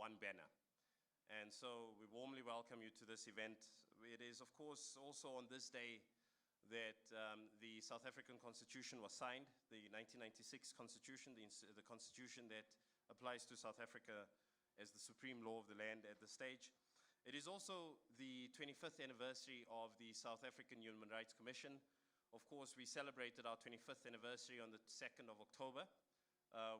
one banner. And so we warmly welcome you to this event. It is, of course, also on this day that the South African Constitution was signed, the 1996 Constitution, the Constitution that applies to South Africa as the supreme law of the land at this stage. It is also the 25th anniversary of the South African Human Rights Commission. Of course, we celebrated our 25th anniversary on the 2nd of October,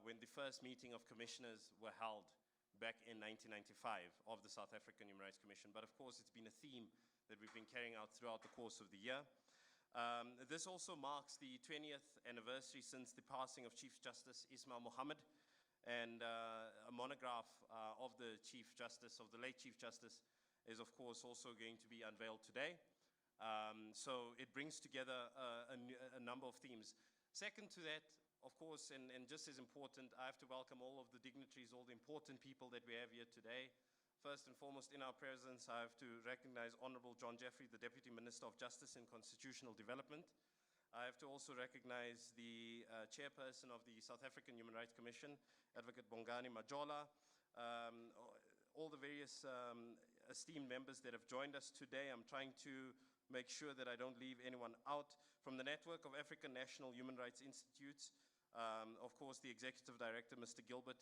when the first meeting of commissioners were held back in 1995 of the South African Human Rights Commission. But of course, it's been a theme that we've been carrying out throughout the course of the year. This also marks the 20th anniversary since the passing of Chief Justice Ismail Mohammed, and a monograph of the Chief Justice, of the late Chief Justice, is of course also going to be unveiled today. So it brings together a number of themes. Second to that, of course, and just as important, I have to welcome all of the dignitaries, all the important people that we have here today. First and foremost, in our presence, I have to recognize Honorable John Jeffrey, the Deputy Minister of Justice and Constitutional Development. I have to also recognize the chairperson of the South African Human Rights Commission, Advocate Bongani Majola, all the various esteemed members that have joined us today. I'm trying to make sure that I don't leave anyone out. From the Network of African National Human Rights Institutes, of course, the Executive Director, Mr. Gilbert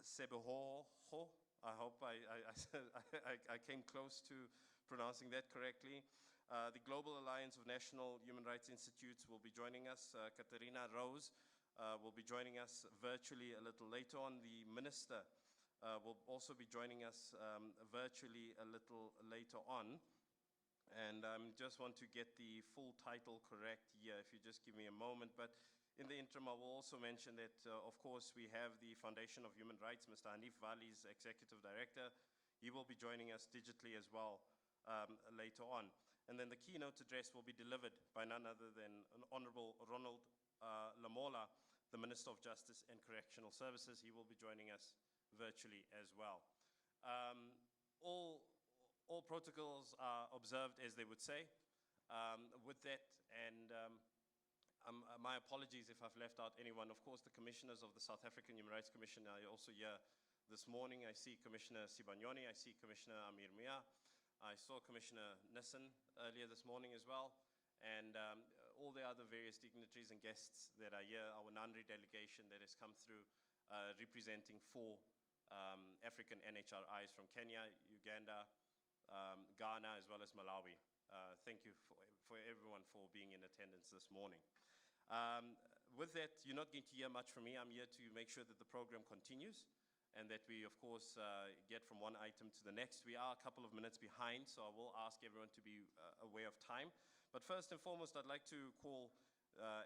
Sebehoho. I hope I came close to pronouncing that correctly. The Global Alliance of National Human Rights Institutes will be joining us. Katarina Rose will be joining us virtually a little later on. The Minister will also be joining us virtually a little later on. And I just want to get the full title correct here, if you just give me a moment. But in the interim, I will also mention that, of course, we have the Foundation of Human Rights, Mr. Hanif Vali's Executive Director. He will be joining us digitally as well later on. And then the keynote address will be delivered by none other than Honorable Ronald Lamola, the Minister of Justice and Correctional Services. He will be joining us virtually as well. All protocols are observed, as they would say. With that, and my apologies if I've left out anyone. Of course, the commissioners of the South African Human Rights Commission are also here this morning. I see Commissioner Sibanyoni, I see Commissioner Amir Mia, I saw Commissioner Nissen earlier this morning as well, and all the other various dignitaries and guests that are here, our NANRI delegation that has come through representing 4 African NHRIs from Kenya, Uganda, Ghana, as well as Malawi. Thank you for everyone for being in attendance this morning. With that, you're not going to hear much from me. I'm here to make sure that the program continues and that we, of course, get from one item to the next. We are a couple of minutes behind, so I will ask everyone to be aware of time. But first and foremost, I'd like to call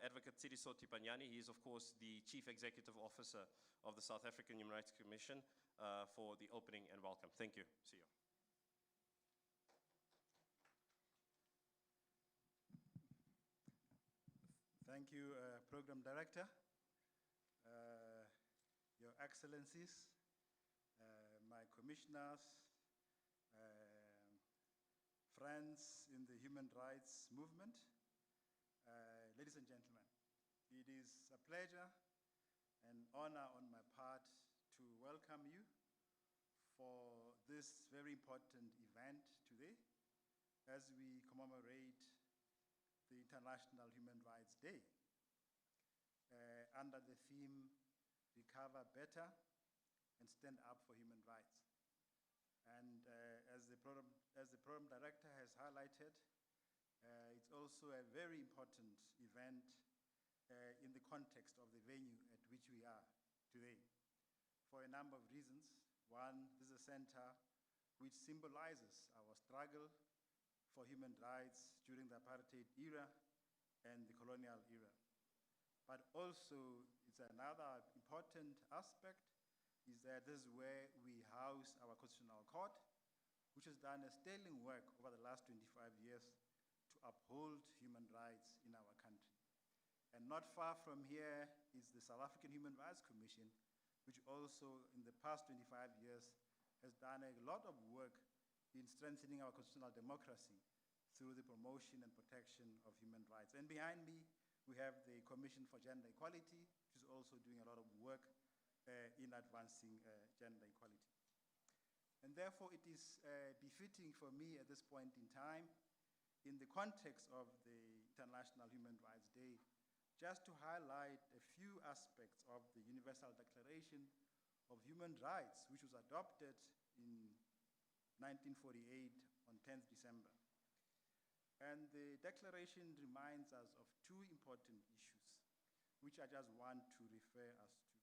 Advocate Tsidiso Tipanyani. He is, of course, the Chief Executive Officer of the South African Human Rights Commission for the opening and welcome. Thank you. See you. Thank you, Program Director, Your Excellencies, my commissioners, friends in the human rights movement, ladies and gentlemen. It is a pleasure and honor on my part to welcome you for this very important event today as we commemorate the International Human Rights Day under the theme, Recover Better and Stand Up for Human Rights. And as the program director has highlighted, it's also a very important event in the context of the venue at which we are today, for a number of reasons. One, this is a center which symbolizes our struggle for human rights during the apartheid era and the colonial era. But also, it's another important aspect is that this is where we house our Constitutional Court, which has done a sterling work over the last 25 years to uphold human rights in our country. And not far from here is the South African Human Rights Commission, which also in the past 25 years has done a lot of work in strengthening our constitutional democracy through the promotion and protection of human rights. And behind me, we have the Commission for Gender Equality, which is also doing a lot of work in advancing gender equality. And therefore, it is befitting for me at this point in time, in the context of the International Human Rights Day, just to highlight a few aspects of the Universal Declaration of Human Rights, which was adopted in 1948 on 10th December. And the declaration reminds us of two important issues, which I just want to refer us to.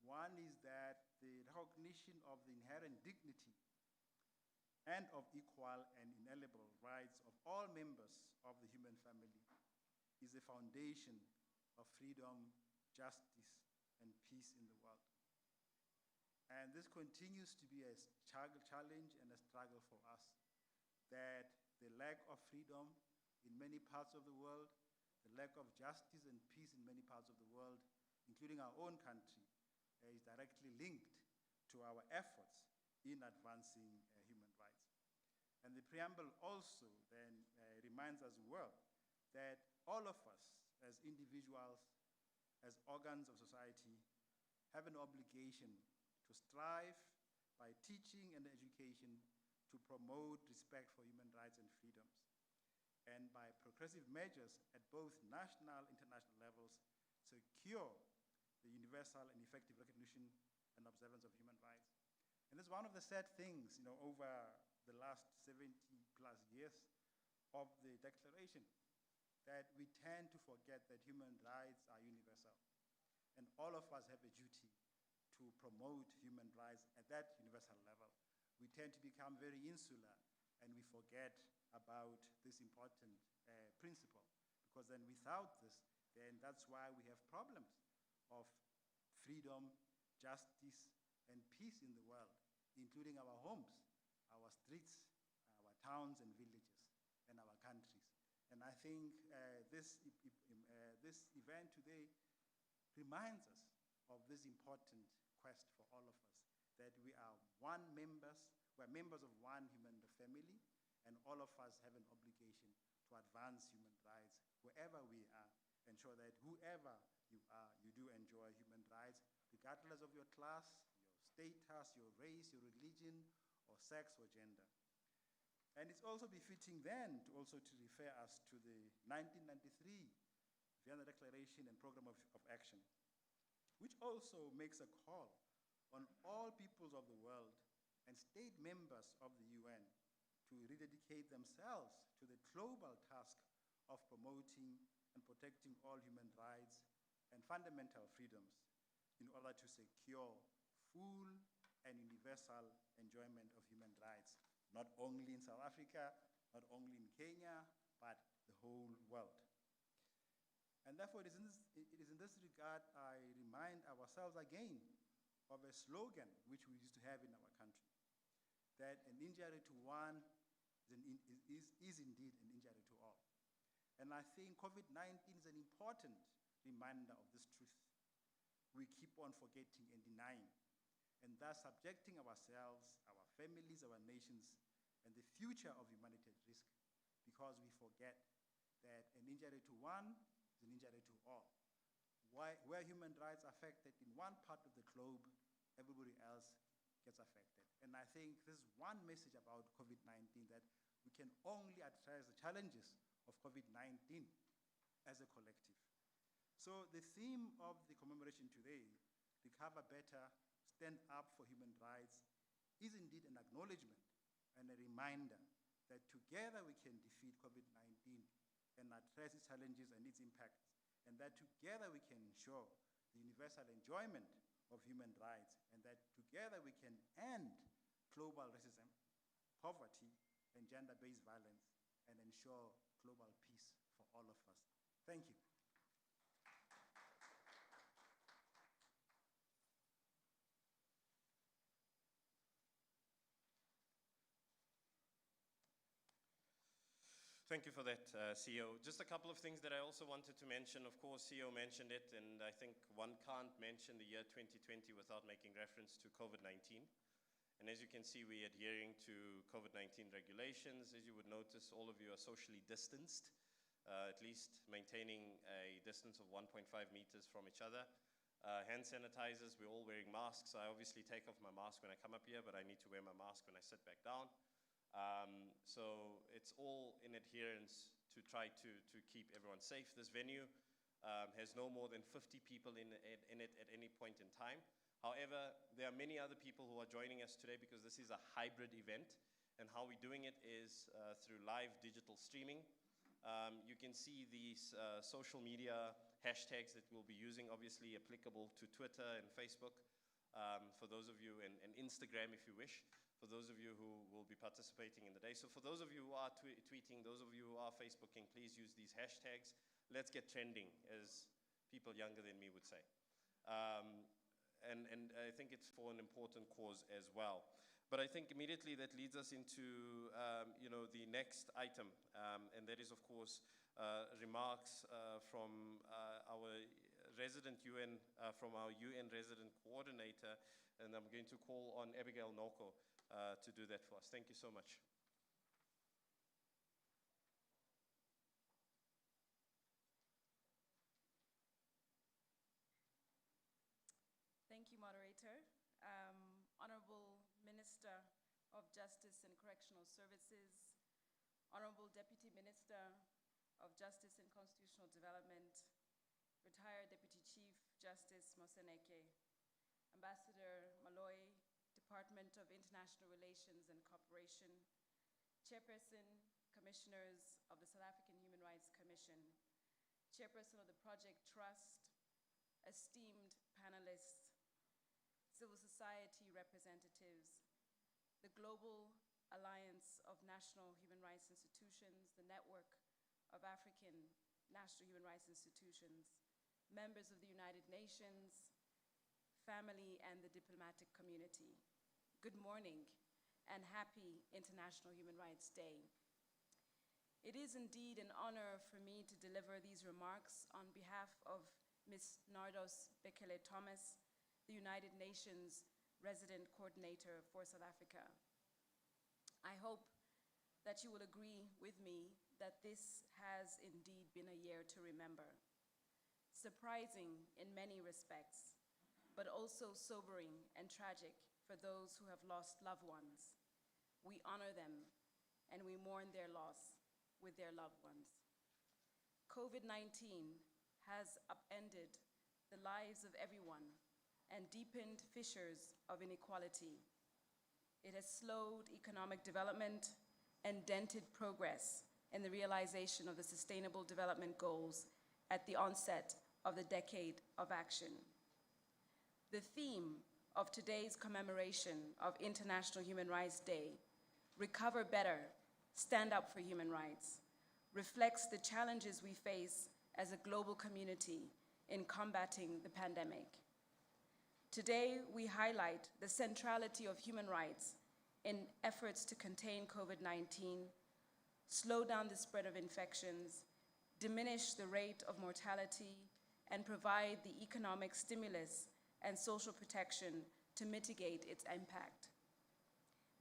One is that the recognition of the inherent dignity and of equal and inalienable rights of all members of the human family is the foundation of freedom, justice, and peace in the world. And this continues to be a challenge and a struggle for us, that the lack of freedom in many parts of the world, the lack of justice and peace in many parts of the world, including our own country, is directly linked to our efforts in advancing human rights. And the preamble also then reminds us well that all of us as individuals, as organs of society, have an obligation to strive by teaching and education to promote respect for human rights and freedoms, and by progressive measures at both national and international levels, secure the universal and effective recognition and observance of human rights. And this is one of the sad things, over the last 70 plus years of the declaration, that we tend to forget that human rights are universal. And all of us have a duty to promote human rights at that universal level. We tend to become very insular, and we forget about this important principle, because then without this, then that's why we have problems of freedom, justice, and peace in the world, including our homes, our streets, our towns and villages, and our countries. And I think this event today reminds us of this important quest for all of us, that we are we're members of one human family, and all of us have an obligation to advance human rights wherever we are, ensure that whoever you are, you do enjoy human rights, regardless of your class, your status, your race, your religion, or sex or gender. And it's also befitting then to refer us to the 1993 Vienna Declaration and Program of Action, which also makes a call on all peoples of the world and state members of the UN to rededicate themselves to the global task of promoting and protecting all human rights and fundamental freedoms in order to secure full and universal enjoyment of human rights, not only in South Africa, not only in Kenya, but the whole world. And therefore, it is in this regard I remind ourselves again of a slogan which we used to have in our country, that an injury to one is indeed an injury to all. And I think COVID-19 is an important reminder of this truth. We keep on forgetting and denying, and thus subjecting ourselves, our families, our nations, and the future of humanity at risk, because we forget that an injury to one is an injury to all. Where human rights are affected in one part of the globe, everybody else gets affected. And I think this is one message about COVID-19, that we can only address the challenges of COVID-19 as a collective. So the theme of the commemoration today, Recover Better, Stand Up for Human Rights, is indeed an acknowledgement and a reminder that together we can defeat COVID-19 and address its challenges and its impacts, and that together we can ensure the universal enjoyment of human rights, and that together we can end global racism, poverty, and gender-based violence, and ensure global peace for all of us. Thank you. Thank you for that, CEO. Just a couple of things that I also wanted to mention. Of course, CEO mentioned it, and I think one can't mention the year 2020 without making reference to COVID-19. And as you can see, we're adhering to COVID-19 regulations. As you would notice, all of you are socially distanced, at least maintaining a distance of 1.5 meters from each other. hand sanitizers, we're all wearing masks. I obviously take off my mask when I come up here, but I need to wear my mask when I sit back down. So it's all in adherence to try to keep everyone safe. This venue has no more than 50 people in it at any point in time. However, there are many other people who are joining us today because this is a hybrid event, and how we're doing it is through live digital streaming. You can see these social media hashtags that we'll be using, obviously applicable to Twitter and Facebook, for those of you, and Instagram if you wish, for those of you who will be participating in the day. So for those of you who are tweeting, those of you who are Facebooking, please use these hashtags. Let's get trending, as people younger than me would say. And I think it's for an important cause as well. But I think immediately that leads us into the next item, and that is, of course, remarks from our resident UN, from our UN resident coordinator, and I'm going to call on Abigail Noko to do that for us. Thank you so much. Thank you, moderator. Honorable Minister of Justice and Correctional Services, Honorable Deputy Minister of Justice and Constitutional Development, retired Deputy Chief Justice Moseneke, Ambassador Malloy, Department of International Relations and Cooperation, Chairperson, Commissioners of the South African Human Rights Commission, Chairperson of the Project Trust, esteemed panelists, civil society representatives, the Global Alliance of National Human Rights Institutions, the Network of African National Human Rights Institutions, members of the United Nations, family, and the diplomatic community. Good morning and happy International Human Rights Day. It is indeed an honor for me to deliver these remarks on behalf of Ms. Nardos Bekele-Thomas, the United Nations Resident Coordinator for South Africa. I hope that you will agree with me that this has indeed been a year to remember. Surprising in many respects, but also sobering and tragic for those who have lost loved ones. We honor them and we mourn their loss with their loved ones. COVID-19 has upended the lives of everyone and deepened fissures of inequality. It has slowed economic development and dented progress in the realization of the Sustainable Development Goals at the onset of the decade of action. The theme of today's commemoration of International Human Rights Day, Recover Better, Stand Up for Human Rights, reflects the challenges we face as a global community in combating the pandemic. Today, we highlight the centrality of human rights in efforts to contain COVID-19, slow down the spread of infections, diminish the rate of mortality, and provide the economic stimulus and social protection to mitigate its impact.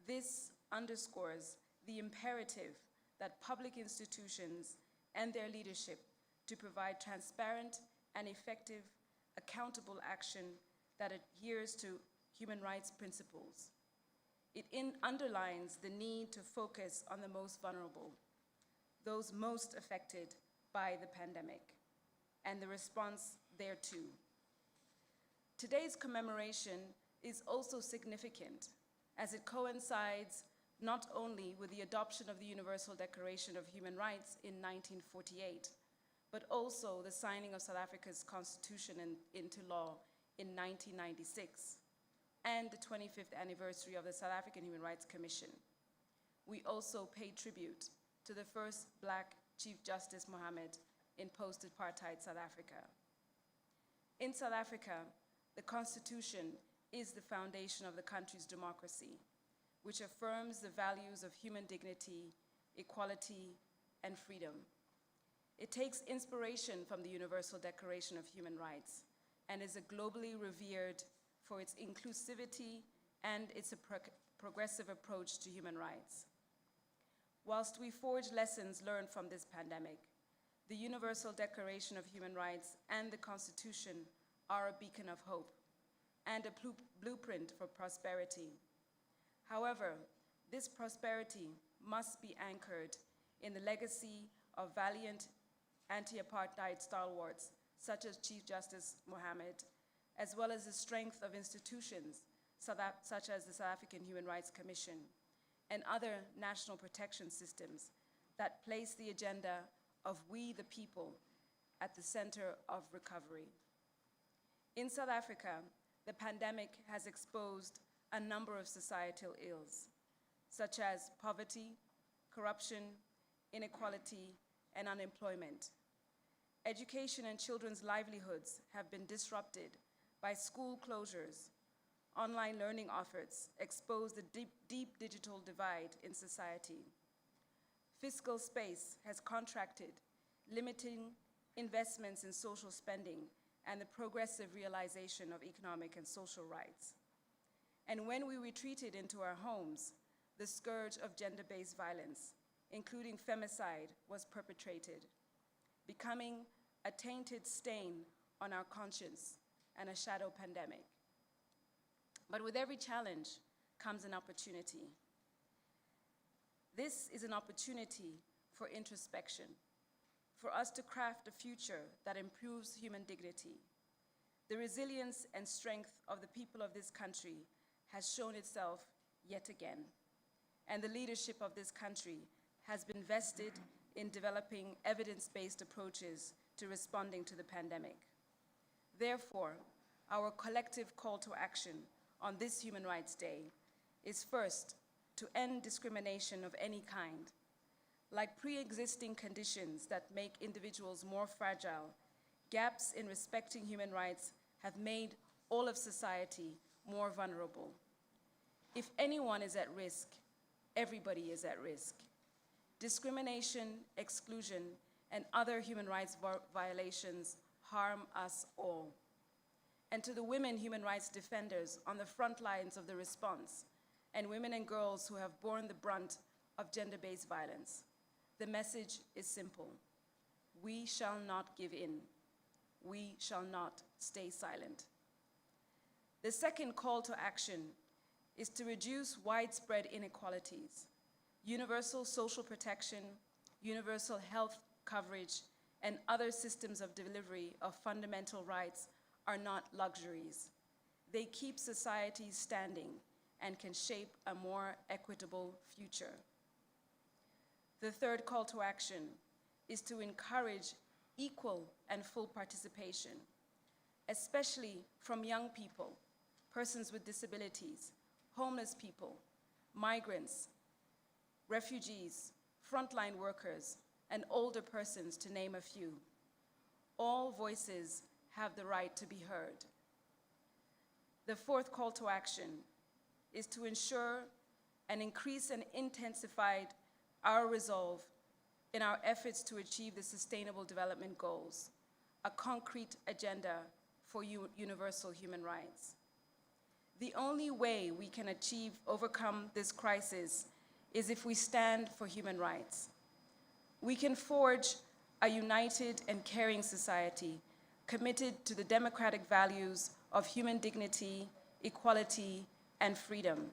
This underscores the imperative that public institutions and their leadership to provide transparent and effective, accountable action that adheres to human rights principles. It underlines the need to focus on the most vulnerable, those most affected by the pandemic, and the response thereto. Today's commemoration is also significant as it coincides not only with the adoption of the Universal Declaration of Human Rights in 1948, but also the signing of South Africa's Constitution into law in 1996, and the 25th anniversary of the South African Human Rights Commission. We also pay tribute to the first Black Chief Justice Mohammed in post-apartheid South Africa. In South Africa, the Constitution is the foundation of the country's democracy, which affirms the values of human dignity, equality, and freedom. It takes inspiration from the Universal Declaration of Human Rights and is globally revered for its inclusivity and its progressive approach to human rights. Whilst we forge lessons learned from this pandemic, the Universal Declaration of Human Rights and the Constitution are a beacon of hope and a blueprint for prosperity. However, this prosperity must be anchored in the legacy of valiant anti-apartheid stalwarts such as Chief Justice Mohammed, as well as the strength of institutions such as the South African Human Rights Commission and other national protection systems that place the agenda of we the people at the center of recovery. In South Africa, the pandemic has exposed a number of societal ills, such as poverty, corruption, inequality, and unemployment. Education and children's livelihoods have been disrupted by school closures. Online learning efforts expose the deep digital divide in society. Fiscal space has contracted, limiting investments in social spending and the progressive realization of economic and social rights. And when we retreated into our homes, the scourge of gender-based violence, including femicide, was perpetrated, becoming a tainted stain on our conscience and a shadow pandemic. But with every challenge comes an opportunity. This is an opportunity for introspection, for us to craft a future that improves human dignity. The resilience and strength of the people of this country has shown itself yet again, and the leadership of this country has been vested in developing evidence-based approaches to responding to the pandemic. Therefore, our collective call to action on this Human Rights Day is first, to end discrimination of any kind. Like pre-existing conditions that make individuals more fragile, gaps in respecting human rights have made all of society more vulnerable. If anyone is at risk, everybody is at risk. Discrimination, exclusion, and other human rights violations harm us all. And to the women human rights defenders on the front lines of the response, and women and girls who have borne the brunt of gender-based violence, the message is simple. We shall not give in. We shall not stay silent. The second call to action is to reduce widespread inequalities. Universal social protection, universal health coverage, and other systems of delivery of fundamental rights are not luxuries. They keep societies standing and can shape a more equitable future. The third call to action is to encourage equal and full participation, especially from young people, persons with disabilities, homeless people, migrants, refugees, frontline workers, and older persons, to name a few. All voices have the right to be heard. The fourth call to action is to ensure and increase and intensify our resolve in our efforts to achieve the Sustainable Development Goals, a concrete agenda for universal human rights. The only way we can overcome this crisis is if we stand for human rights. We can forge a united and caring society committed to the democratic values of human dignity, equality, and freedom,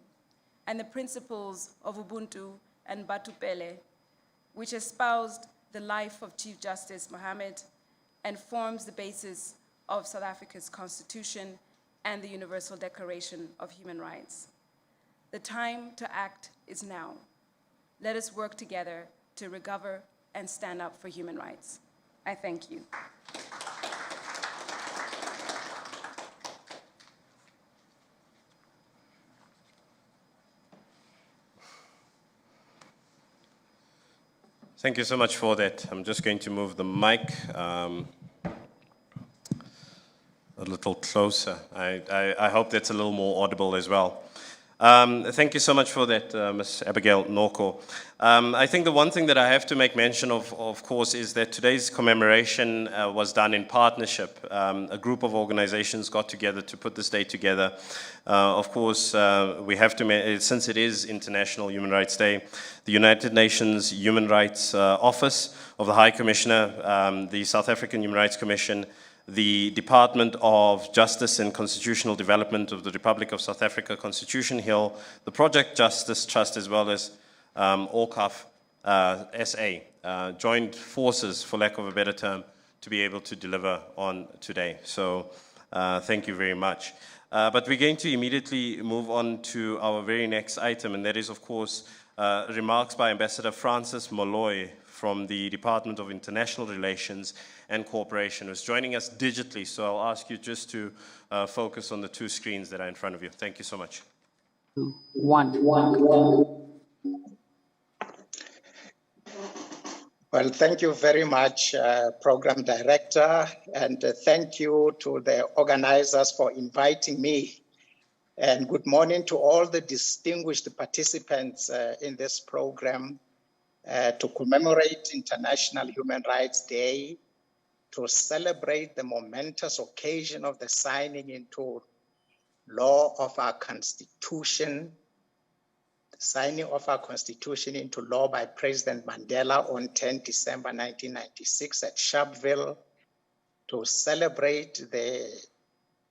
and the principles of Ubuntu and Batupele, which espoused the life of Chief Justice Mohammed and forms the basis of South Africa's Constitution and the Universal Declaration of Human Rights. The time to act is now. Let us work together to recover and stand up for human rights. I thank you. Thank you so much for that. I'm just going to move the mic a little closer. I hope that's a little more audible as well. Thank you so much for that, Ms. Abigail Norco. I think the one thing that I have to make mention of course, is that today's commemoration was done in partnership. A group of organizations got together to put this day together. Of course, we have to, since it is International Human Rights Day, the United Nations Human Rights Office of the High Commissioner, the South African Human Rights Commission, the Department of Justice and Constitutional Development of the Republic of South Africa, Constitution Hill, the Project Justice Trust, as well as ORCAF SA, joined forces, for lack of a better term, to be able to deliver on today. So thank you very much. But we're going to immediately move on to our very next item, and that is, of course, remarks by Ambassador Francis Molloy from the Department of International Relations and Cooperation, who's joining us digitally. So I'll ask you just to focus on the two screens that are in front of you. Thank you so much. Well, thank you very much, Program Director, and thank you to the organizers for inviting me. And good morning to all the distinguished participants in this program to commemorate International Human Rights Day, to celebrate the momentous occasion of the signing into law of our Constitution, signing of our Constitution into law by President Mandela on 10 December 1996 at Sharpeville, to celebrate the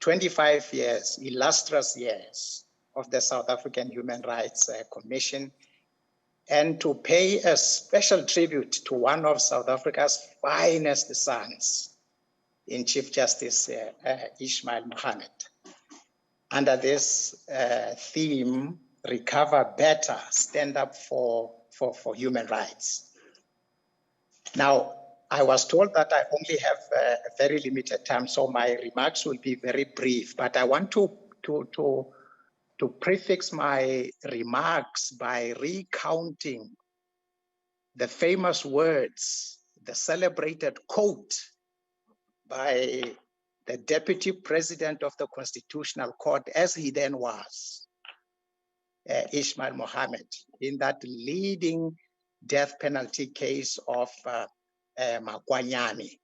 25 years, illustrious years of the South African Human Rights Commission, and to pay a special tribute to one of South Africa's finest sons, in Chief Justice Ismail Mohammed. Under this theme, Recover Better, Stand Up for Human Rights. Now, I was told that I only have a very limited time, so my remarks will be very brief, but I want to prefix my remarks by recounting the famous words, the celebrated quote by the Deputy President of the Constitutional Court, as he then was, Ismail Mohammed, in that leading death penalty case of Makwanyane,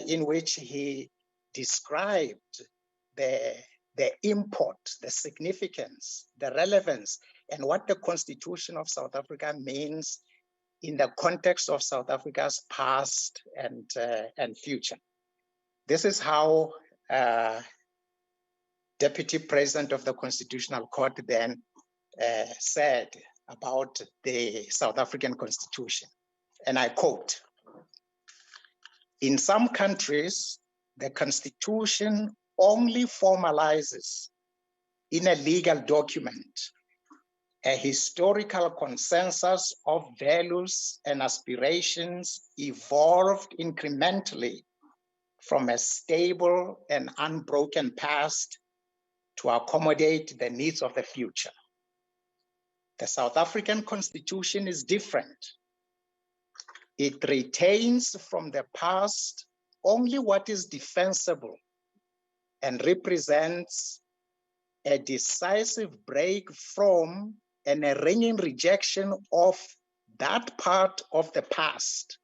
in which he described the import, the significance, the relevance, and what the Constitution of South Africa means in the context of South Africa's past and future. This is how Deputy President of the Constitutional Court then said about the South African Constitution, and I quote, "In some countries, the Constitution only formalizes in a legal document a historical consensus of values and aspirations evolved incrementally from a stable and unbroken past to accommodate the needs of the future. The South African Constitution is different. It retains from the past only what is defensible and represents a decisive break from and a ringing rejection of that part of the past,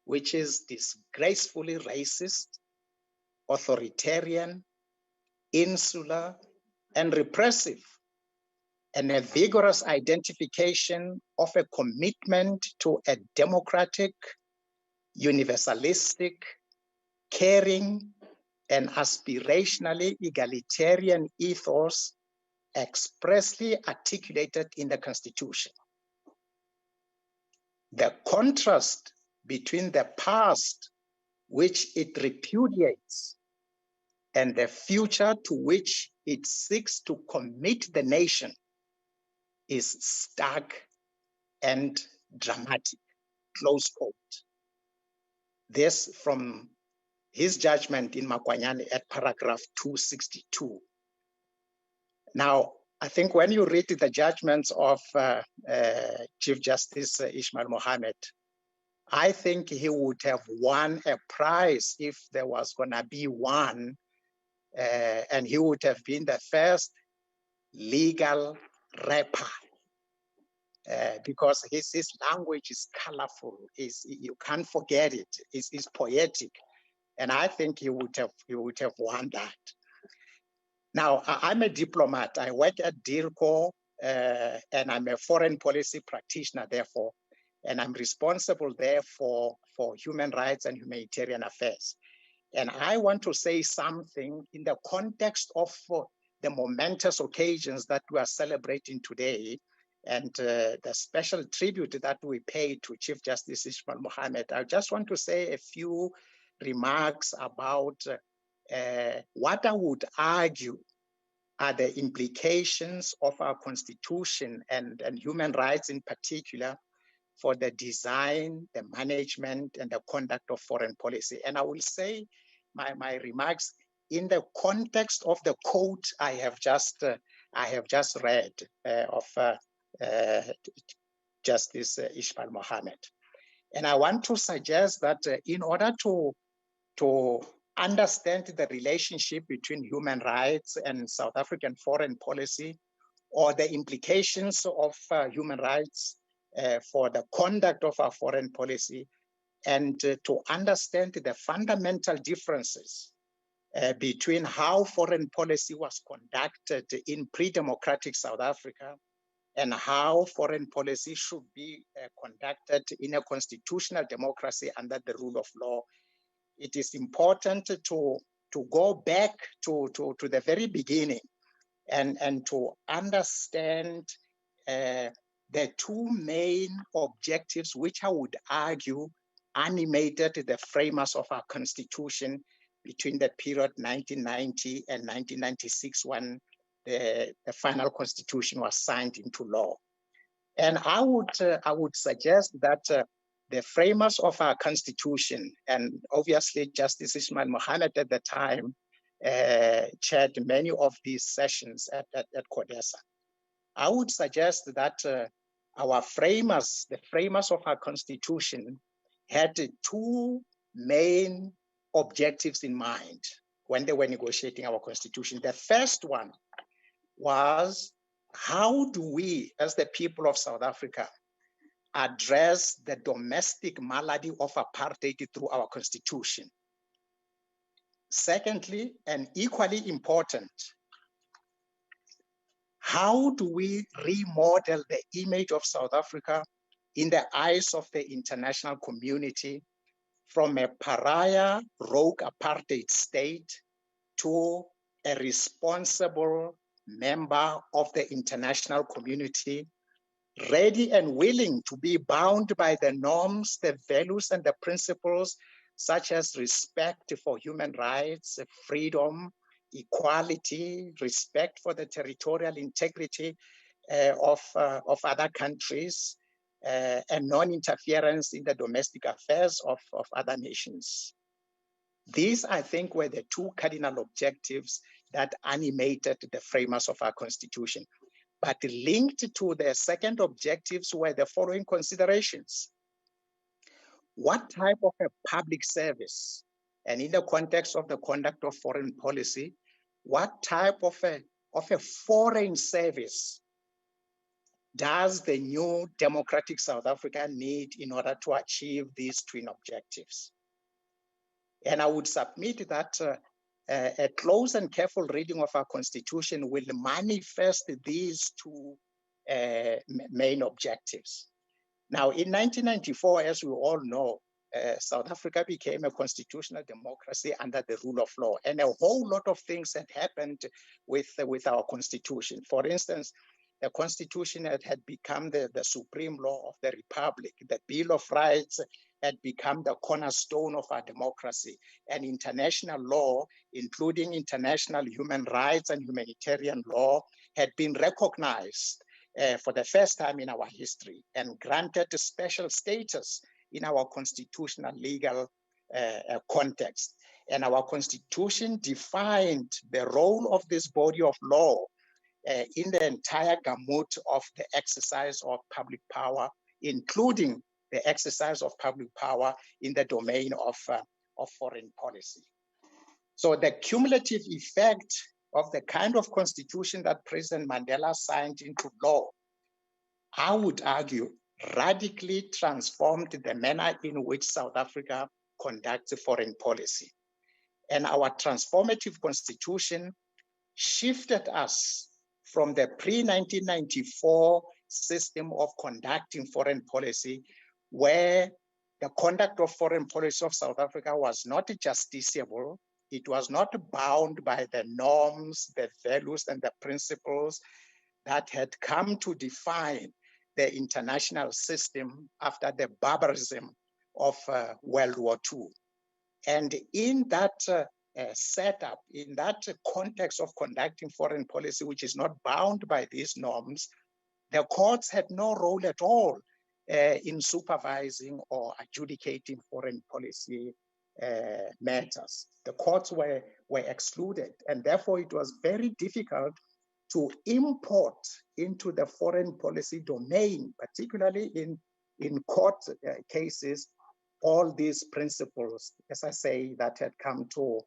which is disgracefully racist, authoritarian, insular, and repressive, and a vigorous identification of a commitment to a democratic, universalistic, caring, and aspirationally egalitarian ethos expressly articulated in the Constitution. The contrast between the past, which it repudiates, and the future to which it seeks to commit the nation is stark and dramatic," close quote. This from his judgment in Makwanyane at paragraph 262. Now, I think when you read the judgments of Chief Justice Ismail Mohammed, I think he would have won a prize if there was gonna be one, and he would have been the first legal rapper, because his language is colorful, you can't forget it, it's poetic, and I think he would have won that. Now, I'm a diplomat. I work at DIRCO, and I'm a foreign policy practitioner, therefore, and I'm responsible there for human rights and humanitarian affairs. And I want to say something in the context of the momentous occasions that we are celebrating today, and the special tribute that we pay to Chief Justice Ishmael Mohammed. I just want to say a few remarks about what I would argue are the implications of our constitution and human rights in particular for the design, the management, and the conduct of foreign policy. And I will say my remarks in the context of the quote I have just read of Justice Ishmael Mohammed. And I want to suggest that in order to understand the relationship between human rights and South African foreign policy, or the implications of human rights for the conduct of our foreign policy, and to understand the fundamental differences between how foreign policy was conducted in pre-democratic South Africa and how foreign policy should be conducted in a constitutional democracy under the rule of law. It is important to go back to the very beginning and to understand the two main objectives, which I would argue animated the framers of our constitution between the period 1990 and 1996 when the final constitution was signed into law. And I would suggest that the framers of our constitution, and obviously Justice Ishmael Mohammed at the time chaired many of these sessions at CODESA. I would suggest that our framers, the framers of our constitution, had two main objectives in mind when they were negotiating our constitution. The first one was, how do we, as the people of South Africa, address the domestic malady of apartheid through our constitution? Secondly, and equally important, how do we remodel the image of South Africa in the eyes of the international community from a pariah rogue apartheid state to a responsible member of the international community, ready and willing to be bound by the norms, the values, and the principles such as respect for human rights, freedom, equality, respect for the territorial integrity of other countries, and non-interference in the domestic affairs of other nations. These, I think, were the two cardinal objectives that animated the framers of our constitution. But linked to the second objectives were the following considerations. What type of a public service, and in the context of the conduct of foreign policy, what type of a foreign service does the new democratic South Africa need in order to achieve these twin objectives? And I would submit that a close and careful reading of our constitution will manifest these two main objectives. Now, in 1994, as we all know, South Africa became a constitutional democracy under the rule of law, and a whole lot of things had happened with our constitution. For instance, the constitution had become the supreme law of the republic. The Bill of Rights had become the cornerstone of our democracy, and international law, including international human rights and humanitarian law, had been recognized for the first time in our history and granted a special status in our constitutional legal context. And our constitution defined the role of this body of law in the entire gamut of the exercise of public power, including the exercise of public power in the domain of foreign policy. So the cumulative effect of the kind of constitution that President Mandela signed into law, I would argue, radically transformed the manner in which South Africa conducts foreign policy. And our transformative constitution shifted us from the pre-1994 system of conducting foreign policy, where the the conduct of foreign policy of South Africa was not justiciable. It was not bound by the norms, the values, and the principles that had come to define the international system after the barbarism of World War II. And in that setup, in that context of conducting foreign policy, which is not bound by these norms, the courts had no role at all in supervising or adjudicating foreign policy matters. The courts were excluded, and therefore it was very difficult to import into the foreign policy domain, particularly in court cases, all these principles, as I say, that had come to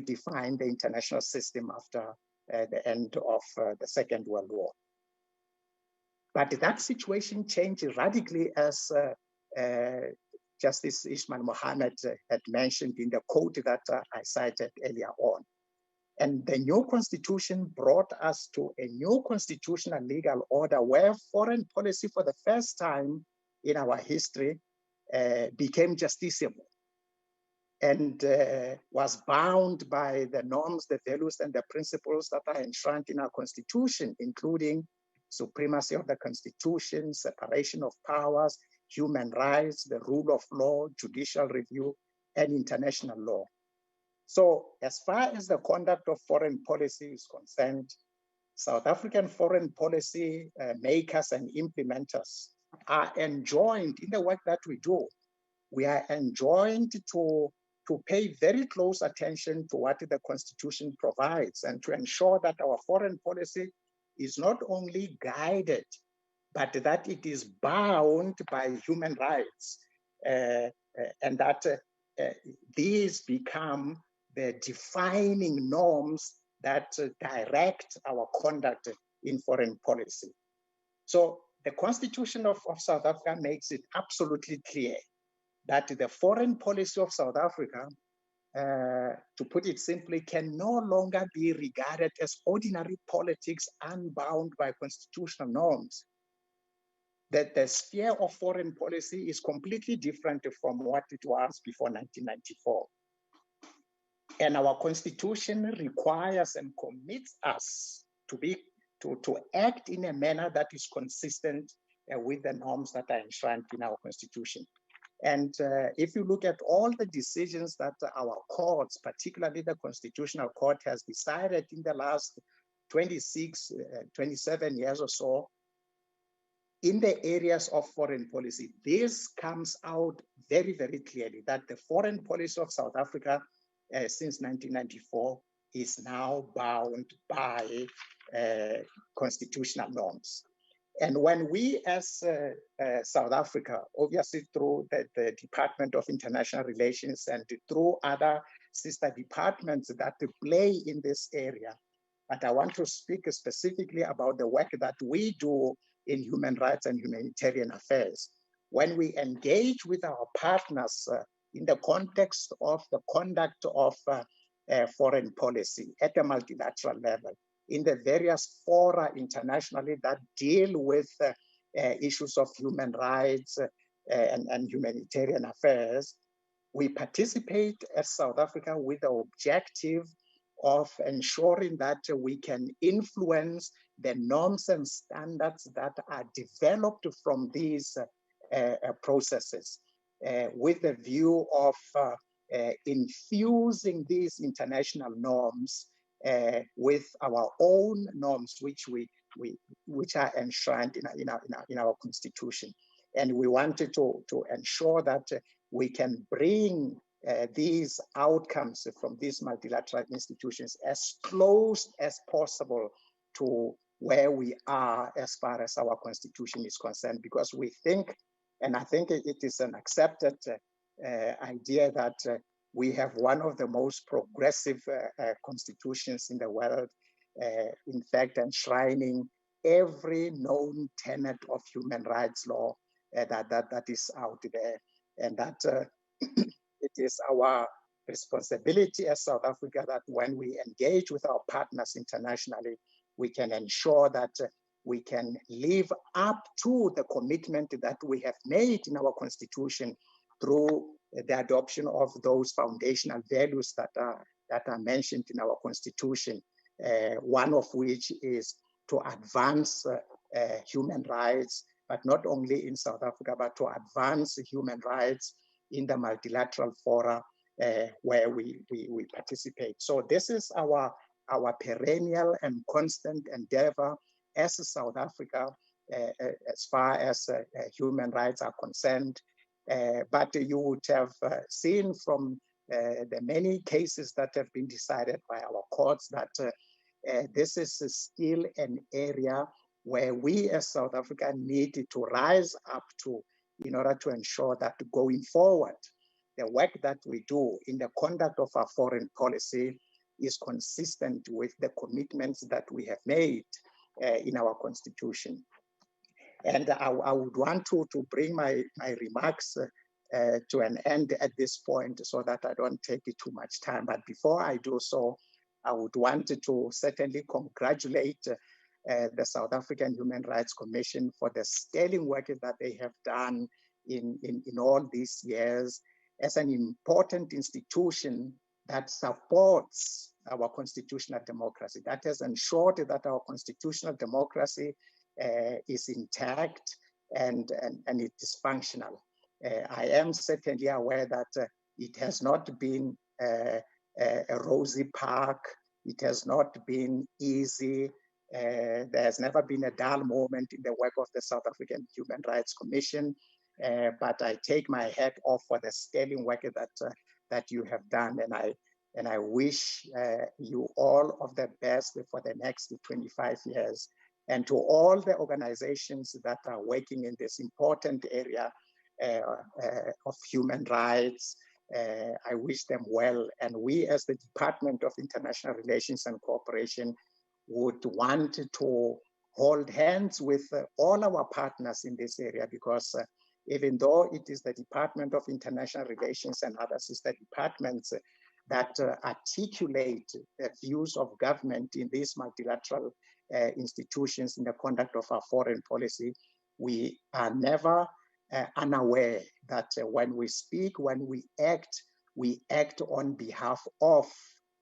define the international system after the end of the Second World War. But that situation changed radically, as Justice Ismail Mohammed had mentioned in the quote that I cited earlier on. And the new constitution brought us to a new constitutional legal order where foreign policy for the first time in our history became justiciable and was bound by the norms, the values, and the principles that are enshrined in our constitution, including supremacy of the constitution, separation of powers, human rights, the rule of law, judicial review, and international law. So as far as the conduct of foreign policy is concerned, South African foreign policy makers and implementers are enjoined in the work that we do. We are enjoined to pay very close attention to what the Constitution provides and to ensure that our foreign policy is not only guided, but that it is bound by human rights and that these become the defining norms that direct our conduct in foreign policy. So the Constitution of South Africa makes it absolutely clear that the foreign policy of South Africa, to put it simply, can no longer be regarded as ordinary politics unbound by constitutional norms. That the sphere of foreign policy is completely different from what it was before 1994. And our constitution requires and commits us to act in a manner that is consistent with the norms that are enshrined in our constitution. And if you look at all the decisions that our courts, particularly the Constitutional Court, has decided in the last 26, 27 years or so, in the areas of foreign policy, this comes out very, very clearly that the foreign policy of South Africa since 1994 is now bound by constitutional norms. And when we as South Africa, obviously through the Department of International Relations and through other sister departments that play in this area, but I want to speak specifically about the work that we do in human rights and humanitarian affairs. When we engage with our partners in the context of the conduct of foreign policy at a multilateral level, in the various fora internationally that deal with issues of human rights and humanitarian affairs, we participate as South Africa with the objective of ensuring that we can influence the norms and standards that are developed from these processes with the view of infusing these international norms with our own norms, which are enshrined in our constitution. And we wanted to ensure that we can bring these outcomes from these multilateral institutions as close as possible to where we are as far as our constitution is concerned, because we think, and I think it is an accepted idea that we have one of the most progressive constitutions in the world, in fact, enshrining every known tenet of human rights law that is out there. And that it is our responsibility as South Africa that when we engage with our partners internationally, we can ensure that we can live up to the commitment that we have made in our constitution through the adoption of those foundational values that are mentioned in our constitution, one of which is to advance human rights, but not only in South Africa, but to advance human rights in the multilateral fora where we participate. So this is our perennial and constant endeavor as South Africa as far as human rights are concerned. But you would have seen from the many cases that have been decided by our courts that this is still an area where we as South Africa need to rise up to in order to ensure that going forward, the work that we do in the conduct of our foreign policy is consistent with the commitments that we have made in our constitution. And I would want to bring my remarks to an end at this point so that I don't take it too much time. But before I do so, I would want to certainly congratulate the South African Human Rights Commission for the sterling work that they have done in all these years as an important institution that supports our constitutional democracy, that has ensured that our constitutional democracy is intact and it is functional. I am certainly aware that it has not been a rosy park. It has not been easy. There has never been a dull moment in the work of the South African Human Rights Commission. But I take my hat off for the sterling work that you have done, and I wish you all of the best for the next 25 years. And to all the organizations that are working in this important area of human rights, I wish them well. And we as the Department of International Relations and Cooperation would want to hold hands with all our partners in this area, because even though it is the Department of International Relations and other sister departments that articulate the views of government in these multilateral institutions in the conduct of our foreign policy, we are never unaware that when we speak, when we act on behalf of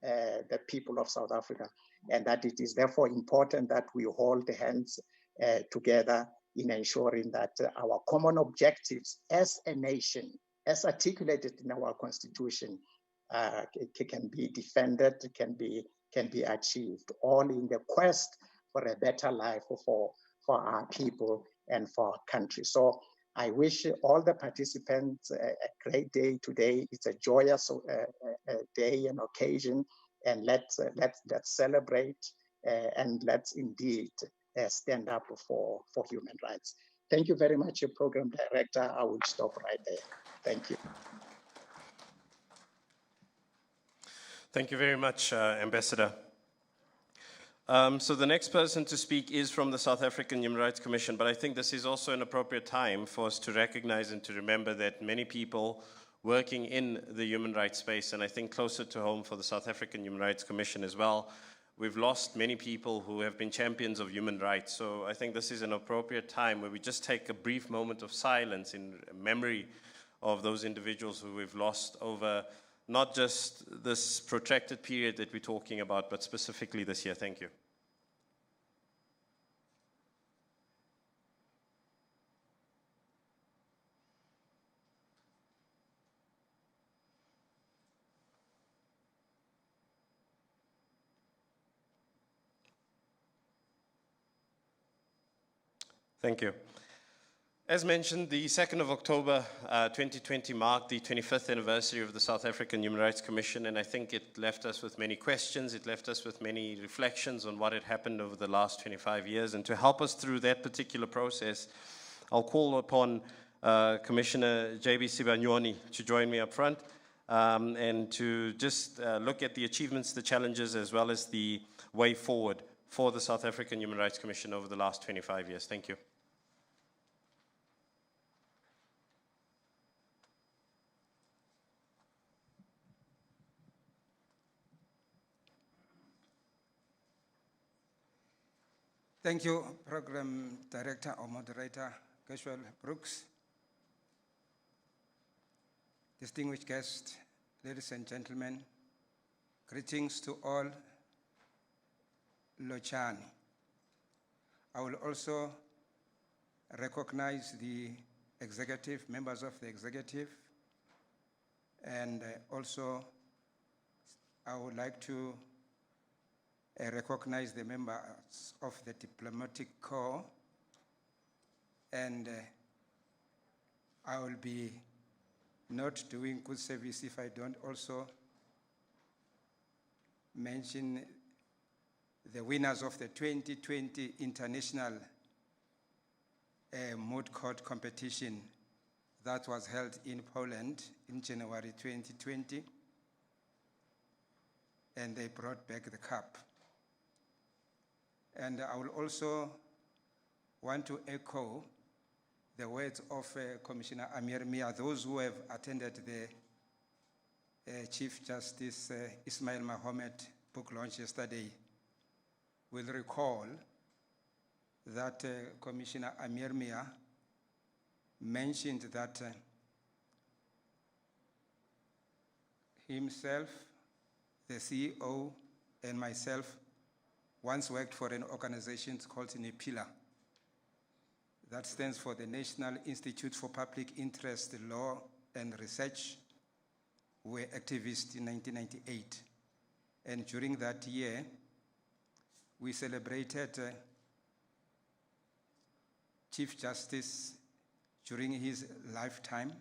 the people of South Africa, and that it is therefore important that we hold hands together in ensuring that our common objectives as a nation, as articulated in our constitution, can be defended, can be achieved, all in the quest for a better life for our people and for our country. So I wish all the participants a great day today. It's a joyous day and occasion, and let's celebrate and let's indeed stand up for human rights. Thank you very much, Program Director. I will stop right there. Thank you. Thank you very much, Ambassador. So the next person to speak is from the South African Human Rights Commission, but I think this is also an appropriate time for us to recognize and to remember that many people working in the human rights space, and I think closer to home for the South African Human Rights Commission as well, we've lost many people who have been champions of human rights. So I think this is an appropriate time where we just take a brief moment of silence in memory of those individuals who we've lost over not just this protracted period that we're talking about, but specifically this year. Thank you. Thank you. As mentioned, the 2nd of October 2020 marked the 25th anniversary of the South African Human Rights Commission, and I think it left us with many questions, it left us with many reflections on what had happened over the last 25 years. And to help us through that particular process, I'll call upon Commissioner J.B. Sibanyoni to join me up front and to just look at the achievements, the challenges, as well as the way forward for the South African Human Rights Commission over the last 25 years. Thank you. Thank you, Program Director or Moderator Cashwell Brooks. distinguished guests, ladies and gentlemen, greetings to all Lochani. I will also recognize the executive, members of the executive, and also I would like to recognize the members of the diplomatic corps, and I will be not doing good service if I don't also mention the winners of the 2020 International Moot Court competition that was held in Poland in January 2020, and they brought back the cup. And I will also want to echo the words of Commissioner Amir Mia. Those who have attended the Chief Justice Ismail Mahomet book launch yesterday will recall that Commissioner Amir Mia mentioned that himself, the CEO, and myself once worked for an organization called NEPILA. That stands for the National Institute for Public Interest Law and Research. We were activists in 1998. And during that year, we celebrated Chief Justice during his lifetime,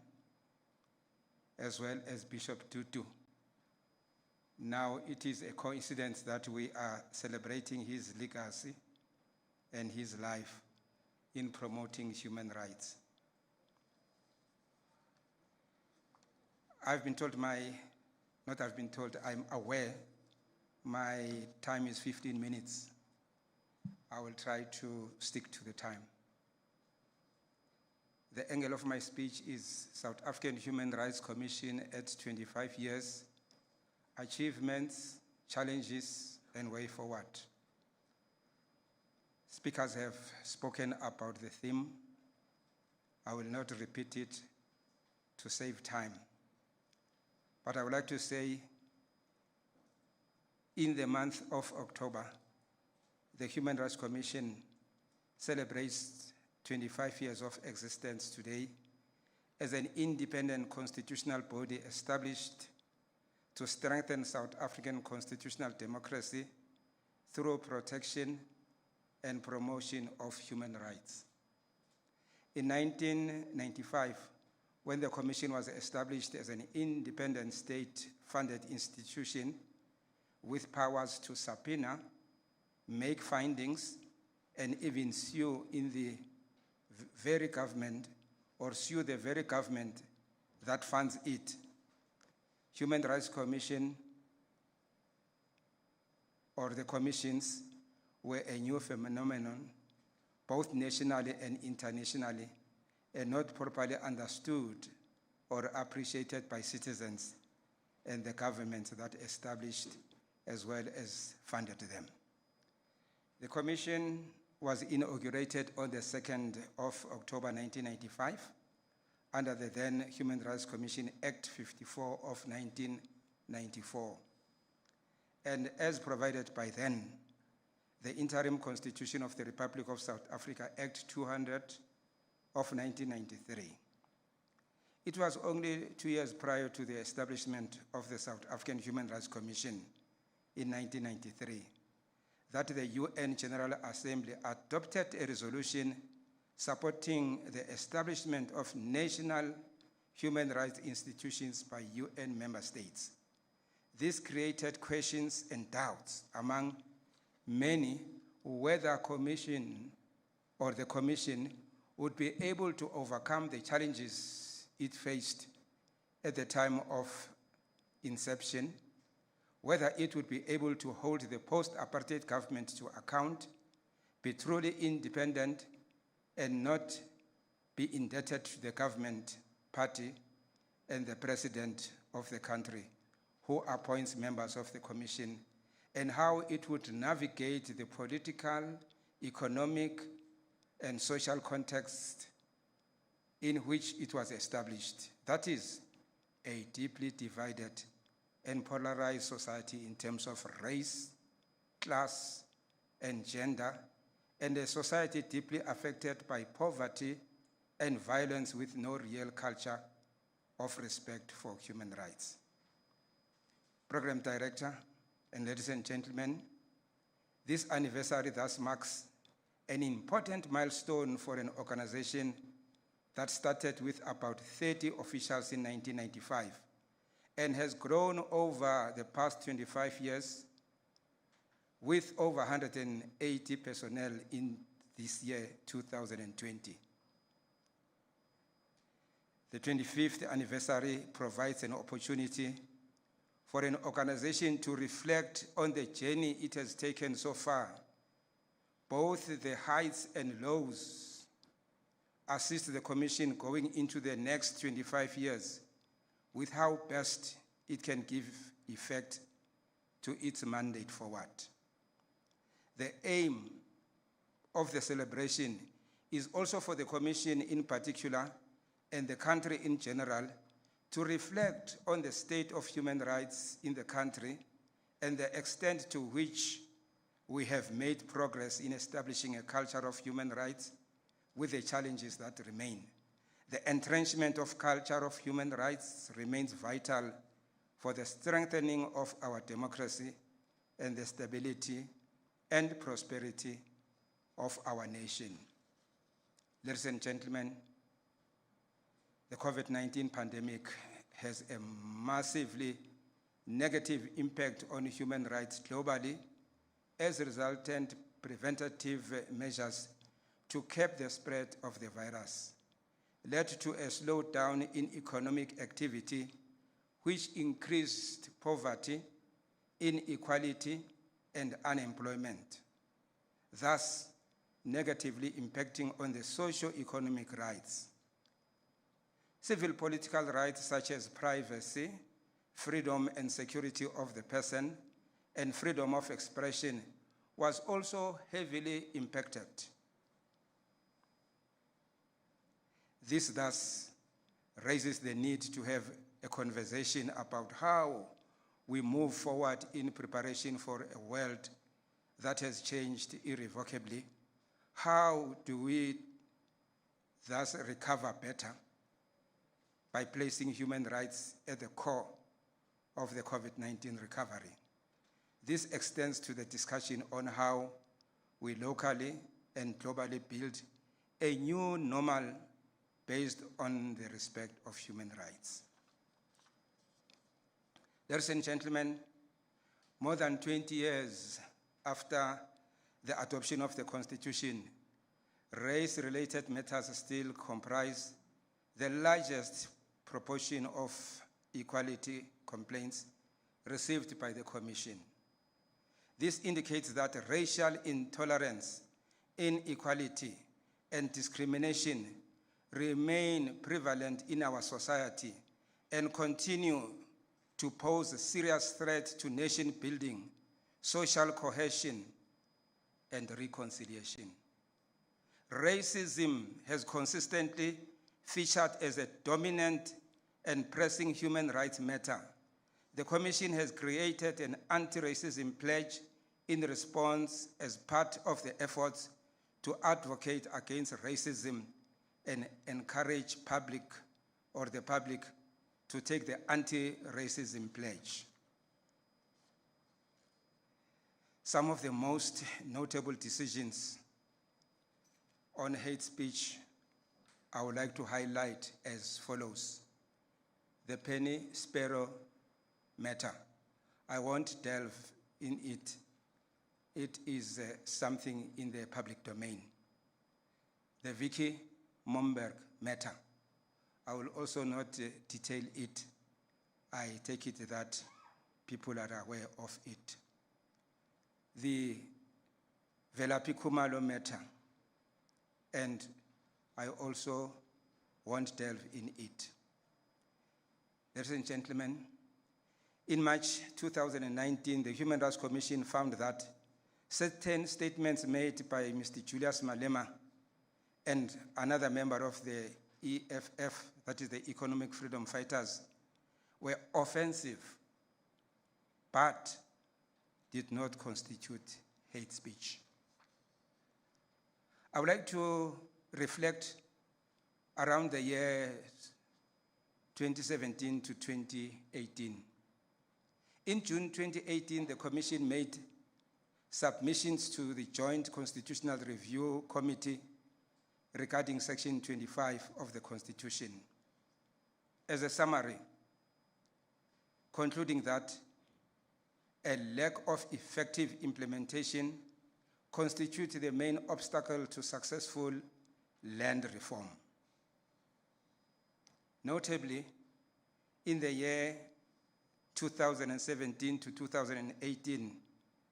as well as Bishop Tutu. Now it is a coincidence that we are celebrating his legacy and his life in promoting human rights. I'm aware my time is 15 minutes. I will try to stick to the time. The angle of my speech is South African Human Rights Commission at 25 years, achievements, challenges, and way forward. Speakers have spoken about the theme. I will not repeat it to save time. But I would like to say, in the month of October, the Human Rights Commission celebrates 25 years of existence today as an independent constitutional body established to strengthen South African constitutional democracy through protection and promotion of human rights. In 1995, when the Commission was established as an independent state-funded institution with powers to subpoena, make findings, and even sue in the very government or sue the very government that funds it, Human Rights Commission or the commissions were a new phenomenon, both nationally and internationally, and not properly understood or appreciated by citizens and the government that established as well as funded them. The commission was inaugurated on the 2nd of October 1995 under the then Human Rights Commission Act 54 of 1994. And as provided by then, the Interim Constitution of the Republic of South Africa, Act 200 of 1993. It was only 2 years prior to the establishment of the South African Human Rights Commission in 1993 that the UN General Assembly adopted a resolution supporting the establishment of national human rights institutions by UN member states. This created questions and doubts among many whether the Commission would be able to overcome the challenges it faced at the time of inception, whether it would be able to hold the post-apartheid government to account, be truly independent, and not be indebted to the government party and the president of the country, who appoints members of the commission, and how it would navigate the political, economic, and social context in which it was established. That is, a deeply divided and polarized society in terms of race, class, and gender, and a society deeply affected by poverty and violence with no real culture of respect for human rights. Program Director, and ladies and gentlemen, this anniversary thus marks an important milestone for an organization that started with about 30 officials in 1995 and has grown over the past 25 years with over 180 personnel in this year, 2020. The 25th anniversary provides an opportunity for an organization to reflect on the journey it has taken so far, both the heights and lows, assist the Commission going into the next 25 years with how best it can give effect to its mandate forward. The aim of the celebration is also for the Commission in particular and the country in general to reflect on the state of human rights in the country and the extent to which we have made progress in establishing a culture of human rights with the challenges that remain. The entrenchment of culture of human rights remains vital for the strengthening of our democracy and the stability and prosperity of our nation. Ladies and gentlemen, the COVID-19 pandemic has a massively negative impact on human rights globally as resultant preventative measures to cap the spread of the virus led to a slowdown in economic activity, which increased poverty, inequality, and unemployment, thus negatively impacting on the socio-economic rights. Civil political rights such as privacy, freedom and security of the person, and freedom of expression was also heavily impacted. This thus raises the need to have a conversation about how we move forward in preparation for a world that has changed irrevocably. How do we thus recover better? By placing human rights at the core of the COVID-19 recovery. This extends to the discussion on how we locally and globally build a new normal based on the respect of human rights. Ladies and gentlemen, more than 20 years after the adoption of the Constitution, race-related matters still comprise the largest proportion of equality complaints received by the Commission. This indicates that racial intolerance, inequality, and discrimination remain prevalent in our society and continue to pose a serious threat to nation building, social cohesion, and reconciliation. Racism has consistently featured as a dominant and pressing human rights matter. The Commission has created an anti-racism pledge in response as part of the efforts to advocate against racism and encourage the public to take the anti-racism pledge. Some of the most notable decisions on hate speech I would like to highlight as follows. The Penny Sparrow matter. I won't delve in it. It is something in the public domain. The Vicky Momberg matter. I will also not detail it. I take it that people are aware of it. The Velapi Khumalo matter, and I also won't delve in it. Ladies and gentlemen, in March 2019, the Human Rights Commission found that certain statements made by Mr. Julius Malema and another member of the EFF, that is the Economic Freedom Fighters, were offensive, but did not constitute hate speech. I would like to reflect around the year 2017 to 2018. In June 2018, the Commission made submissions to the Joint Constitutional Review Committee regarding Section 25 of the Constitution. As a summary, concluding that a lack of effective implementation constitutes the main obstacle to successful land reform. Notably, in the year 2017 to 2018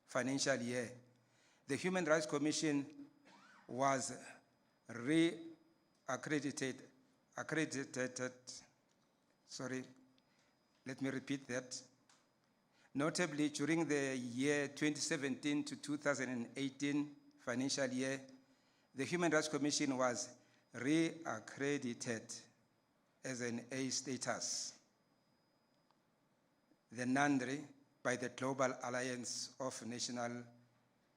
financial year, the Human Rights Commission was accredited, let me repeat that. Notably, during the year 2017 to 2018 financial year, the Human Rights Commission was re-accredited as an A status, the NANDRI, by the Global Alliance of National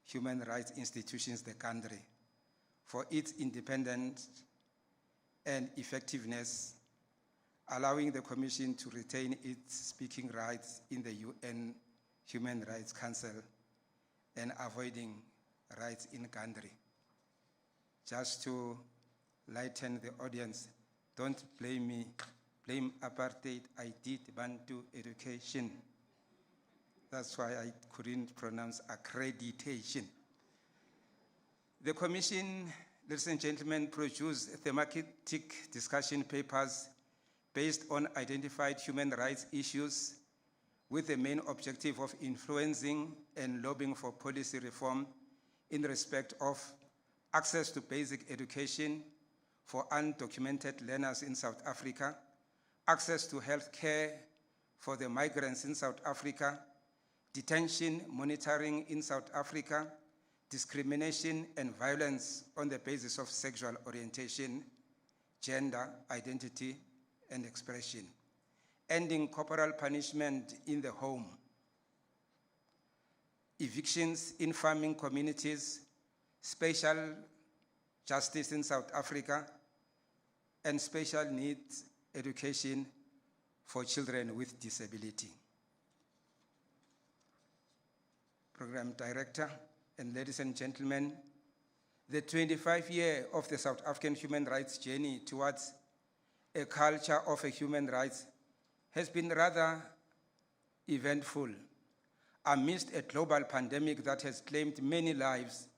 Human Rights Institutions, the country, for its independence and effectiveness, allowing the Commission to retain its speaking rights in the UN Human Rights Council and avoiding rights in country. Just to lighten the audience, don't blame me, blame apartheid, I did Bantu education. That's why I couldn't pronounce accreditation. The Commission, ladies and gentlemen, produced thematic discussion papers based on identified human rights issues with the main objective of influencing and lobbying for policy reform in respect of access to basic education for undocumented learners in South Africa, access to health care for the migrants in South Africa, detention monitoring in South Africa, discrimination and violence on the basis of sexual orientation, gender, identity, and expression, ending corporal punishment in the home, evictions in farming communities, spatial justice in South Africa, and special needs education for children with disability. Program Director, and ladies and gentlemen, the 25 years of the South African human rights journey towards a culture of a human rights has been rather eventful amidst a global pandemic that has claimed many lives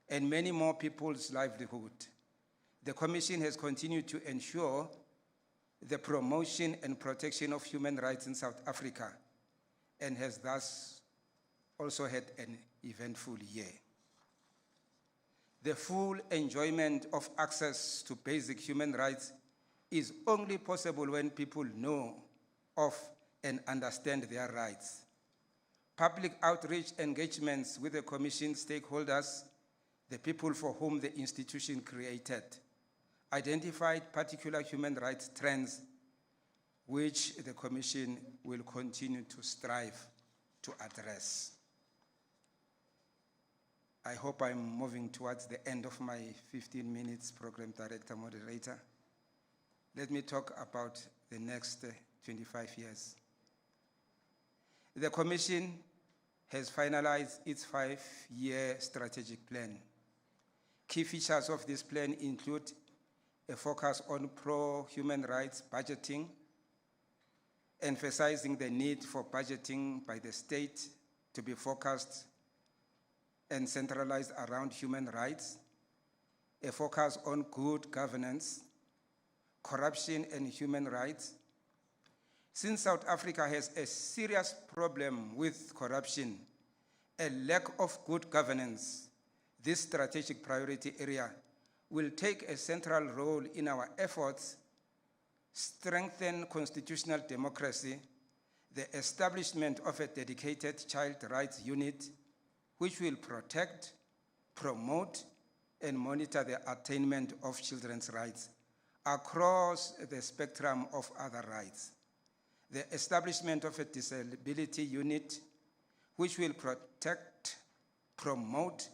and many more people's livelihood. The Commission has continued to ensure the promotion and protection of human rights in South Africa and has thus also had an eventful year. The full enjoyment of access to basic human rights is only possible when people know of and understand their rights. Public outreach engagements with the Commission stakeholders, the people for whom the institution created, identified particular human rights trends which the Commission will continue to strive to address. I hope I'm moving towards the end of my 15 minutes, Program Director, Moderator. Let me talk about the next 25 years. The Commission has finalized its 5-year strategic plan. Key features of this plan include a focus on pro-human rights budgeting, emphasizing the need for budgeting by the state to be focused and centralized around human rights, a focus on good governance, corruption and human rights. Since South Africa has a serious problem with corruption, a lack of good governance, this strategic priority area will take a central role in our efforts, strengthen constitutional democracy, the establishment of a dedicated child rights unit, which will protect, promote, and monitor the attainment of children's rights across the spectrum of other rights. the establishment of a disability unit which will protect, promote,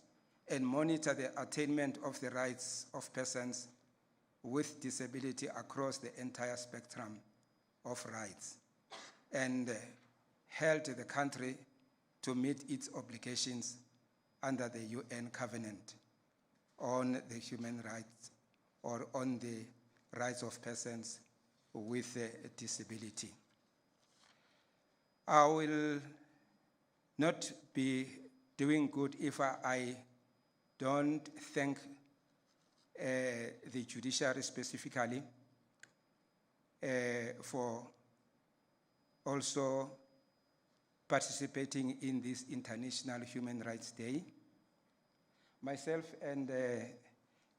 and monitor the attainment of the rights of persons with disability across the entire spectrum of rights, and held the country to meet its obligations under the UN Covenant on the human rights or on the rights of persons with a disability. I will not be doing good if I don't thank the judiciary specifically for also participating in this International Human Rights Day. Myself and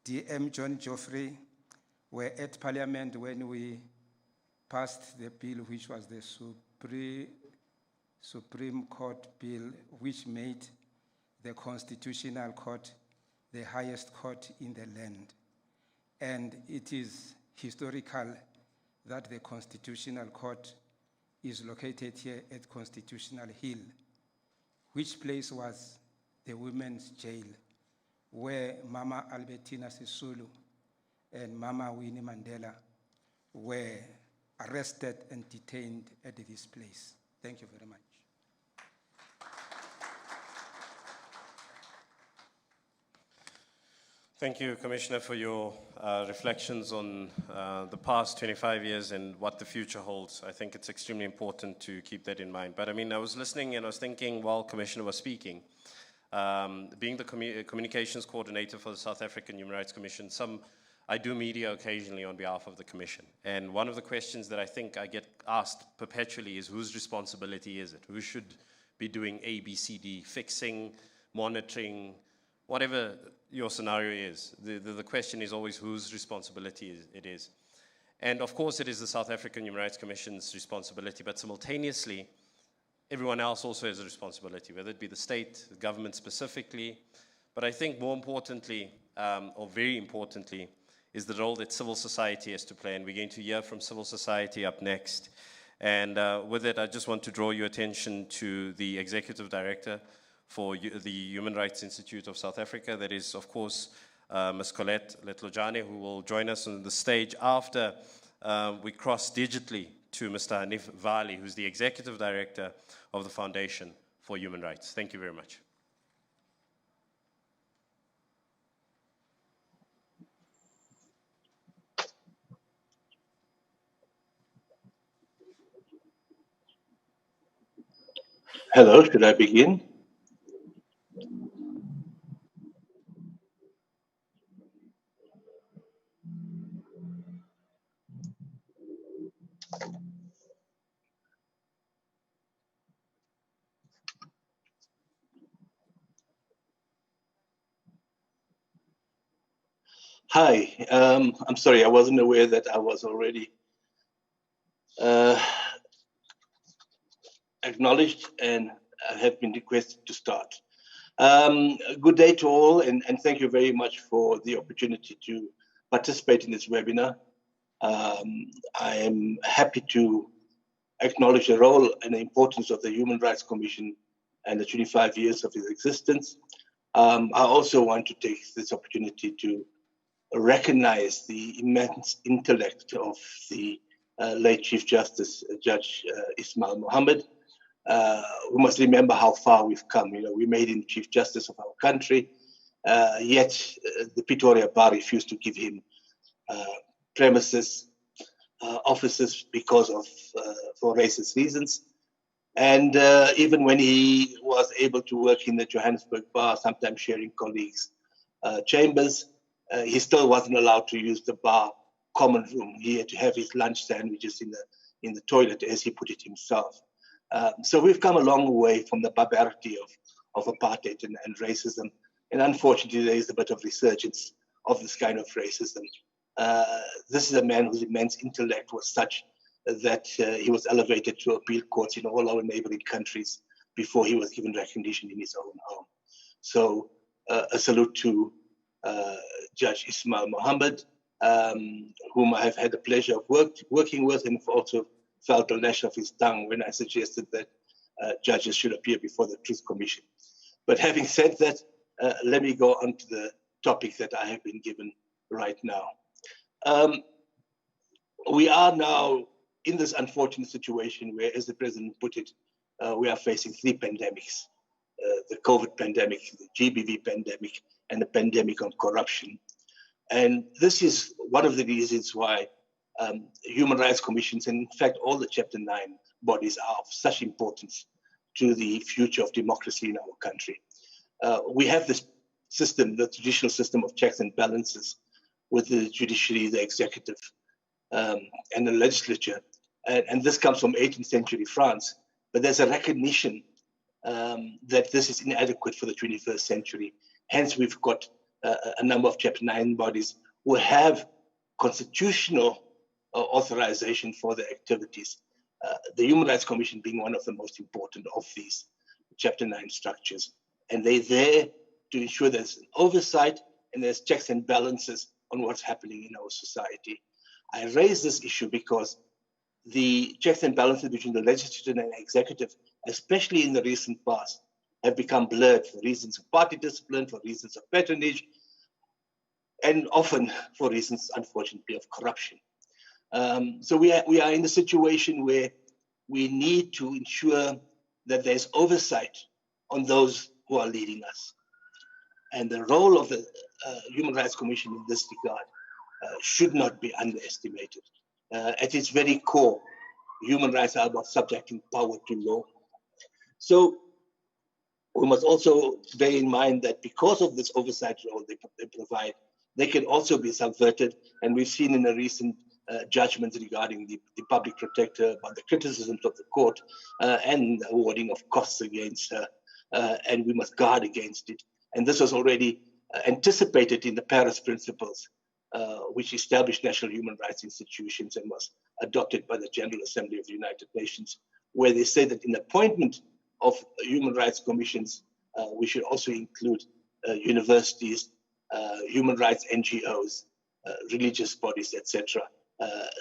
DM John Geoffrey were at Parliament when we passed the bill, which was the Supreme Court bill, which made the Constitutional Court the highest court in the land. And it is historical that the Constitutional Court is located here at Constitutional Hill, which place was the women's jail, where Mama Albertina Sisulu and Mama Winnie Mandela were arrested and detained at this place. Thank you very much. Thank you, Commissioner, for your reflections on the past 25 years and what the future holds. I think it's extremely important to keep that in mind. But I mean, I was listening and I was thinking while Commissioner was speaking, being the communications coordinator for the South African Human Rights Commission, I do media occasionally on behalf of the Commission. And one of the questions that I think I get asked perpetually is whose responsibility is it? Who should be doing A, B, C, D, fixing, monitoring, whatever your scenario is. The question is always whose responsibility it is. And of course it is the South African Human Rights Commission's responsibility, but simultaneously, everyone else also has a responsibility, whether it be the state, the government specifically. But I think more importantly, or very importantly, is the role that civil society has to play. And we're going to hear from civil society up next. And with it, I just want to draw your attention to the Executive Director for the Human Rights Institute of South Africa. That is, of course, Ms. Colette Letlojane, who will join us on the stage after we cross digitally to Mr. Hanif Vali, who's the Executive Director of the Foundation for Human Rights. Thank you very much. Hello, should I begin? Hi, I'm sorry, I wasn't aware that I was already acknowledged and have been requested to start. Good day to all, and thank you very much for the opportunity to participate in this webinar. I am happy to acknowledge the role and the importance of the Human Rights Commission and the 25 years of its existence. I also want to take this opportunity to recognize the immense intellect of the late Chief Justice, Judge Ismail Mohammed. We must remember how far we've come. You know, we made him Chief Justice of our country, yet the Pretoria Bar refused to give him premises, offices because of for racist reasons. And even when he was able to work in the Johannesburg Bar, sometimes sharing colleagues' chambers, he still wasn't allowed to use the bar common room. He had to have his lunch sandwiches in the toilet, as he put it himself. So we've come a long way from the barbarity of apartheid and racism. And unfortunately, there is a bit of resurgence of this kind of racism. This is a man whose immense intellect was such that he was elevated to appeal courts in all our neighboring countries before he was given recognition in his own home. So a salute to Judge Ismail Mohammed, whom I have had the pleasure of working with and also felt on the lash of his tongue when I suggested that judges should appear before the Truth Commission. But having said that, let me go on to the topic that I have been given right now. We are now in this unfortunate situation where, as the president put it, we are facing three pandemics: the COVID pandemic, the GBV pandemic, and the pandemic of corruption. And this is one of the reasons why human rights commissions, and in fact all the Chapter 9 bodies, are of such importance to the future of democracy in our country. We have this system, the traditional system of checks and balances, with the judiciary, the executive, and the legislature. And this comes from 18th century France. But there's a recognition that this is inadequate for the 21st century. Hence, we've got a number of Chapter 9 bodies who have constitutional authorization for their activities. The Human Rights Commission being one of the most important of these Chapter 9 structures. And they're there to ensure there's an oversight and there's checks and balances on what's happening in our society. I raise this issue because the checks and balances between the legislature and executive, especially in the recent past, have become blurred for reasons of party discipline, for reasons of patronage, and often for reasons, unfortunately, of corruption. So we are in a situation where we need to ensure that there's oversight on those who are leading us. And the role of the Human Rights Commission in this regard should not be underestimated. At its very core, human rights are about subjecting power to law. So we must also bear in mind that because of this oversight role they provide, they can also be subverted. And we've seen in a recent judgments regarding the public protector about the criticisms of the court and the awarding of costs against her. And we must guard against it. And this was already anticipated in the Paris Principles, which established national human rights institutions and was adopted by the General Assembly of the United Nations, where they say that in the appointment of human rights commissions, we should also include universities, human rights NGOs, religious bodies, etc.,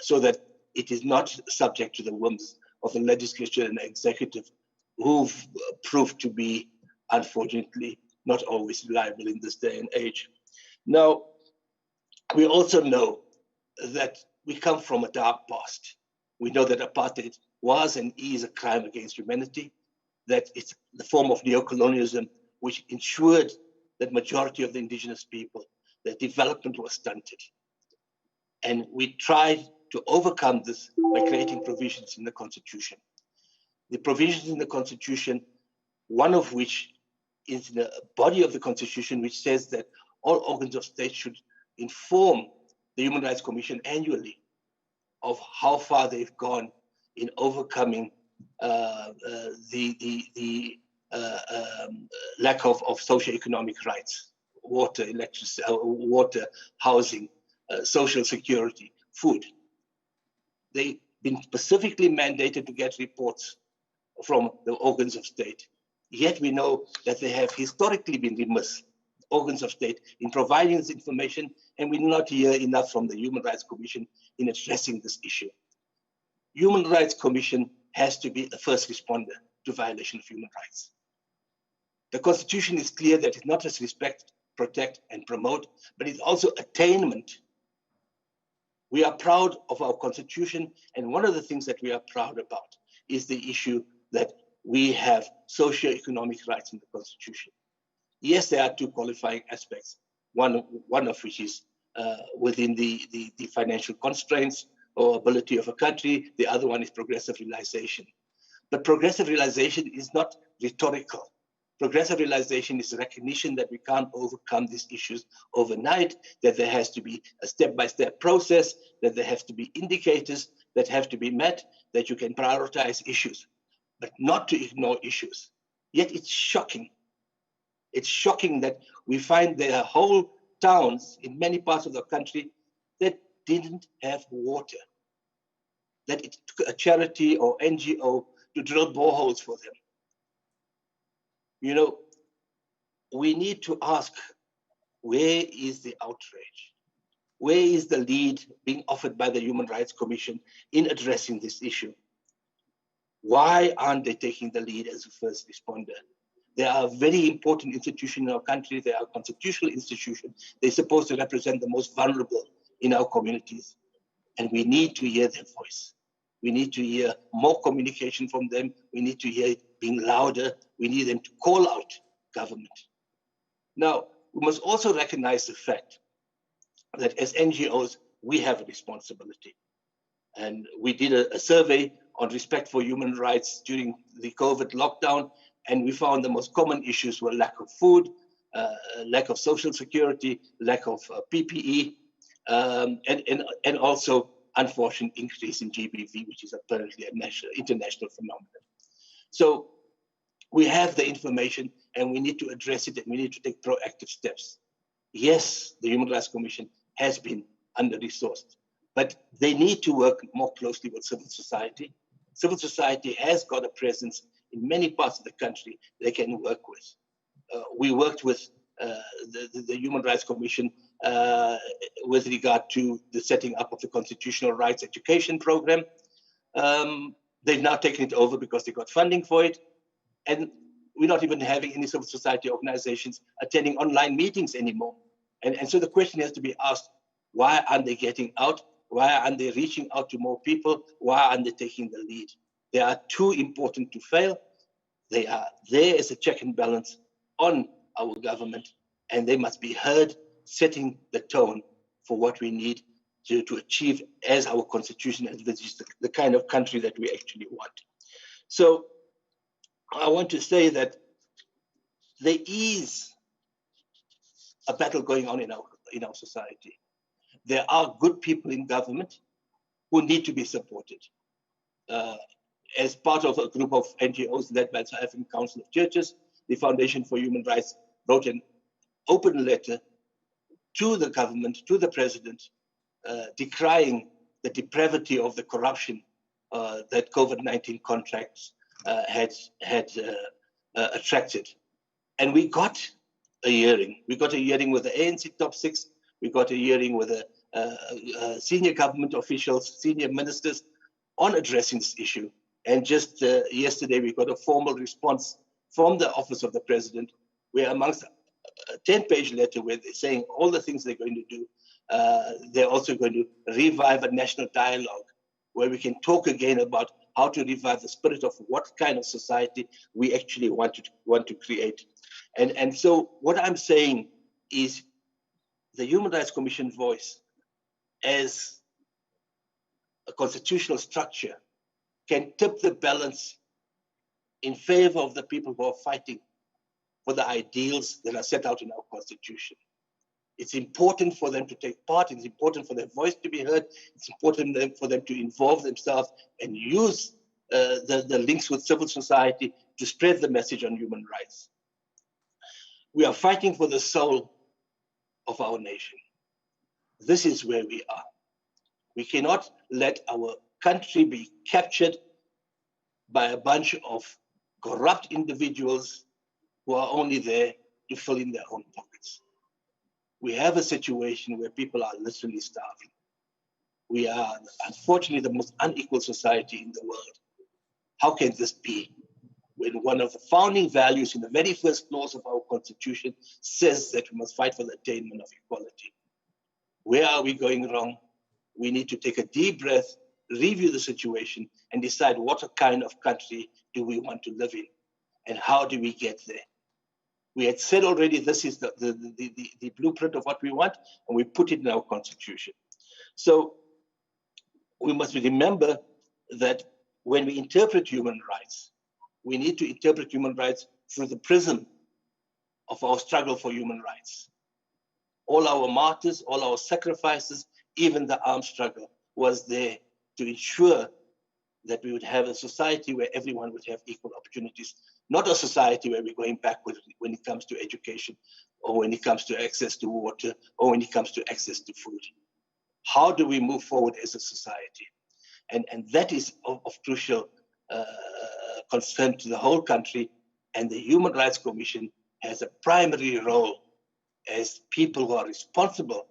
so that it is not subject to the whims of the legislature and the executive, who've proved to be, unfortunately, not always reliable in this day and age. Now, we also know that we come from a dark past. We know that apartheid was and is a crime against humanity, that it's the form of neocolonialism which ensured that majority of the indigenous people, their development was stunted. And we tried to overcome this by creating provisions in the Constitution. The provisions in the Constitution, one of which is the body of the Constitution, which says that all organs of state should inform the Human Rights Commission annually of how far they've gone in overcoming the lack of socioeconomic rights, water, electricity, water, housing, social security, food. They've been specifically mandated to get reports from the organs of state. Yet we know that they have historically been remiss, organs of state, in providing this information, and we do not hear enough from the Human Rights Commission in addressing this issue. Human Rights Commission has to be the first responder to violation of human rights. The Constitution is clear that it's not just respect, protect, and promote, but it's also attainment. We are proud of our Constitution, and one of the things that we are proud about is the issue that we have socio-economic rights in the Constitution. Yes, there are two qualifying aspects, one of which is within the financial constraints or ability of a country, the other one is progressive realization. But progressive realization is not rhetorical. Progressive realization is a recognition that we can't overcome these issues overnight, that there has to be a step-by-step process, that there have to be indicators that have to be met, that you can prioritize issues, but not to ignore issues. Yet it's shocking. It's shocking that we find there are whole towns in many parts of the country that didn't have water, that it took a charity or NGO to drill boreholes for them. You know, we need to ask, where is the outrage? Where is the lead being offered by the Human Rights Commission in addressing this issue? Why aren't they taking the lead as a first responder? They are a very important institution in our country. They are a constitutional institution. They're supposed to represent the most vulnerable in our communities. And we need to hear their voice. We need to hear more communication from them. We need to hear it being louder. We need them to call out government. Now, we must also recognize the fact that as NGOs, we have a responsibility. And we did a survey on respect for human rights during the COVID lockdown, and we found the most common issues were lack of food, lack of social security, lack of PPE, and also unfortunate increase in GBV, which is apparently a international phenomenon. So we have the information and we need to address it and we need to take proactive steps. Yes, the Human Rights Commission has been under-resourced, but they need to work more closely with civil society. Civil society has got a presence in many parts of the country they can work with. We worked with the Human Rights Commission with regard to the setting up of the Constitutional Rights Education Program. They've now taken it over because they got funding for it. And we're not even having any civil society organizations attending online meetings anymore. And so the question has to be asked, why aren't they getting out? Why aren't they reaching out to more people? Why aren't they taking the lead? They are too important to fail. They are there as a check and balance on our government, and they must be heard, setting the tone for what we need to achieve as our constitution envisages the kind of country that we actually want. So I want to say that there is a battle going on in our society. There are good people in government who need to be supported. As part of a group of NGOs led by the South African Council of Churches, the Foundation for Human Rights wrote an open letter to the government, to the president, decrying the depravity of the corruption that COVID-19 contracts had attracted. And we got a hearing. We got a hearing with the ANC top 6. We got a hearing with senior government officials, senior ministers on addressing this issue. And just yesterday, we got a formal response from the Office of the President, where amongst a 10-page letter where they're saying all the things they're going to do, they're also going to revive a national dialogue where we can talk again about how to revive the spirit of what kind of society we actually want to create. And so what I'm saying is the Human Rights Commission voice as a constitutional structure can tip the balance in favor of the people who are fighting for the ideals that are set out in our constitution. It's important for them to take part. It's important for their voice to be heard. It's important for them to involve themselves and use the links with civil society to spread the message on human rights. We are fighting for the soul of our nation. This is where we are. We cannot let our country be captured by a bunch of corrupt individuals who are only there to fill in their own pockets. We have a situation where people are literally starving. We are, unfortunately, the most unequal society in the world. How can this be when one of the founding values in the very first clause of our constitution says that we must fight for the attainment of equality? Where are we going wrong? We need to take a deep breath, review the situation, and decide what kind of country do we want to live in, and how do we get there? We had said already this is the blueprint of what we want, and we put it in our constitution. So we must remember that when we interpret human rights, we need to interpret human rights through the prism of our struggle for human rights. All our martyrs, all our sacrifices, even the armed struggle was there to ensure that we would have a society where everyone would have equal opportunities, not a society where we're going backwards when it comes to education, or when it comes to access to water, or when it comes to access to food. How do we move forward as a society? And that is of crucial concern to the whole country, and the Human Rights Commission has a primary role as people who are responsible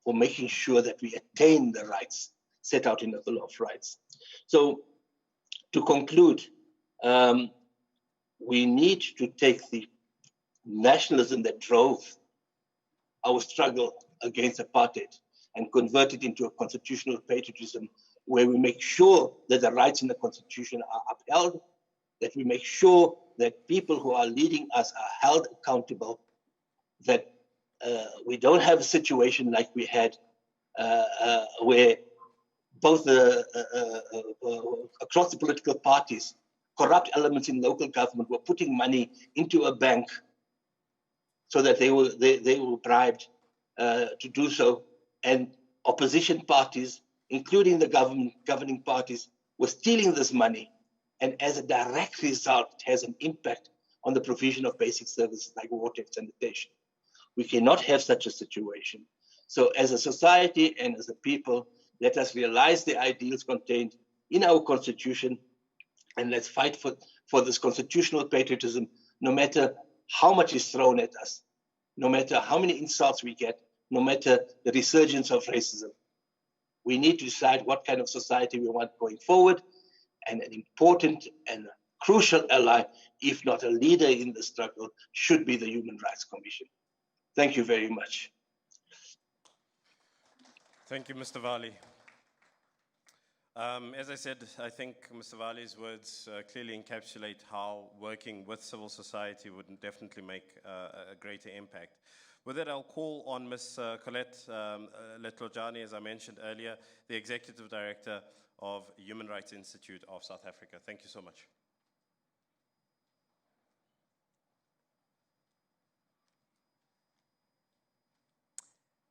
for making sure that we attain the rights set out in the Bill of Rights. So To conclude, we need to take the nationalism that drove our struggle against apartheid and convert it into a constitutional patriotism where we make sure that the rights in the Constitution are upheld, that we make sure that people who are leading us are held accountable, that we don't have a situation like we had where both across the political parties, corrupt elements in local government were putting money into a bank so that they were bribed to do so, and opposition parties, including the governing parties, were stealing this money, and as a direct result, it has an impact on the provision of basic services like water and sanitation. We cannot have such a situation. So as a society and as a people, let us realize the ideals contained in our Constitution, and let's fight for this constitutional patriotism, no matter how much is thrown at us, no matter how many insults we get, no matter the resurgence of racism. We need to decide what kind of society we want going forward, and an important and crucial ally, if not a leader in the struggle, should be the Human Rights Commission. Thank you very much. Thank you, Mr. Vali. As I said, I think Mr. Vali's words clearly encapsulate how working with civil society would definitely make a greater impact. With that, I'll call on Ms. Colette Letlojane, as I mentioned earlier, the Executive Director of Human Rights Institute of South Africa. Thank you so much.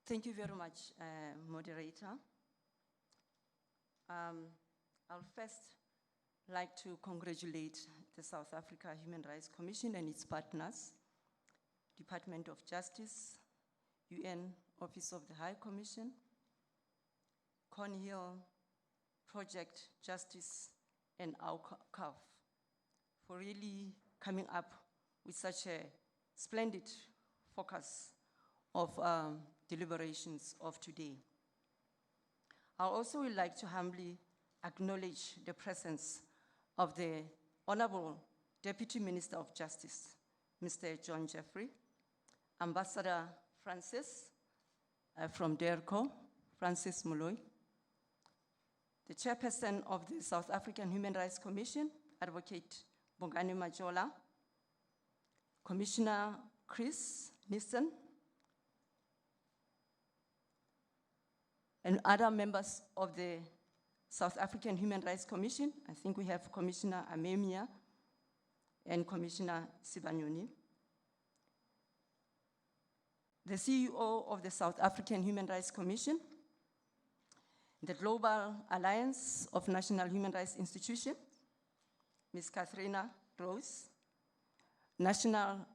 Thank you very much, moderator. I'll first like to congratulate the South Africa Human Rights Commission and its partners, Department of Justice, UN Office of the High Commission, Cornhill Project Justice, and AUCAF for really coming up with such a splendid focus of deliberations of today. I also would like to humbly acknowledge the presence of the Honorable Deputy Minister of Justice, Mr. John Jeffrey, Ambassador Francis from DERCO, Francis Moloi, the Chairperson of the South African Human Rights Commission, Advocate Bongani Majola, Commissioner Chris Nissen, and other members of the South African Human Rights Commission. I think we have Commissioner Amemia and Commissioner Sibanyoni. The CEO of the South African Human Rights Commission, the Global Alliance of National Human Rights Institutions, Ms. Katharina Rose, National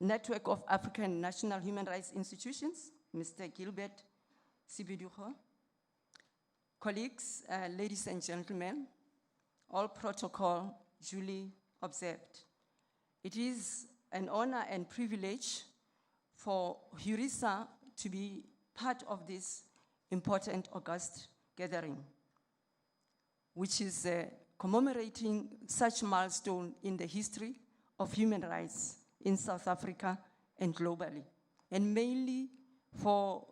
Network of African National Human Rights Institutions, Mr. Gilbert Sibiduho. Colleagues, ladies and gentlemen, all protocol duly observed. It is an honor and privilege for HURISA to be part of this important August gathering, which is commemorating such milestone in the history of human rights in South Africa and globally, and mainly for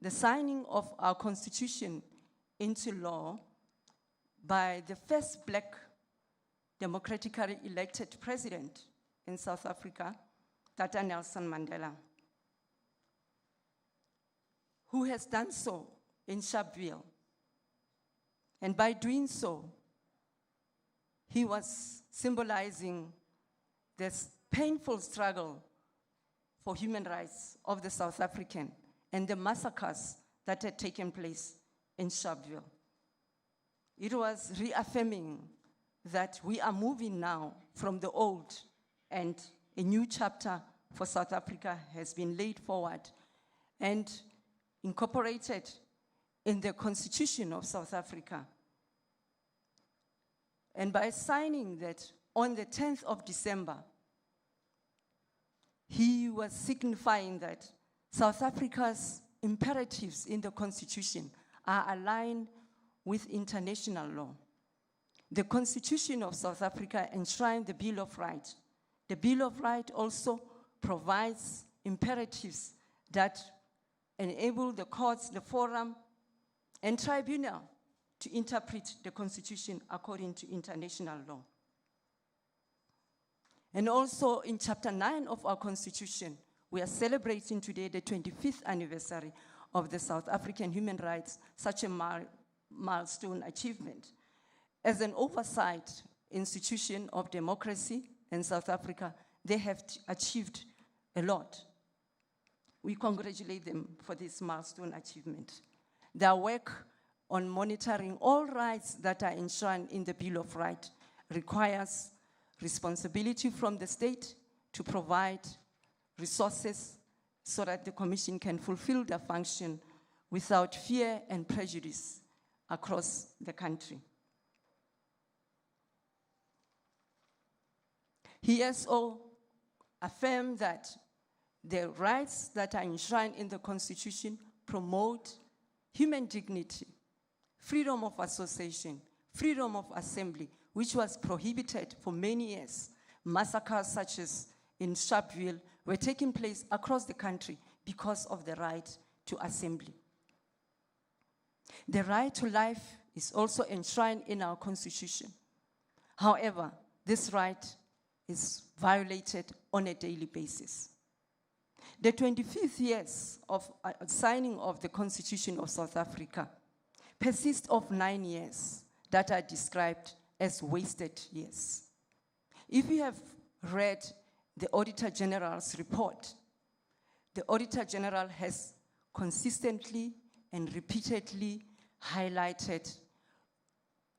the signing of our Constitution into law by the first Black democratically elected president in South Africa, Tata Nelson Mandela, who has done so in Sharpeville. And by doing so, he was symbolizing this painful struggle for human rights of the South African and the massacres that had taken place in Sharpeville. It was reaffirming that we are moving now from the old, and a new chapter for South Africa has been laid forward and incorporated in the Constitution of South Africa. And by signing that on the 10th of December, he was signifying that South Africa's imperatives in the Constitution are aligned with international law. The Constitution of South Africa enshrined the Bill of Rights. The Bill of Rights also provides imperatives that enable the courts, the forum, and tribunal to interpret the Constitution according to international law. And also in Chapter 9 of our Constitution, we are celebrating today the 25th anniversary of the South African human rights, such a milestone achievement. As an oversight institution of democracy in South Africa, they have achieved a lot. We congratulate them for this milestone achievement. Their work on monitoring all rights that are enshrined in the Bill of Rights requires responsibility from the state to provide resources so that the Commission can fulfill their function without fear and prejudice across the country. He also affirmed that the rights that are enshrined in the Constitution promote human dignity, freedom of association, freedom of assembly, which was prohibited for many years. Massacres such as in Sharpeville were taking place across the country because of the right to assembly. The right to life is also enshrined in our Constitution. However, this right is violated on a daily basis. The 25th years of signing of the Constitution of South Africa persists of 9 years that are described as wasted years. If you have read the Auditor General's report, the Auditor General has consistently and repeatedly highlighted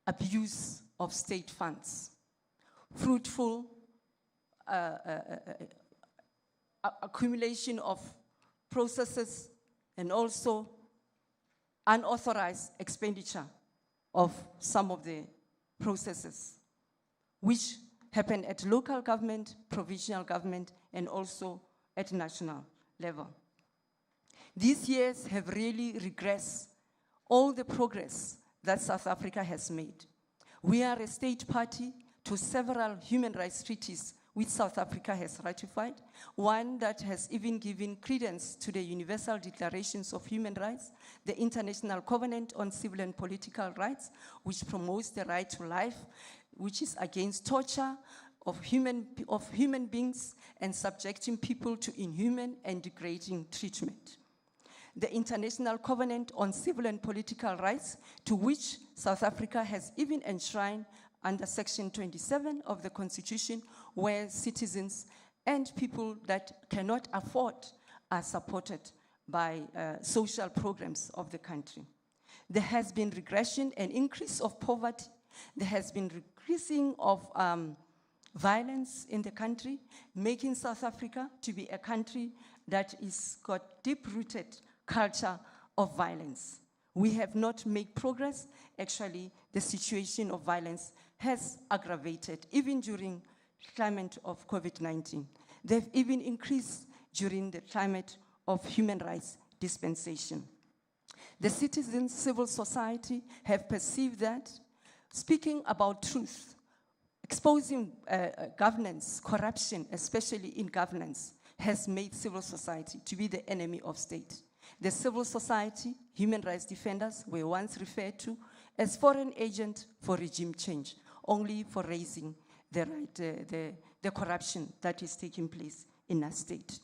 abuse of state funds, fruitful accumulation of processes, and also unauthorized expenditure of some of the processes, which happen at local government, provincial government, and also at national level. These years have really regressed all the progress that South Africa has made. We are a state party to several human rights treaties which South Africa has ratified, one that has even given credence to the Universal Declarations of Human Rights, the International Covenant on Civil and Political Rights, which promotes the right to life, which is against torture of human beings and subjecting people to inhuman and degrading treatment. The International Covenant on Civil and Political Rights, to which South Africa has even enshrined under Section 27 of the Constitution, where citizens and people that cannot afford are supported by social programs of the country. There has been regression and increase of poverty. There has been increasing of violence in the country, making South Africa to be a country that is got deep-rooted culture of violence. We have not made progress. Actually, the situation of violence has aggravated, even during climate of COVID-19. They've even increased during the climate of human rights dispensation. The citizens, civil society have perceived that speaking about truth, exposing governance, corruption, especially in governance, has made civil society to be the enemy of state. The civil society, human rights defenders were once referred to as foreign agents for regime change, only for raising the corruption that is taking place in our state.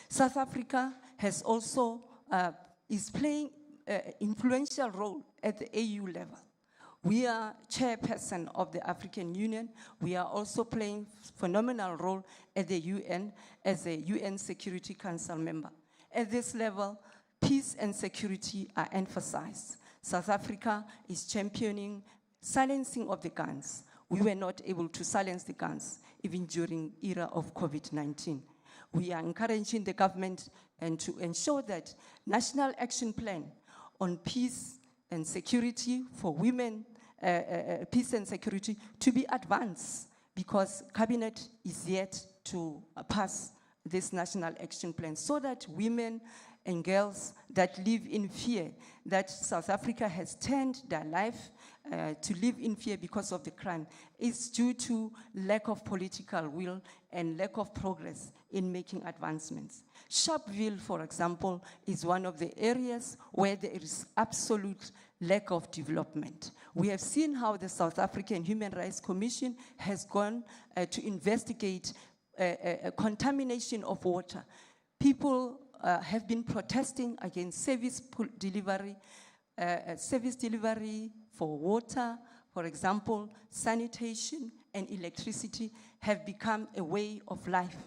South Africa has also is playing an influential role at the AU level. We are chairperson of the African Union. We are also playing phenomenal role at the UN as a UN Security Council member. At this level, peace and security are emphasized. South Africa is championing silencing of the guns. We were not able to silence the guns even during era of COVID-19. We are encouraging the government and to ensure that National Action Plan on peace and security for women, peace and security to be advanced, because Cabinet is yet to pass this National Action Plan so that women and girls that live in fear, that South Africa has turned their life to live in fear because of the crime is due to lack of political will and lack of progress in making advancements. Sharpeville, for example, is one of the areas where there is absolute lack of development. We have seen how the South African Human Rights Commission has gone to investigate contamination of water. People have been protesting against service delivery for water, for example, sanitation and electricity have become a way of life.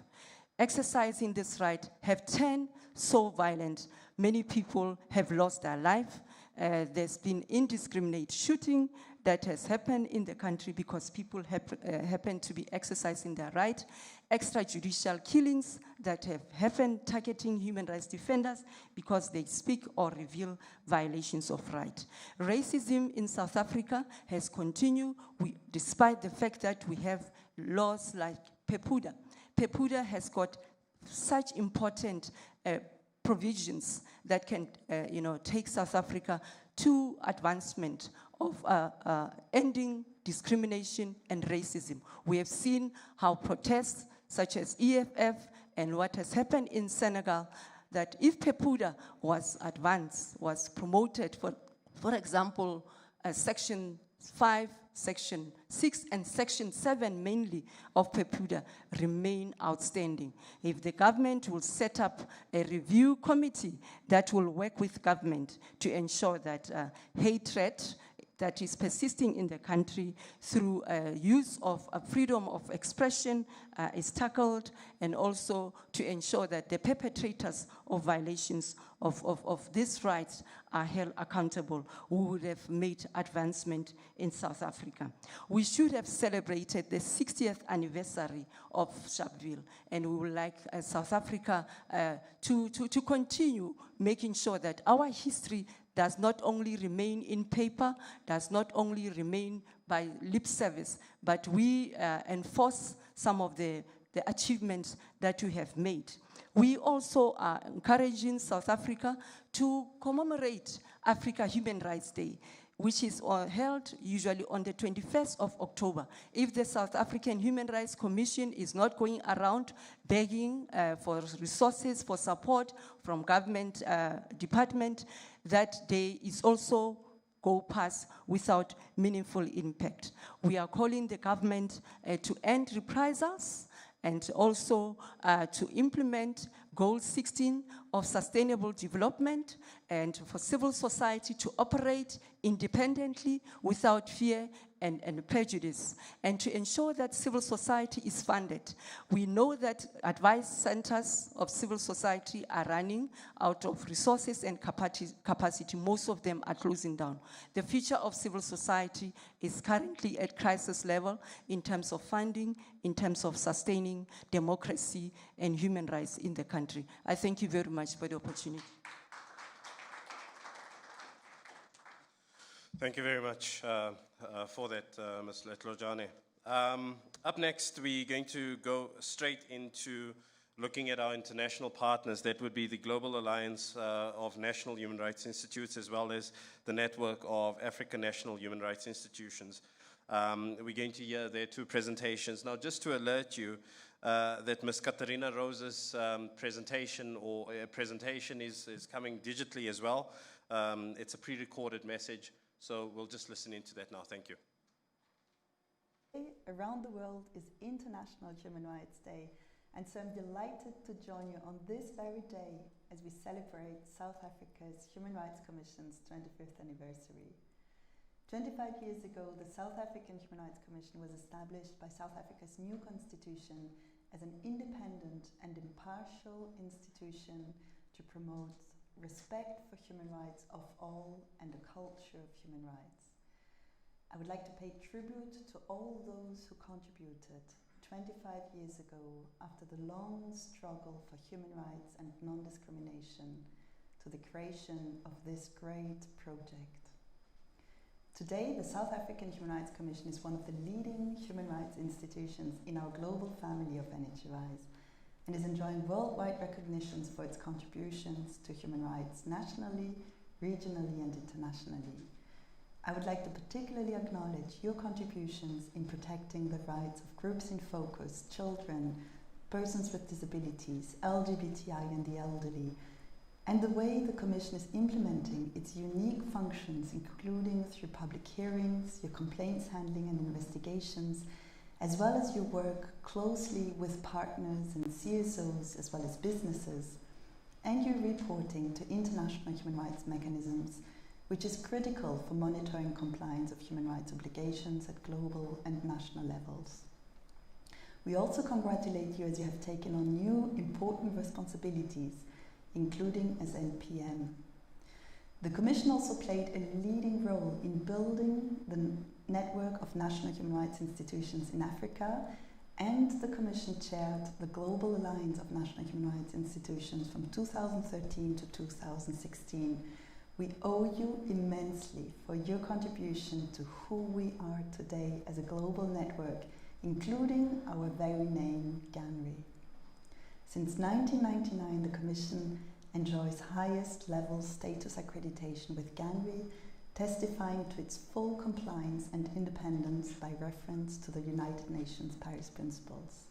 Exercising this right have turned so violent. Many people have lost their life. There's been indiscriminate shooting that has happened in the country because people happen to be exercising their right. Extrajudicial killings that have happened targeting human rights defenders because they speak or reveal violations of right. Racism in South Africa has continued despite the fact that we have laws like PEPUDA. PEPUDA has got such important provisions that can take South Africa to advancement of ending discrimination and racism. We have seen how protests such as EFF and what has happened in Senegal, that if PEPUDA was advanced, was promoted, for example, Section 5, Section 6, and Section 7 mainly of PEPUDA remain outstanding. If the government will set up a review committee that will work with government to ensure that hatred that is persisting in the country through use of freedom of expression is tackled, and also to ensure that the perpetrators of violations of these rights are held accountable, we would have made advancement in South Africa. We should have celebrated the 60th anniversary of Sharpeville, and we would like South Africa to continue making sure that our history does not only remain in paper, does not only remain by lip service, but we enforce some of the achievements that we have made. We also are encouraging South Africa to commemorate Africa Human Rights Day, which is held usually on the 21st of October. If the South African Human Rights Commission is not going around begging for resources, for support from government department, that day is also go past without meaningful impact. We are calling the government to end reprisals and also to implement Goal 16 of Sustainable Development, and for civil society to operate independently without fear and prejudice, and to ensure that civil society is funded. We know that advice centers of civil society are running out of resources and capacity. Most of them are closing down. The future of civil society is currently at crisis level in terms of funding, in terms of sustaining democracy and human rights in the country. I thank you very much for the opportunity. Thank you very much for that, Ms. Letlojane. Up next, we're going to go straight into looking at our international partners. That would be the Global Alliance of National Human Rights Institutes, as well as the network of African National Human Rights Institutions. We're going to hear their two presentations. Now, just to alert you that Ms. Katarina Rose's presentation is coming digitally as well. It's a pre-recorded message. So we'll just listen into that now. Thank you. Around the world is International Human Rights Day, and so I'm delighted to join you on this very day as we celebrate South Africa's Human Rights Commission's 25th anniversary. 25 years ago, the South African Human Rights Commission was established by South Africa's new constitution as an independent and impartial institution to promote respect for human rights of all and a culture of human rights. I would like to pay tribute to all those who contributed 25 years ago after the long struggle for human rights and non-discrimination to the creation of this great project. Today, the South African Human Rights Commission is one of the leading human rights institutions in our global family of NHRIs, and is enjoying worldwide recognitions for its contributions to human rights nationally, regionally, and internationally. I would like to particularly acknowledge your contributions in protecting the rights of groups in focus, children, persons with disabilities, LGBTI and the elderly, and the way the Commission is implementing its unique functions, including through public hearings, your complaints handling and investigations, as well as your work closely with partners and CSOs as well as businesses, and your reporting to international human rights mechanisms, which is critical for monitoring compliance of human rights obligations at global and national levels. We also congratulate you as you have taken on new important responsibilities, including as NPM. The Commission also played a leading role in building the network of national human rights institutions in Africa, and the Commission chaired the Global Alliance of National Human Rights Institutions from 2013 to 2016. We owe you immensely for your contribution to who we are today as a global network, including our very name, GANRI. Since 1999, the Commission enjoys highest level status accreditation with GANRI, testifying to its full compliance and independence by reference to the United Nations Paris Principles.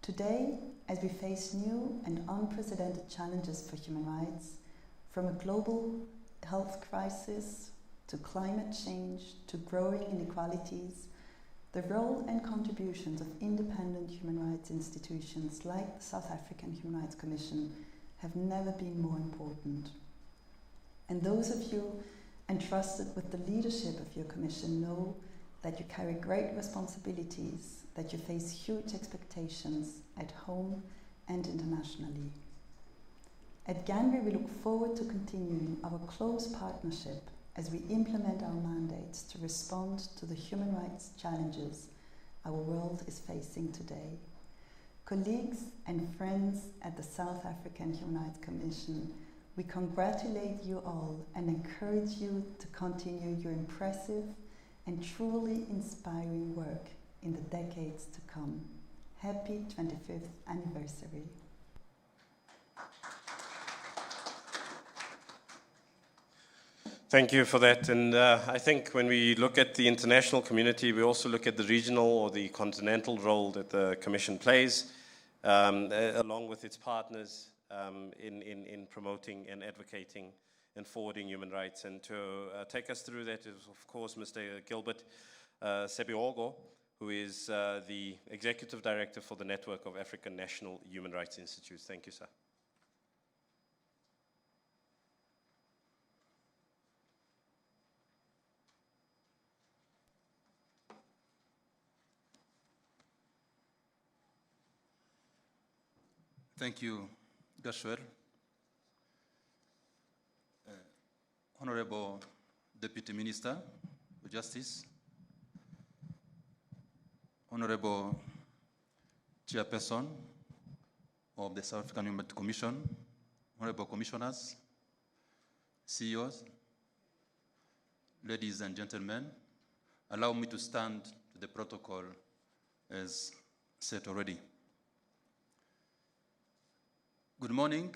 Today, as we face new and unprecedented challenges for human rights, from a global health crisis to climate change to growing inequalities, the role and contributions of independent human rights institutions like the South African Human Rights Commission have never been more important. And those of you entrusted with the leadership of your commission know that you carry great responsibilities, that you face huge expectations at home and internationally. At GANRI, we look forward to continuing our close partnership as we implement our mandates to respond to the human rights challenges our world is facing today. Colleagues and friends at the South African Human Rights Commission, we congratulate you all and encourage you to continue your impressive and truly inspiring work in the decades to come. Happy 25th anniversary. Thank you for that. And I think when we look at the international community, we also look at the regional or the continental role that the Commission plays, along with its partners in promoting and advocating and forwarding human rights. And to take us through that is, of course, Mr. Gilbert Sebiogo, who is the Executive Director for the Network of African National Human Rights Institutes. Thank you, sir. Thank you, Gashwer. Honorable Deputy Minister of Justice, Honorable Chairperson of the South African Human Rights Commission, Honorable Commissioners, CEOs, ladies and gentlemen, allow me to stand to the protocol as said already. Good morning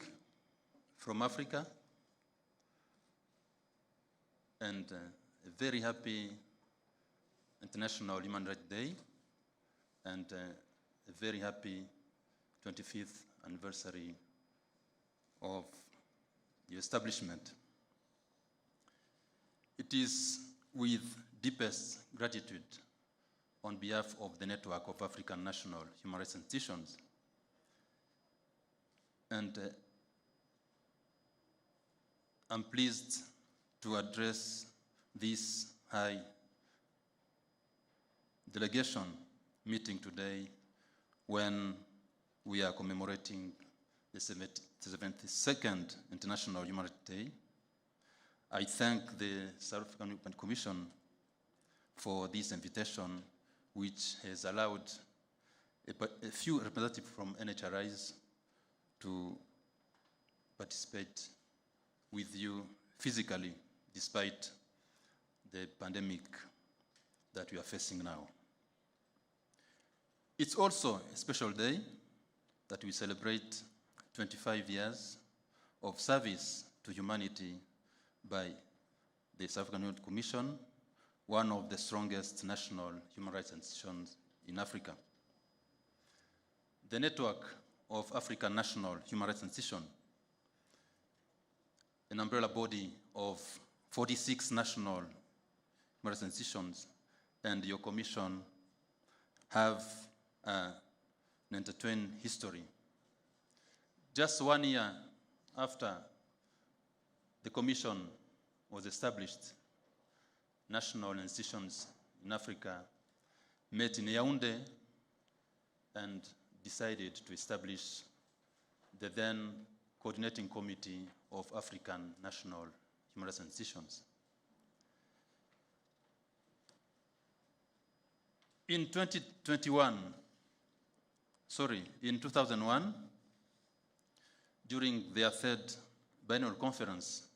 from Africa, and a very happy International Human Rights Day, and a very happy 25th anniversary of the establishment. It is with deepest gratitude on behalf of the Network of African National Human Rights Institutions, and I'm pleased to address this high delegation meeting today when we are commemorating the 72nd International Human Rights Day. I thank the South African Human Commission for this invitation, which has allowed a few representatives from NHRIs to participate with you physically, despite the pandemic that we are facing now. It's also a special day that we celebrate 25 years of service to humanity by the South African Human Rights Commission, one of the strongest national human rights institutions in Africa. The network of African National Human Rights Institutions, an umbrella body of 46 national human rights institutions, and your commission have an entertaining history. Just 1 year after the commission was established, national institutions in Africa met in Yaoundé and decided to establish the then Coordinating Committee of African National Human Rights Institutions. In 2001, during their third biennial conference,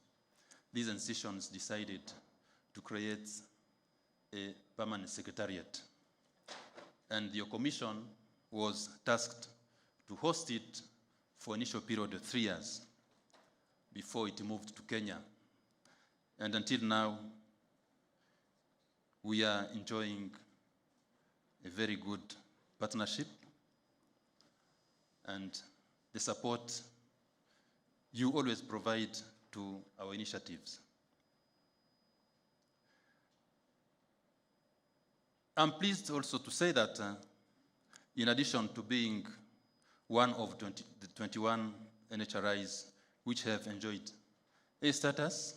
these institutions decided to create a permanent secretariat. And your commission was tasked to host it for an initial period of 3 years before it moved to Kenya. And until now, we are enjoying a very good partnership and the support you always provide to our initiatives. I'm pleased also to say that in addition to being one of the 21 NHRIs which have enjoyed A status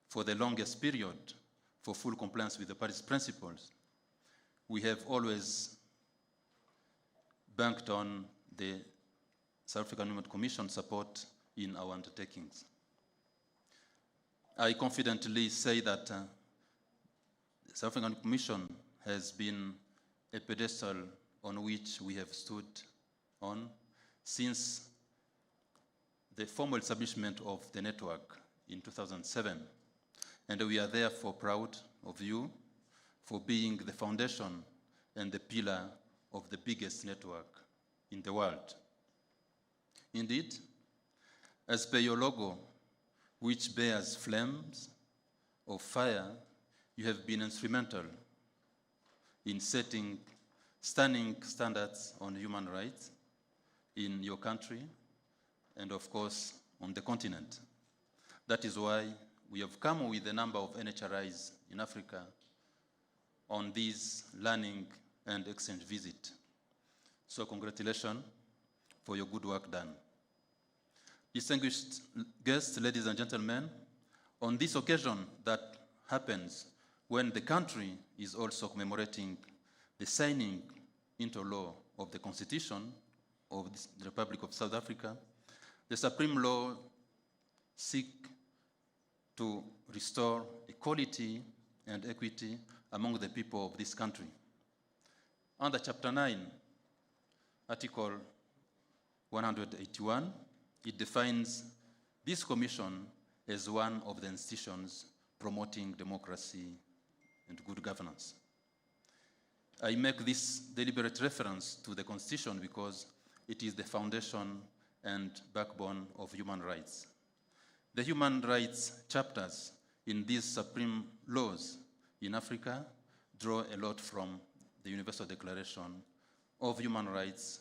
for the longest period for full compliance with the Paris principles, we have always banked on the South African Human Rights Commission support in our undertakings. I confidently say that the South African Commission has been a pedestal on which we have stood on since the formal establishment of the network in 2007. And we are therefore proud of you for being the foundation and the pillar of the biggest network in the world. Indeed, as per your logo, which bears flames of fire, you have been instrumental in setting stunning standards on human rights in your country and, of course, on the continent. That is why we have come with a number of NHRIs in Africa on this learning and exchange visit. So congratulations for your good work done. Distinguished guests, ladies and gentlemen, on this occasion that happens when the country is also commemorating the signing into law of the Constitution of the Republic of South Africa, the Supreme Law seeks to restore equality and equity among the people of this country. Under Chapter 9, Article 181, it defines this commission as one of the institutions promoting democracy and good governance. I make this deliberate reference to the Constitution because it is the foundation and backbone of human rights. The human rights chapters in these supreme laws in Africa draw a lot from the Universal Declaration of Human Rights,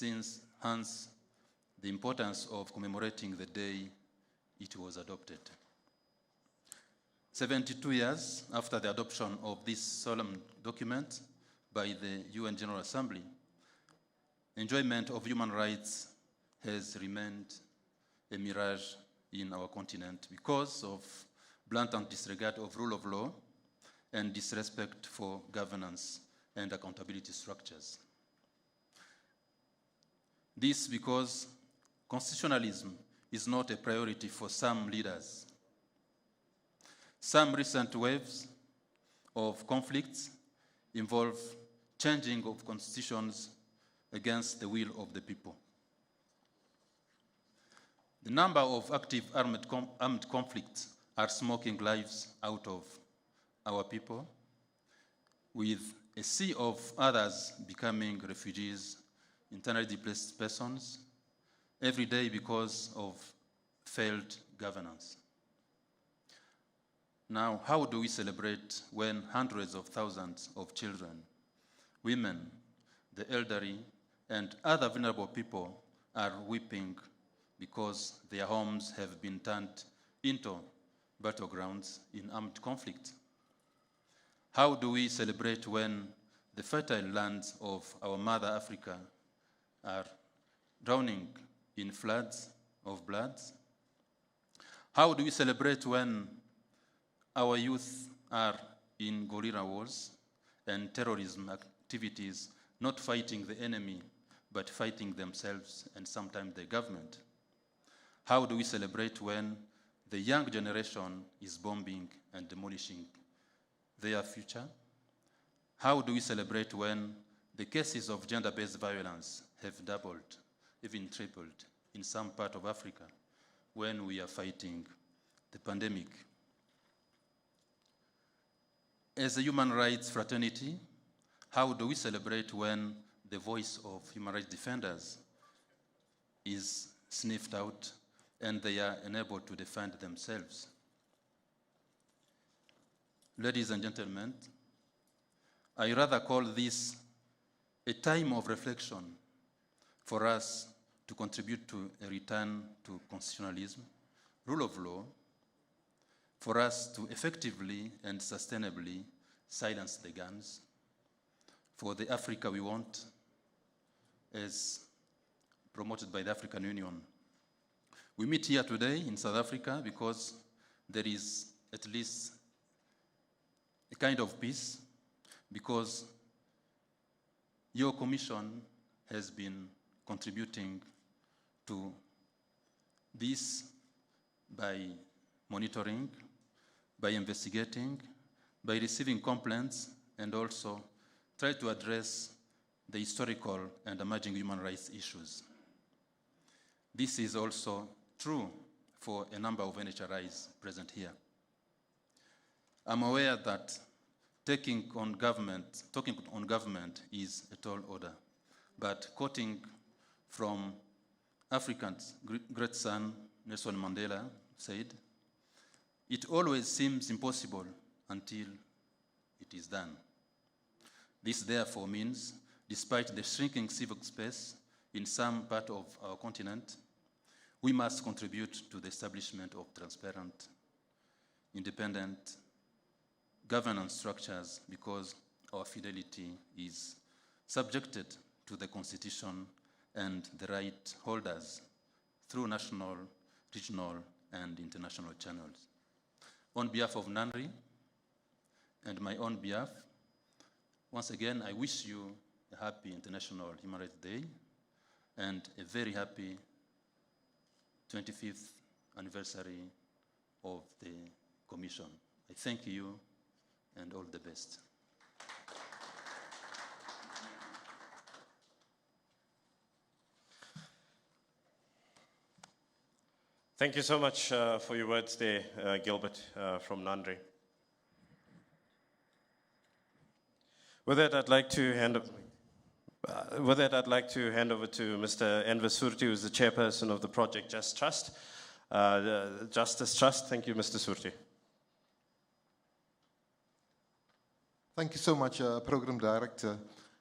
hence the importance of commemorating the day it was adopted. 72 years after the adoption of this solemn document by the UN General Assembly, enjoyment of human rights has remained a mirage in our continent because of blatant disregard of rule of law and disrespect for governance and accountability structures. This because constitutionalism is not a priority for some leaders. Some recent waves of conflicts involve changing of constitutions against the will of the people. The number of active armed conflicts are smoking lives out of our people, with a sea of others becoming refugees, internally displaced persons, every day because of failed governance. Now, how do we celebrate when hundreds of thousands of children, women, the elderly, and other vulnerable people are weeping because their homes have been turned into battlegrounds in armed conflict? How do we celebrate when the fertile lands of our mother Africa are drowning in floods of blood? How do we celebrate when our youth are in guerrilla wars and terrorism activities, not fighting the enemy, but fighting themselves and sometimes the government? How do we celebrate when the young generation is bombing and demolishing their future? How do we celebrate when the cases of gender-based violence have doubled, even tripled in some part of Africa, when we are fighting the pandemic? As a human rights fraternity, how do we celebrate when the voice of human rights defenders is sniffed out and they are unable to defend themselves? Ladies and gentlemen, I rather call this a time of reflection for us to contribute to a return to constitutionalism, rule of law, for us to effectively and sustainably silence the guns, for the Africa we want, as promoted by the African Union. We meet here today in South Africa because there is at least a kind of peace, because your commission has been contributing to this by monitoring, by investigating, by receiving complaints, and also try to address the historical and emerging human rights issues. This is also true for a number of NHRIs present here. I'm aware that talking on government is a tall order, but quoting from Africa's great son, Nelson Mandela, said, "It always seems impossible until it is done." This therefore means, despite the shrinking civic space in some part of our continent, we must contribute to the establishment of transparent, independent governance structures, because our fidelity is subjected to the Constitution and the right holders through national, regional, and international channels. On behalf of NANRI and my own behalf, once again, I wish you a happy International Human Rights Day and a very happy 25th anniversary of the Commission. I thank you and all the best. Thank you so much for your words there, Gilbert, from Nandri. With that, I'd like to hand over to Mr. Enver Surti, who is the chairperson of the Project Justice Trust. Thank you, Mr. Surti. Thank you so much, Program Director.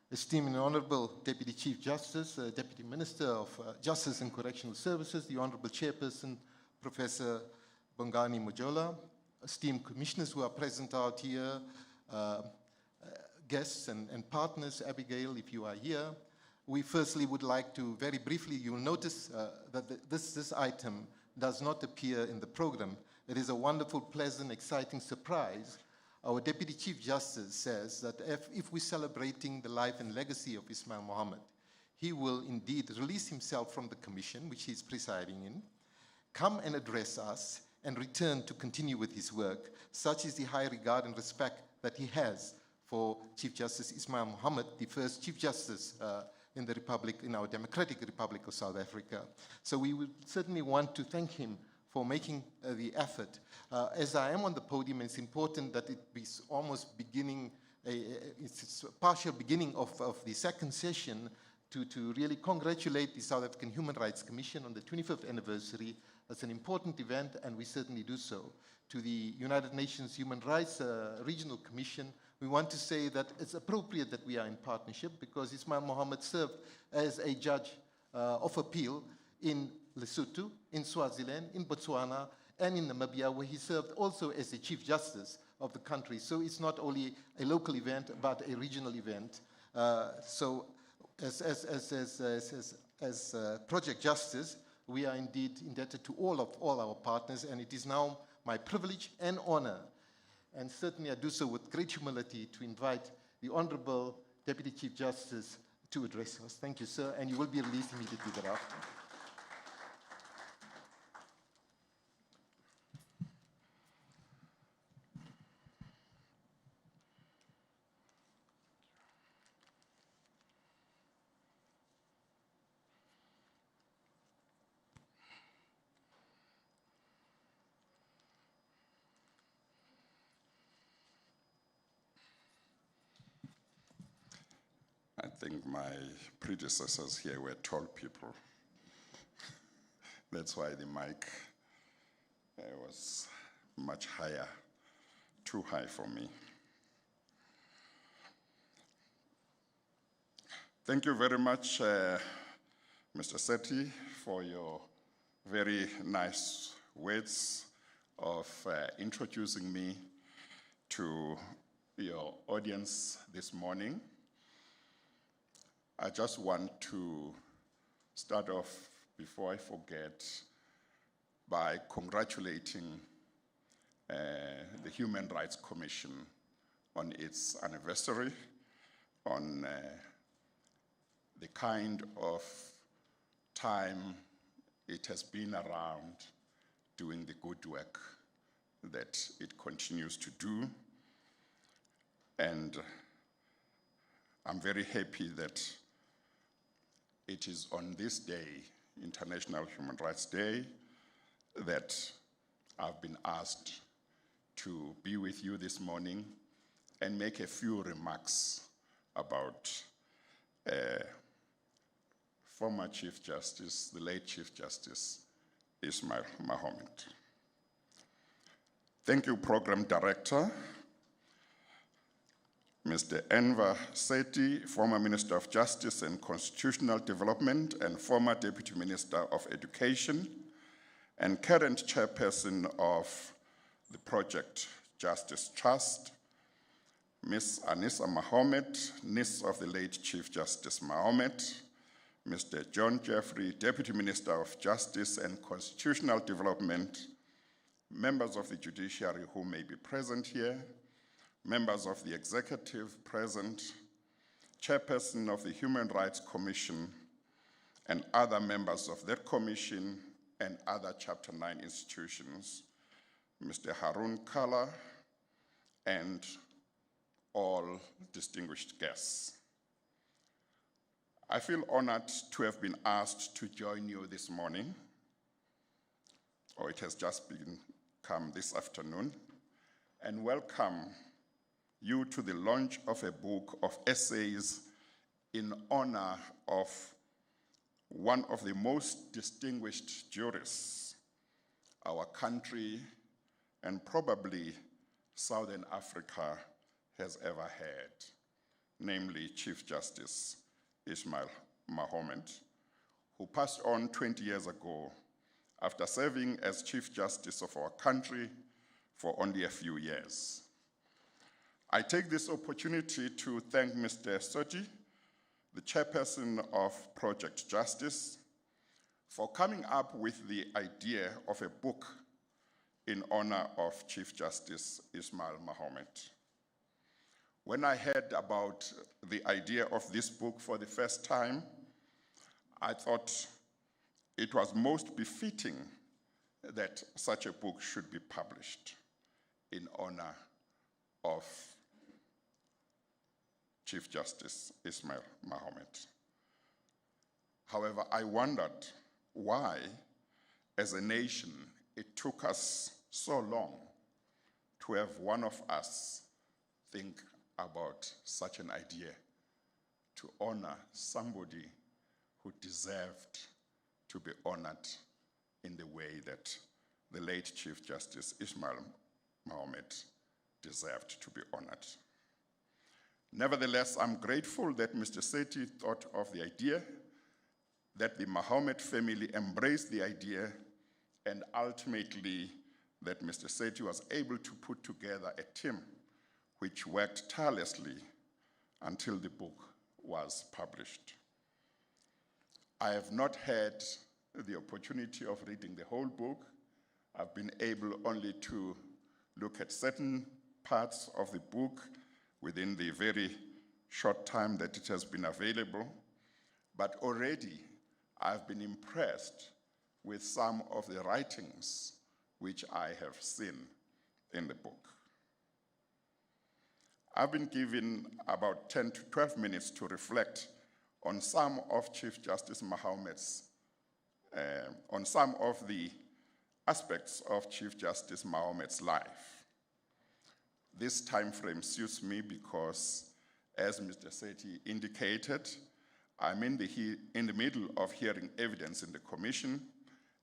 Esteemed and Honorable Deputy Chief Justice, Deputy Minister of Justice and Correctional Services, the Honorable Chairperson, Professor Bongani Mojola, esteemed commissioners who are present out here, guests and partners, Abigail, if you are here. We firstly would like to, very briefly, you'll notice that this item does not appear in the program. It is a wonderful, pleasant, exciting surprise. Our Deputy Chief Justice says that if we're celebrating the life and legacy of Ismail Mohammed, he will indeed release himself from the commission, which he's presiding in, come and address us, and return to continue with his work. Such is the high regard and respect that he has for Chief Justice Ismail Mohammed, the first Chief Justice in our Democratic Republic of South Africa. So we would certainly want to thank him for making the effort. As I am on the podium, it's important that it be almost beginning, it's a partial beginning of the second session to really congratulate the South African Human Rights Commission on the 25th anniversary. It's an important event, and we certainly do so. To the United Nations Human Rights Regional Commission, we want to say that it's appropriate that we are in partnership because Ismail Mohammed served as a judge of appeal in Lesotho, in Swaziland, in Botswana, and in Namibia, where he served also as the Chief Justice of the country. So it's not only a local event, but a regional event. So as Project Justice, we are indeed indebted to all our partners, and it is now my privilege and honor, and certainly I do so with great humility, to invite the Honorable Deputy Chief Justice to address us. Thank you, sir, and you will be released immediately thereafter. I think my predecessors here were tall people. That's why the mic was much higher, too high for me. Thank you very much, Mr. Sethi, for your very nice words of introducing me to your audience this morning. I just want to start off, before I forget, by congratulating the Human Rights Commission on its anniversary, on the kind of time it has been around doing the good work that it continues to do. And I'm very happy that it is on this day, International Human Rights Day, that I've been asked to be with you this morning and make a few remarks about former Chief Justice, the late Chief Justice, Ismail Mohammed. Thank you, Program Director, Mr. Enver Sethi, former Minister of Justice and Constitutional Development and former Deputy Minister of Education and current Chairperson of the Project Justice Trust, Ms. Anissa Mohammed, niece of the late Chief Justice Mohammed, Mr. John Jeffrey, Deputy Minister of Justice and Constitutional Development, members of the judiciary who may be present here, members of the executive present, chairperson of the Human Rights Commission, and other members of that commission and other Chapter 9 institutions, Mr. Harun Kala, and all distinguished guests. I feel honored to have been asked to join you this morning, or it has just come this afternoon, and welcome you to the launch of a book of essays in honor of one of the most distinguished jurists our country and probably Southern Africa has ever had, namely Chief Justice Ismail Mohammed, who passed on 20 years ago after serving as Chief Justice of our country for only a few years. I take this opportunity to thank Mr. Sethi, the chairperson of Project Justice, for coming up with the idea of a book in honor of Chief Justice Ismail Mohammed. When I heard about the idea of this book for the first time, I thought it was most befitting that such a book should be published in honor of Chief Justice Ismail Mohammed. However, I wondered why, as a nation, it took us so long to have one of us think about such an idea to honor somebody who deserved to be honored in the way that the late Chief Justice Ismail Mohammed deserved to be honored. Nevertheless, I'm grateful that Mr. Sethi thought of the idea, that the Mohammed family embraced the idea, and ultimately that Mr. Sethi was able to put together a team which worked tirelessly until the book was published. I have not had the opportunity of reading the whole book. I've been able only to look at certain parts of the book within the very short time that it has been available, but already I've been impressed with some of the writings which I have seen in the book. I've been given about 10 to 12 minutes to reflect on some of Chief Justice Mohammed's, on some of the aspects of Chief Justice Mohammed's life. This time frame suits me because, as Mr. Sethi indicated, I'm in the middle of hearing evidence in the commission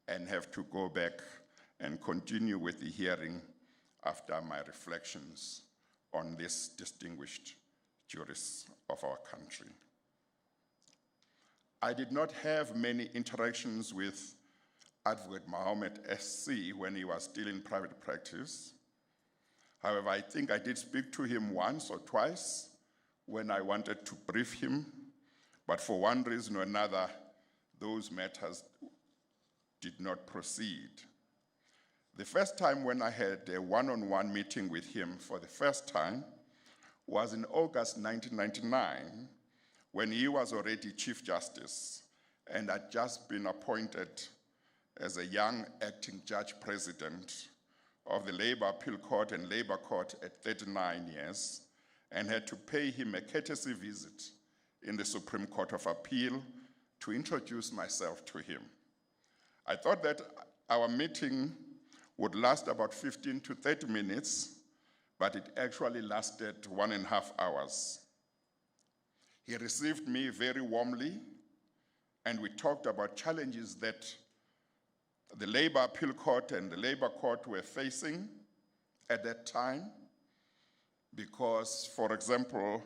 and have to go back and continue with the hearing after my reflections on this distinguished jurist of our country. I did not have many interactions with Advocate Mohammed SC when he was still in private practice. However, I think I did speak to him once or twice when I wanted to brief him, but for one reason or another, those matters did not proceed. The first time when I had a one-on-one meeting with him for the first time was in August 1999, when he was already Chief Justice and had just been appointed as a young acting judge president of the Labor Appeal Court and Labor Court at 39 years, and had to pay him a courtesy visit in the Supreme Court of Appeal to introduce myself to him. I thought that our meeting would last about 15 to 30 minutes, but it actually lasted 1.5 hours. He received me very warmly, and we talked about challenges that the Labor Appeal Court and the Labor Court were facing at that time, because, for example,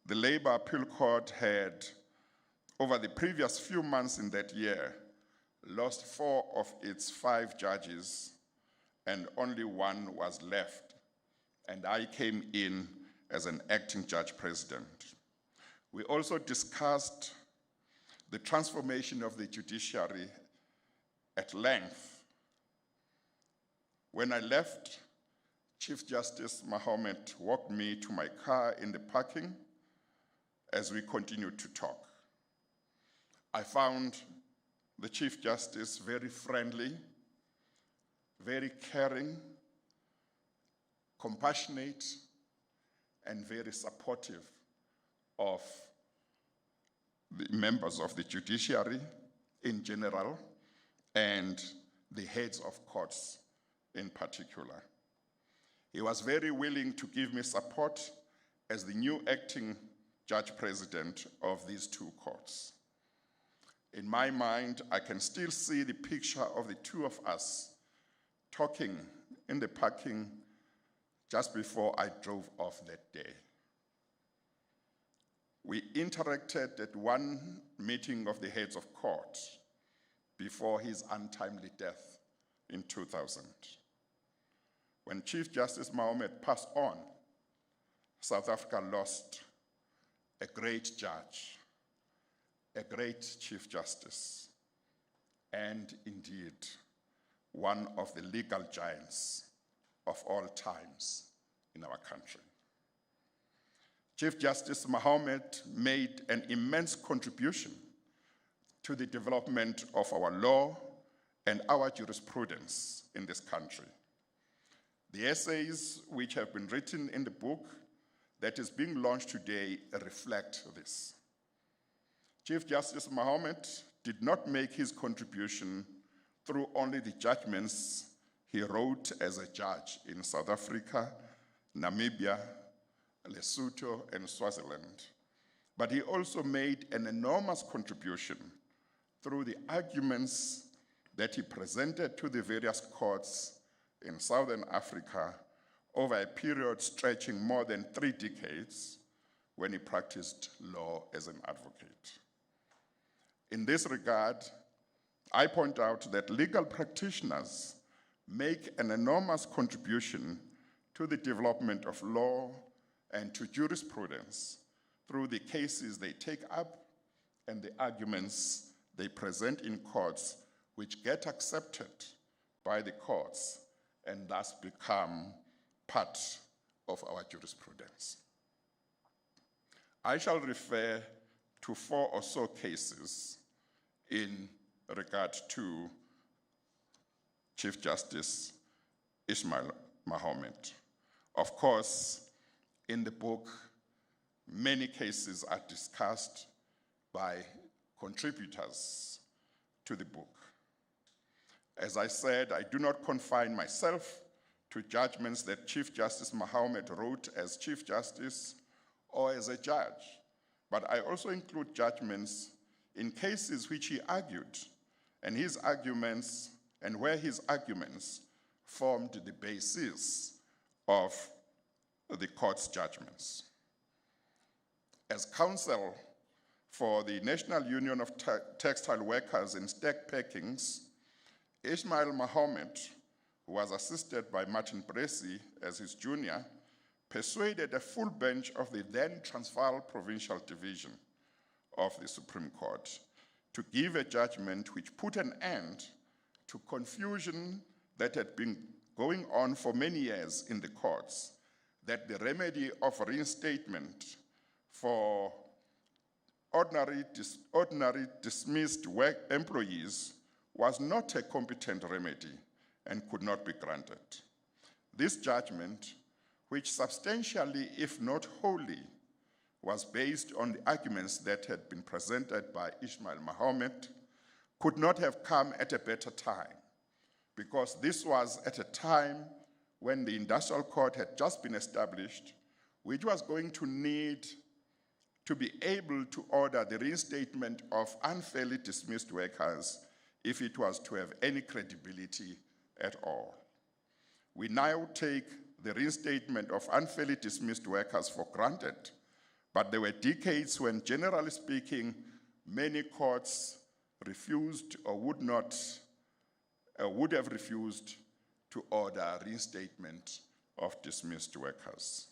the Labor Appeal Court had, over the previous few months in that year, lost 4 of its 5 judges, and only 1 was left. And I came in as an acting judge president. We also discussed the transformation of the judiciary at length. When I left, Chief Justice Mohammed walked me to my car in the parking as we continued to talk. I found the Chief Justice very friendly, very caring, compassionate, and very supportive of the members of the judiciary in general and the heads of courts in particular. He was very willing to give me support as the new acting judge president of these 2 courts. In my mind, I can still see the picture of the 2 of us talking in the parking just before I drove off that day. We interacted at one meeting of the heads of court before his untimely death in 2000. When Chief Justice Mohammed passed on, South Africa lost a great judge, a great Chief Justice, and indeed one of the legal giants of all times in our country. Chief Justice Mohammed made an immense contribution to the development of our law and our jurisprudence in this country. The essays which have been written in the book that is being launched today reflect this. Chief Justice Mohammed did not make his contribution through only the judgments he wrote as a judge in South Africa, Namibia, Lesotho, and Swaziland, but he also made an enormous contribution through the arguments that he presented to the various courts in Southern Africa over a period stretching more than 3 decades when he practiced law as an advocate. In this regard, I point out that legal practitioners make an enormous contribution to the development of law and to jurisprudence through the cases they take up and the arguments they present in courts, which get accepted by the courts and thus become part of our jurisprudence. I shall refer to 4 or so cases in regard to Chief Justice Ismail Mahomet. Of course, in the book, many cases are discussed by contributors to the book. As I said, I do not confine myself to judgments that Chief Justice Mahomet wrote as Chief Justice or as a judge, but I also include judgments in cases which he argued, and his arguments, and where his arguments formed the basis of the court's judgments. As counsel for the National Union of Textile Workers in Stack Packings, Ismail Mahomet, who was assisted by Martin Bressy as his junior, persuaded a full bench of the then Transvaal Provincial Division of the Supreme Court to give a judgment which put an end to confusion that had been going on for many years in the courts, that the remedy of reinstatement for ordinary dismissed work employees was not a competent remedy and could not be granted. This judgment, which substantially, if not wholly, was based on the arguments that had been presented by Ismail Mahomet, could not have come at a better time, because this was at a time when the industrial court had just been established, which was going to need to be able to order the reinstatement of unfairly dismissed workers if it was to have any credibility at all. We now take the reinstatement of unfairly dismissed workers for granted, but there were decades when, generally speaking, many courts refused or would have refused to order reinstatement of dismissed workers.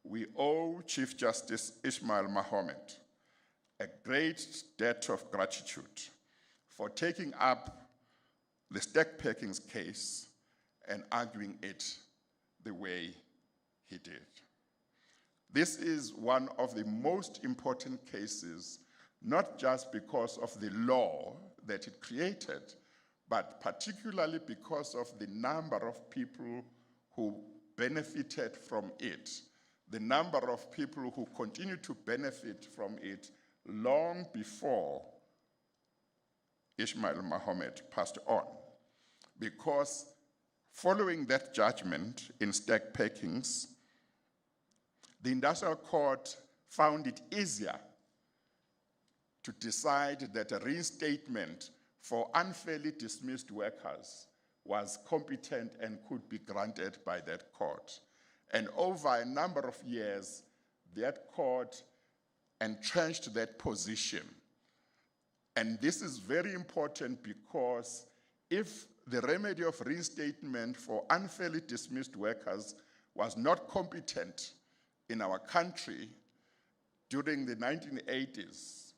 We owe Chief Justice Ismail Mahomet a great debt of gratitude for taking up the Stack Packings case and arguing it the way he did. This is one of the most important cases, not just because of the law that it created, but particularly because of the number of people who benefited from it, the number of people who continue to benefit from it long before Ismail Mahomet passed on. Because following that judgment in Stack Packings, the industrial court found it easier to decide that a reinstatement for unfairly dismissed workers was competent and could be granted by that court. And over a number of years, that court entrenched that position. And this is very important because if the remedy of reinstatement for unfairly dismissed workers was not competent in our country during the 1980s,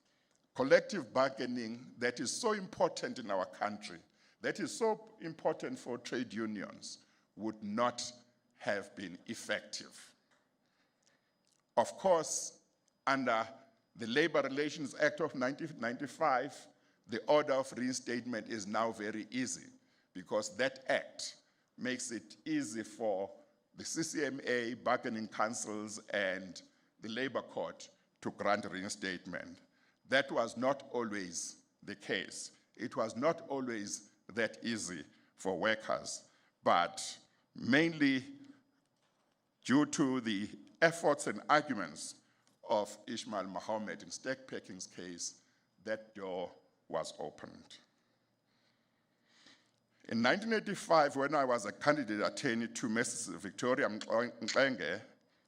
collective bargaining that is so important in our country, that is so important for trade unions, would not have been effective. Of course, under the Labor Relations Act of 1995, the order of reinstatement is now very easy because that act makes it easy for the CCMA, bargaining councils, and the labor court to grant reinstatement. That was not always the case. It was not always that easy for workers, but mainly due to the efforts and arguments of Ismail Mohammed in Stack Packing's case, that door was opened. In 1985, when I was a candidate attorney to Mrs. Victoria Mxenge,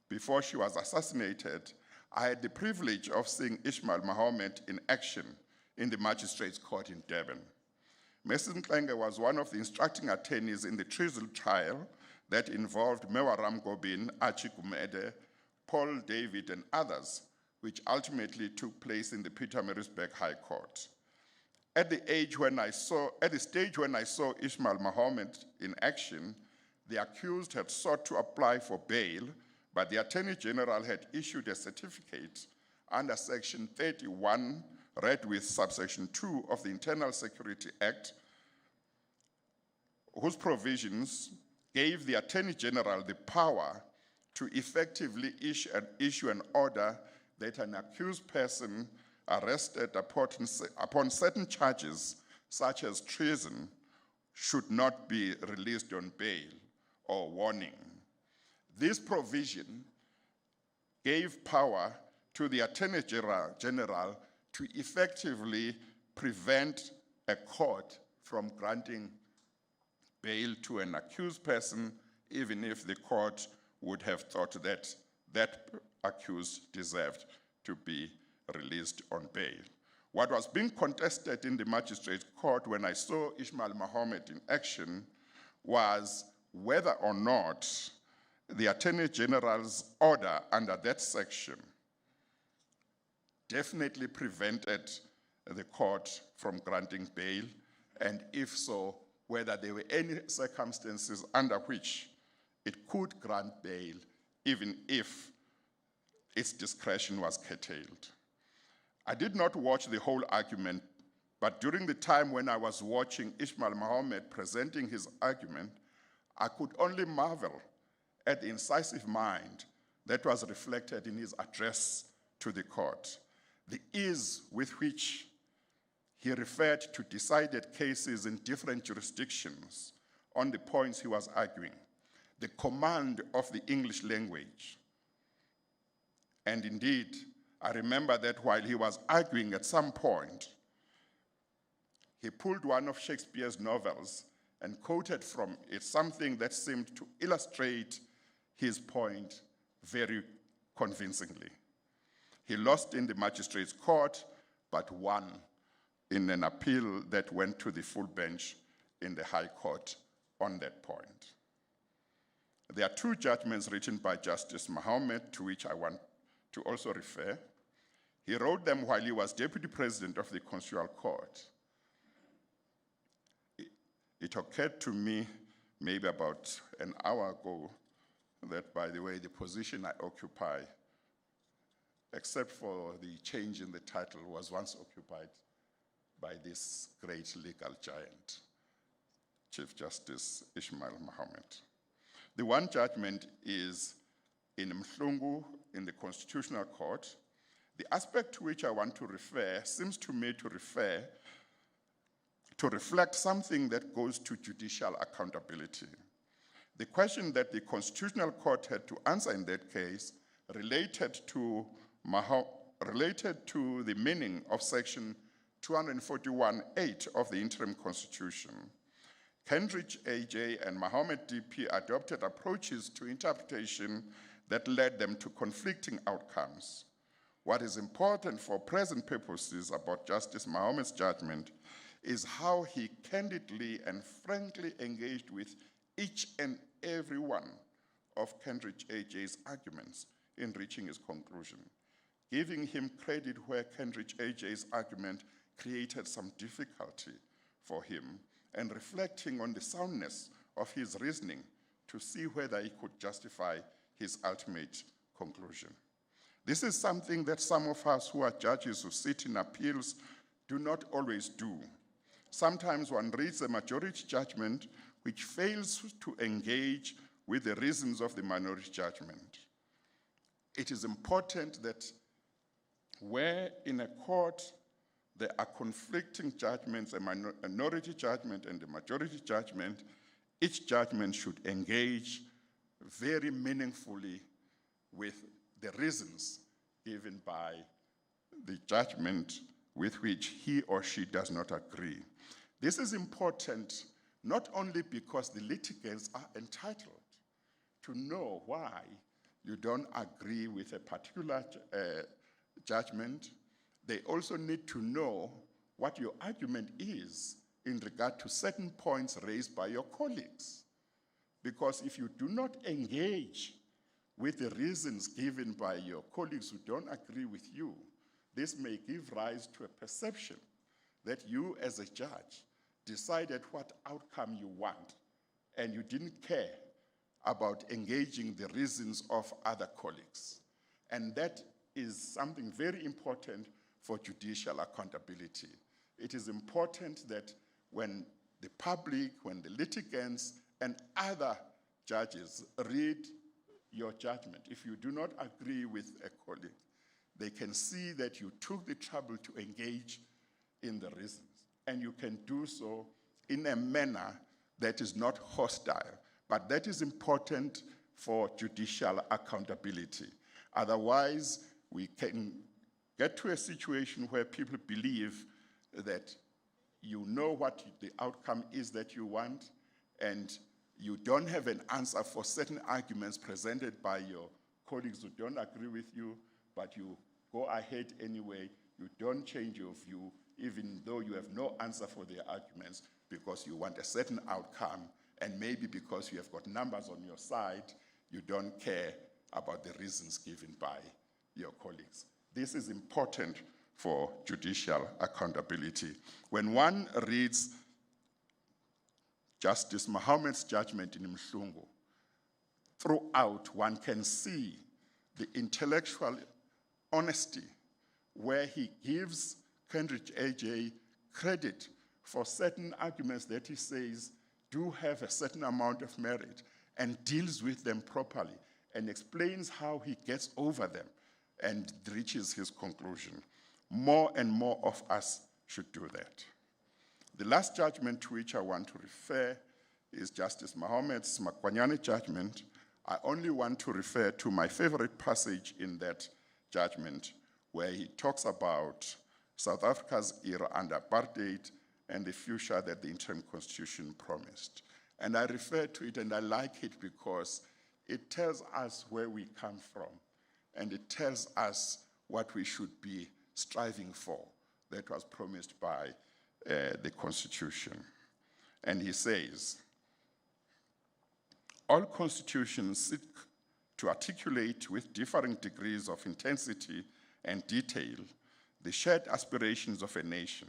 before she was assassinated, I had the privilege of seeing Ismail Mohammed in action in the Magistrates' Court in Durban. Mrs. Mxenge was one of the instructing attorneys in the treason trial that involved Mewaram Gobin, Archie Gumede, Paul David, and others, which ultimately took place in the Pietermaritzburg High Court. At the stage when I saw Ismail Mohammed in action, the accused had sought to apply for bail, but the Attorney General had issued a certificate under Section 31, read with subsection 2 of the Internal Security Act, whose provisions gave the Attorney General the power to effectively issue an order that an accused person arrested upon certain charges, such as treason, should not be released on bail or warning. This provision gave power to the Attorney General to effectively prevent a court from granting bail to an accused person, even if the court would have thought that that accused deserved to be released on bail. What was being contested in the Magistrates' Court when I saw Ismail Mohammed in action was whether or not the Attorney General's order under that section definitely prevented the court from granting bail, and if so, whether there were any circumstances under which it could grant bail, even if its discretion was curtailed. I did not watch the whole argument, but during the time when I was watching Ismail Mohammed presenting his argument, I could only marvel at the incisive mind that was reflected in his address to the court, the ease with which he referred to decided cases in different jurisdictions on the points he was arguing, the command of the English language. And indeed, I remember that while he was arguing at some point, he pulled one of Shakespeare's novels and quoted from it something that seemed to illustrate his point very convincingly. He lost in the Magistrates' Court, but won in an appeal that went to the full bench in the High Court on that point. There are two judgments written by Justice Mohammed to which I want to also refer. He wrote them while he was Deputy President of the Constitutional Court. It occurred to me maybe about an hour ago that, by the way, the position I occupy, except for the change in the title, was once occupied by this great legal giant, Chief Justice Ismail Mohammed. The one judgment is in Mhlungu in the Constitutional Court. The aspect to which I want to refer seems to me to reflect something that goes to judicial accountability. The question that the Constitutional Court had to answer in that case related to the meaning of Section 241(8) of the Interim Constitution. Kendrick AJ and Mohammed DP adopted approaches to interpretation that led them to conflicting outcomes. What is important for present purposes about Justice Mohammed's judgment is how he candidly and frankly engaged with each and every one of Kendrick AJ's arguments in reaching his conclusion, giving him credit where Kendrick AJ's argument created some difficulty for him, and reflecting on the soundness of his reasoning to see whether he could justify his ultimate conclusion. This is something that some of us who are judges who sit in appeals do not always do. Sometimes one reads a majority judgment which fails to engage with the reasons of the minority judgment. It is important that where in a court there are conflicting judgments, a minority judgment and a majority judgment, each judgment should engage very meaningfully with the reasons given by the judgment with which he or she does not agree. This is important not only because the litigants are entitled to know why you don't agree with a particular judgment, they also need to know what your argument is in regard to certain points raised by your colleagues. Because if you do not engage with the reasons given by your colleagues who don't agree with you, this may give rise to a perception that you as a judge decided what outcome you want and you didn't care about engaging the reasons of other colleagues. And that is something very important for judicial accountability. It is important that when the public, when the litigants and other judges read your judgment, if you do not agree with a colleague, they can see that you took the trouble to engage in the reasons. And you can do so in a manner that is not hostile, but that is important for judicial accountability. Otherwise, we can get to a situation where people believe that you know what the outcome is that you want, and you don't have an answer for certain arguments presented by your colleagues who don't agree with you, but you go ahead anyway. You don't change your view, even though you have no answer for their arguments, because you want a certain outcome, and maybe because you have got numbers on your side, you don't care about the reasons given by your colleagues. This is important for judicial accountability. When one reads Justice Mohammed's judgment in Mhlungu, throughout one can see the intellectual honesty where he gives Kendrick AJ credit for certain arguments that he says do have a certain amount of merit and deals with them properly and explains how he gets over them and reaches his conclusion. More and more of us should do that. The last judgment to which I want to refer is Justice Mohammed's Makwanyane judgment. I only want to refer to my favorite passage in that judgment, where he talks about South Africa's era under apartheid and the future that the interim constitution promised. And I refer to it and I like it because it tells us where we come from, and it tells us what we should be striving for that was promised by the Constitution. And he says, all constitutions seek to articulate with differing degrees of intensity and detail the shared aspirations of a nation,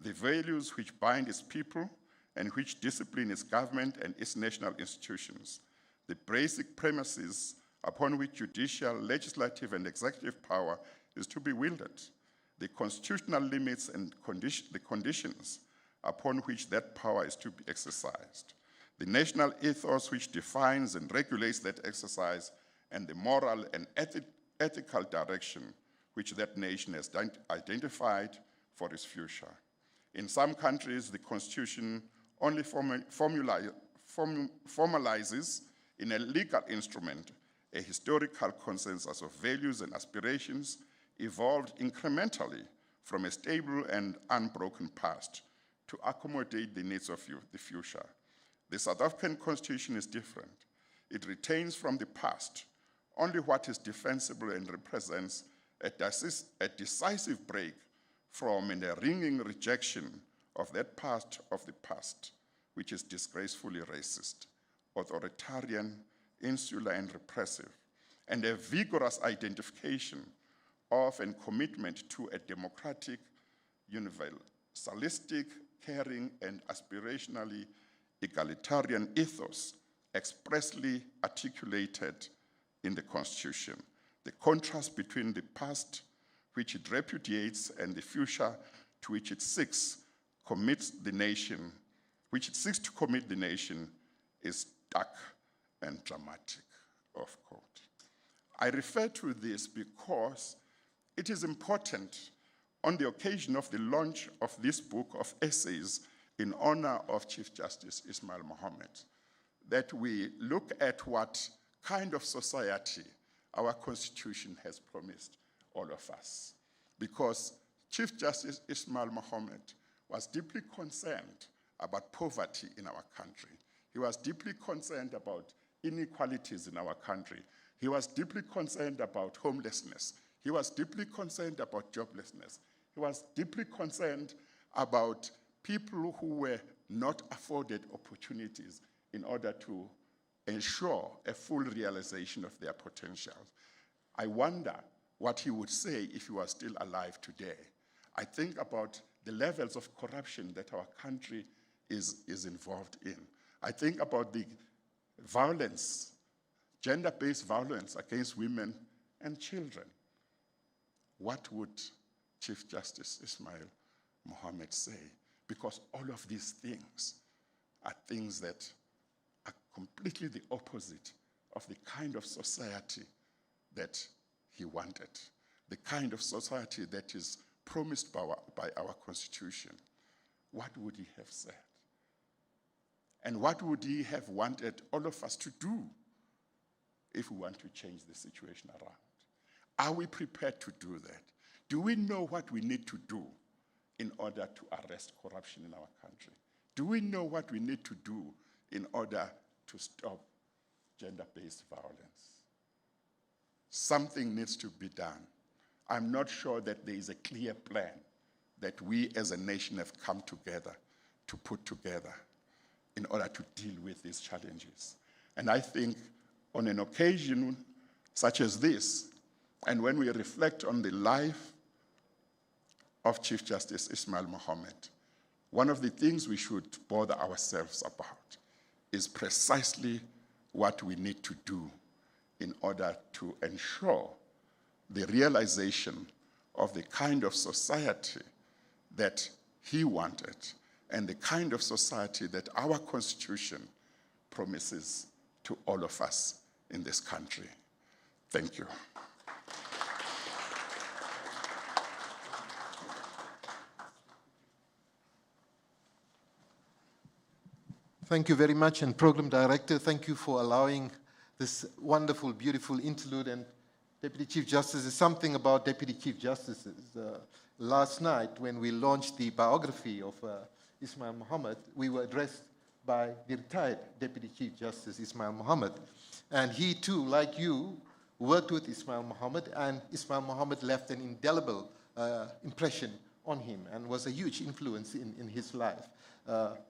the values which bind its people and which discipline its government and its national institutions, the basic premises upon which judicial, legislative, and executive power is to be wielded, the constitutional limits and the conditions upon which that power is to be exercised, the national ethos which defines and regulates that exercise, and the moral and ethical direction which that nation has identified for its future. In some countries, the Constitution only formalizes in a legal instrument a historical consensus of values and aspirations evolved incrementally from a stable and unbroken past to accommodate the needs of the future. The South African Constitution is different. It retains from the past only what is defensible and represents a decisive break from a ringing rejection of that past of the past, which is disgracefully racist, authoritarian, insular, and repressive, and a vigorous identification of and commitment to a democratic, universalistic, caring, and aspirationally egalitarian ethos expressly articulated in the Constitution. The contrast between the past, which it repudiates, and the future to which it seeks to commit the nation is stark and dramatic, of quote. I refer to this because it is important on the occasion of the launch of this book of essays in honor of Chief Justice Ismail Mohammed, that we look at what kind of society our Constitution has promised all of us. Because Chief Justice Ismail Mohammed was deeply concerned about poverty in our country. He was deeply concerned about inequalities in our country. He was deeply concerned about homelessness. He was deeply concerned about joblessness. He was deeply concerned about people who were not afforded opportunities in order to ensure a full realization of their potential. I wonder what he would say if he was still alive today. I think about the levels of corruption that our country is involved in. I think about the violence, gender-based violence against women and children. What would Chief Justice Ismail Mohammed say? Because all of these things are things that are completely the opposite of the kind of society that he wanted, the kind of society that is promised by our Constitution. What would he have said? And what would he have wanted all of us to do if we want to change the situation around? Are we prepared to do that? Do we know what we need to do in order to arrest corruption in our country? Do we know what we need to do in order to stop gender-based violence? Something needs to be done. I'm not sure that there is a clear plan that we as a nation have come together to put together in order to deal with these challenges. And I think on an occasion such as this, and when we reflect on the life of Chief Justice Ismail Mohammed, one of the things we should bother ourselves about is precisely what we need to do in order to ensure the realization of the kind of society that he wanted and the kind of society that our Constitution promises to all of us in this country. Thank you. Thank you very much, and Program Director, thank you for allowing this wonderful, beautiful interlude. And Deputy Chief Justice, is something about Deputy Chief Justices. Last night, when we launched the biography of Ismail Mohammed, we were addressed by the retired Deputy Chief Justice Ismail Mohammed. And he too, like you, worked with Ismail Mohammed, and Ismail Mohammed left an indelible impression on him and was a huge influence in his life.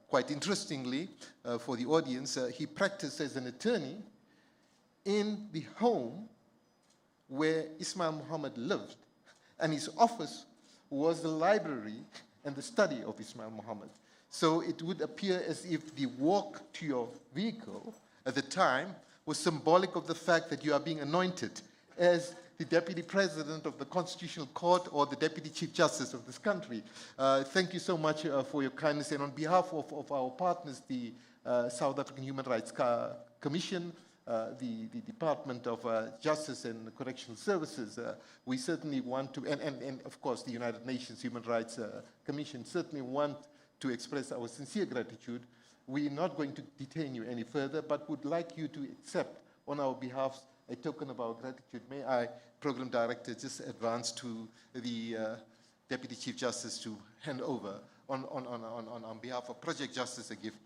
Quite interestingly, for the audience, he practiced as an attorney in the home where Ismail Mohammed lived, and his office was the library and the study of Ismail Mohammed. So it would appear as if the walk to your vehicle at the time was symbolic of the fact that you are being anointed as the Deputy President of the Constitutional Court or the Deputy Chief Justice of this country. Thank you so much for your kindness. And on behalf of our partners, the South African Human Rights Commission, the Department of Justice and Correctional Services, we certainly want to, and of course the United Nations Human Rights Commission, certainly want to express our sincere gratitude. We're not going to detain you any further, but would like you to accept on our behalf a token of our gratitude. May I, Program Director, just advance to the Deputy Chief Justice to hand over on behalf of Project Justice a gift.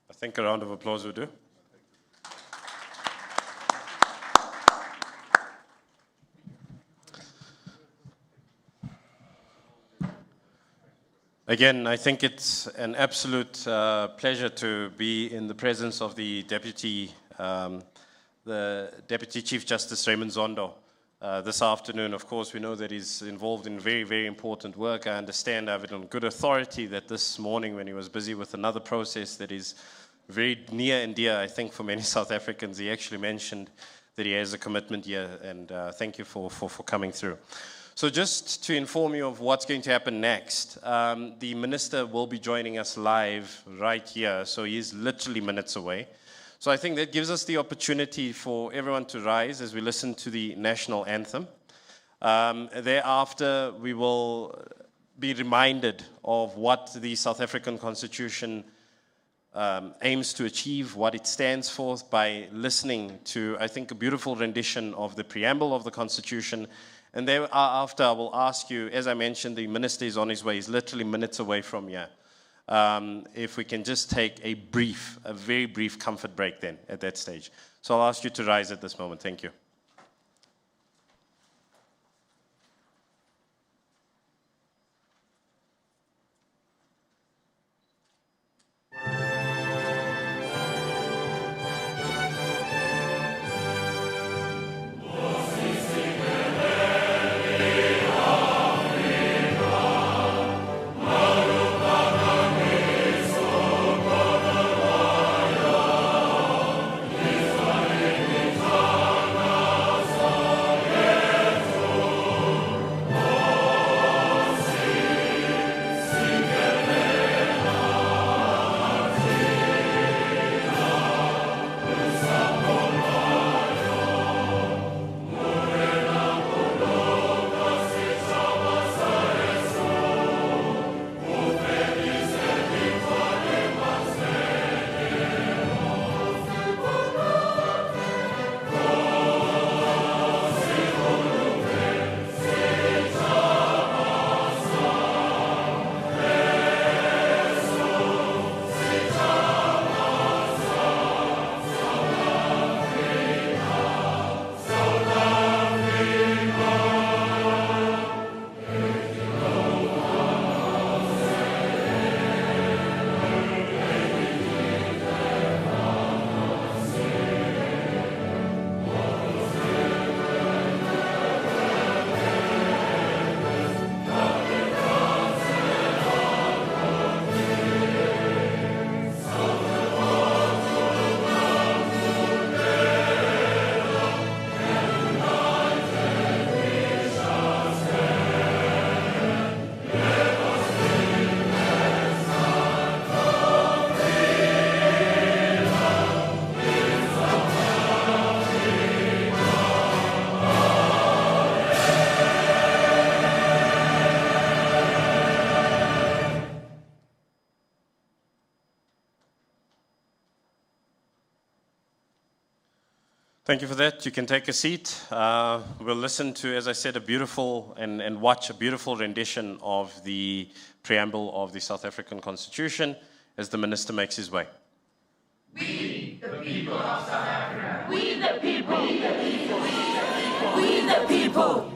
I think a round of applause will do. Again, I think it's an absolute pleasure to be in the presence of the Deputy Chief Justice Raymond Zondo this afternoon. Of course, we know that he's involved in very, very important work. I understand, I have it on good authority, that this morning when he was busy with another process that is very near and dear, I think, for many South Africans, he actually mentioned that he has a commitment here, and thank you for coming through. So just to inform you of what's going to happen next, the Minister will be joining us live right here, so he's literally minutes away. So I think that gives us the opportunity for everyone to rise as we listen to the national anthem. Thereafter, we will be reminded of what the South African Constitution aims to achieve, what it stands for, by listening to, I think, a beautiful rendition of the preamble of the Constitution. And thereafter, I will ask you, as I mentioned, the Minister is on his way. He's literally minutes away from here. If we can just take a very brief comfort break then at that stage. So I'll ask you to rise at this moment. Thank you. Thank you for that. You can take a seat. We'll listen to, as I said, a beautiful and watch a beautiful rendition of the preamble of the South African Constitution as the Minister makes his way. We, the people of South Africa. We, the people. We, the people. We, the people.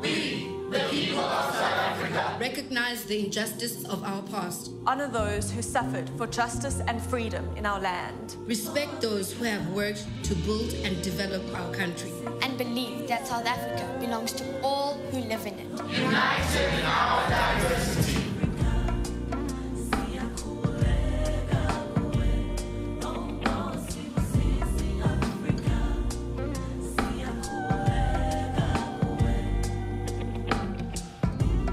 We, the people of South Africa. Recognize the injustice of our past. Honor those who suffered for justice and freedom in our land. Respect those who have worked to build and develop our country. And believe that South Africa belongs to all who live in it. United in our diversity.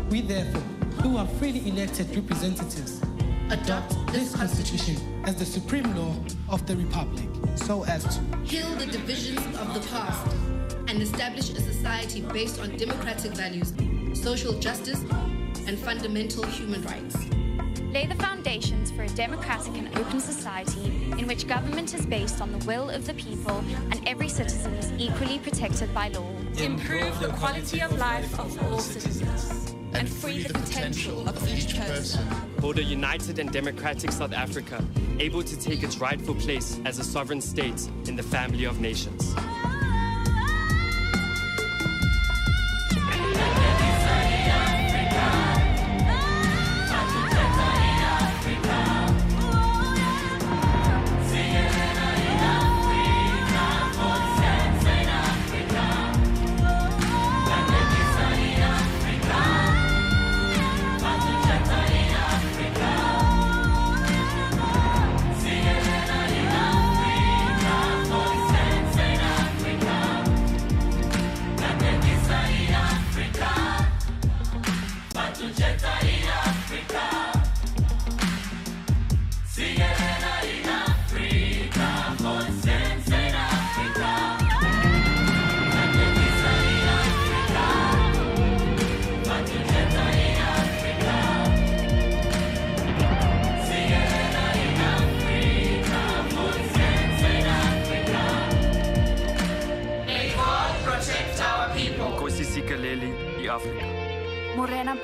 We therefore, who are freely elected representatives, adopt this Constitution as the supreme law of the Republic, so as to heal the divisions of the past and establish a society based on democratic values, social justice, and fundamental human rights. Lay the foundations for a democratic and open society in which government is based on the will of the people and every citizen is equally protected by law. Improve the quality of life of all citizens. And free the potential of each person. Build a united and democratic South Africa, able to take its rightful place as a sovereign state in the family of nations. Let me say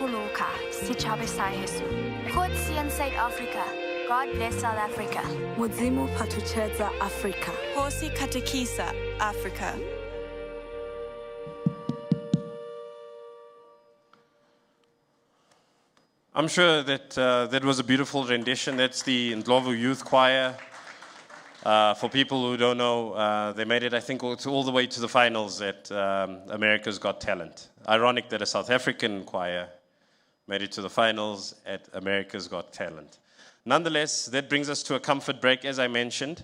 Puluka, Sichabe Saihesu. God Sian South Africa. God bless South Africa. Mudzimu Patucheza Africa. Hosi Katekisa, Africa. I'm sure that that was a beautiful rendition. That's the Ndlovu Youth Choir. For people who don't know, they made it, I think, all the way to the finals at America's Got Talent. Ironic that a South African choir made it to the finals at America's Got Talent. Nonetheless, that brings us to a comfort break, as I mentioned.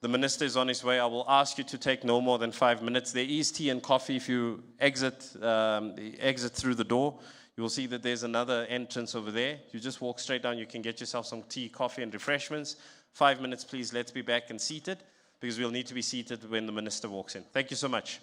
The minister is on his way. I will ask you to take no more than 5 minutes. There is tea and coffee if you exit through the door. You will see that there's another entrance over there. You just walk straight down. You can get yourself some tea, coffee, and refreshments. 5 minutes, please. Let's be back and seated, because we'll need to be seated when the minister walks in. Thank you so much.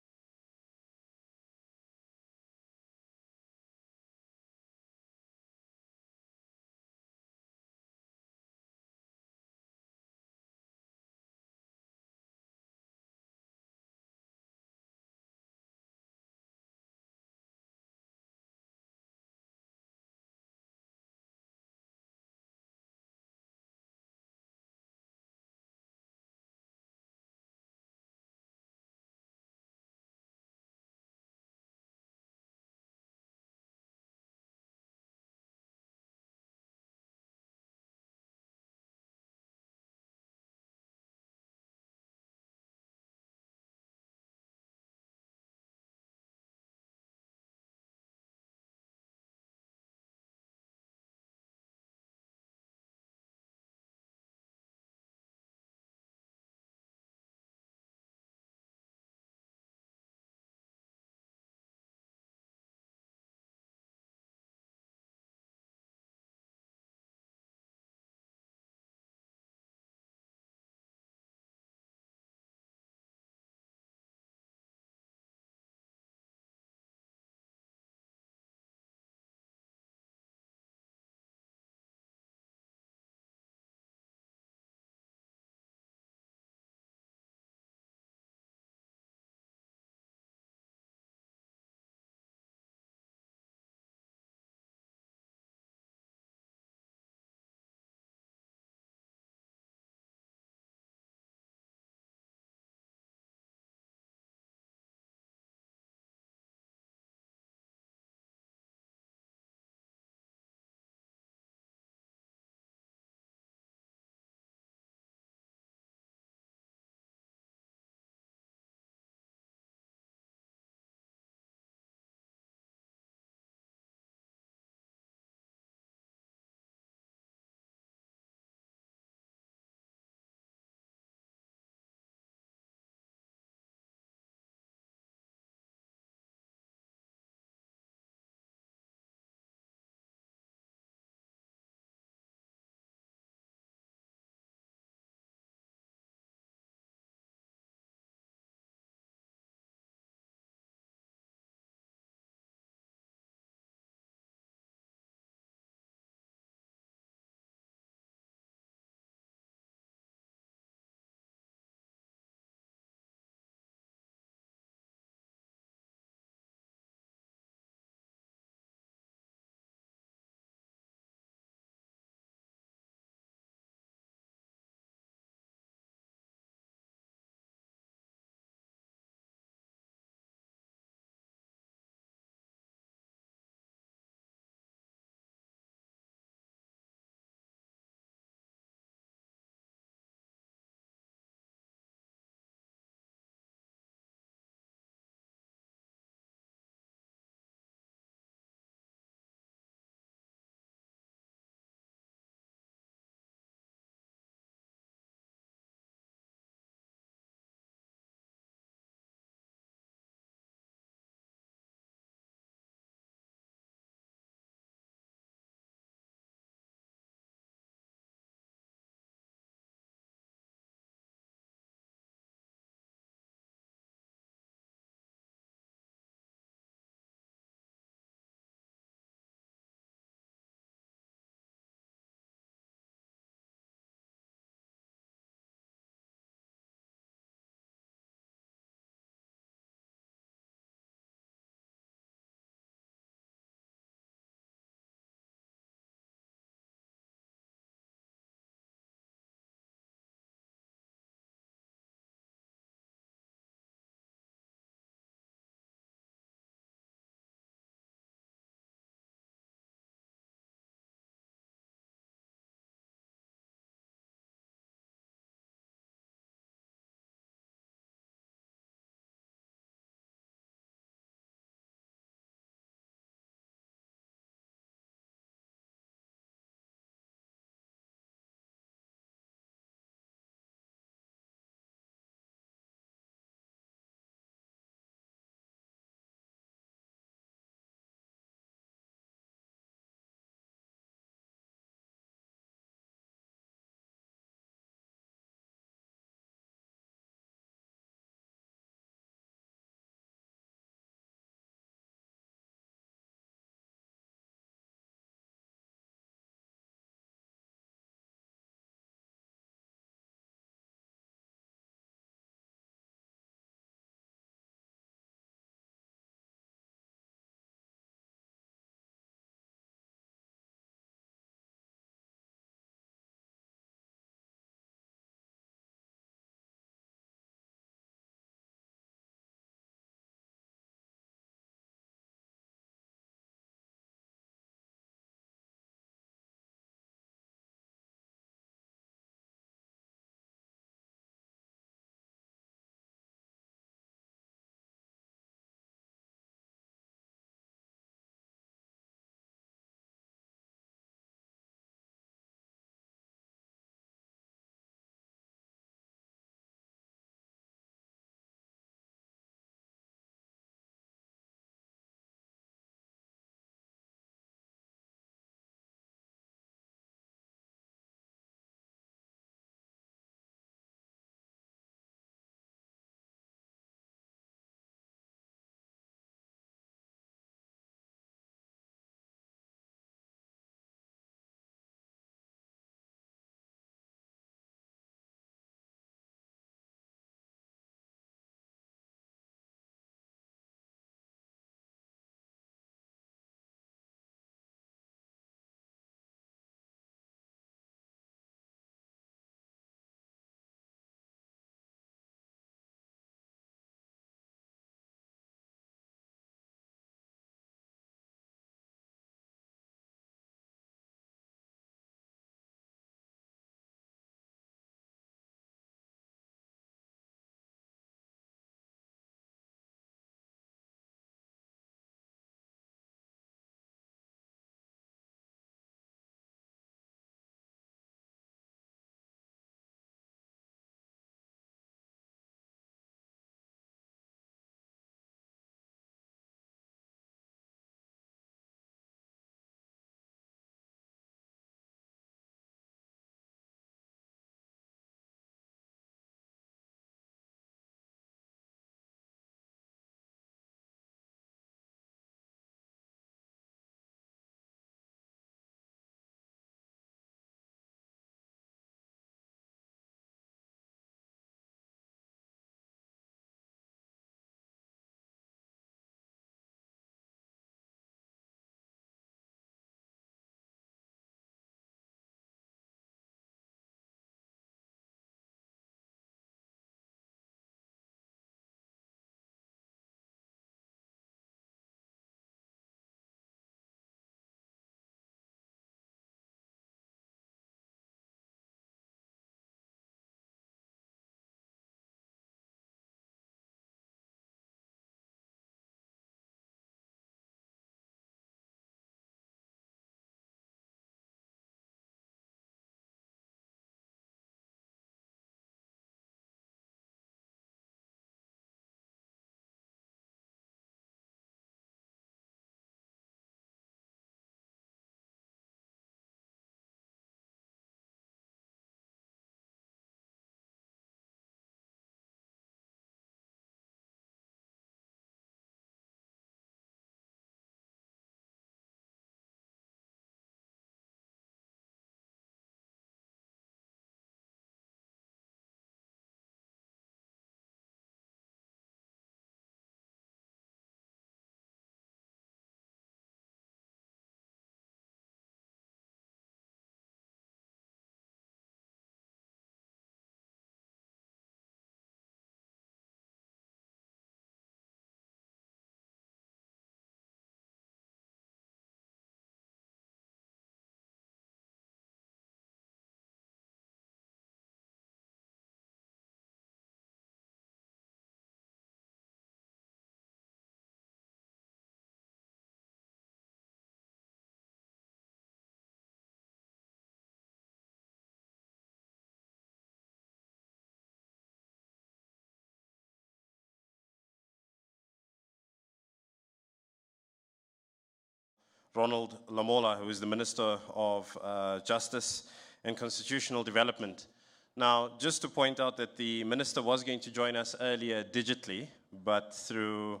Ronald Lamola, who is the Minister of Justice and Constitutional Development. Now, just to point out that the Minister was going to join us earlier digitally, but through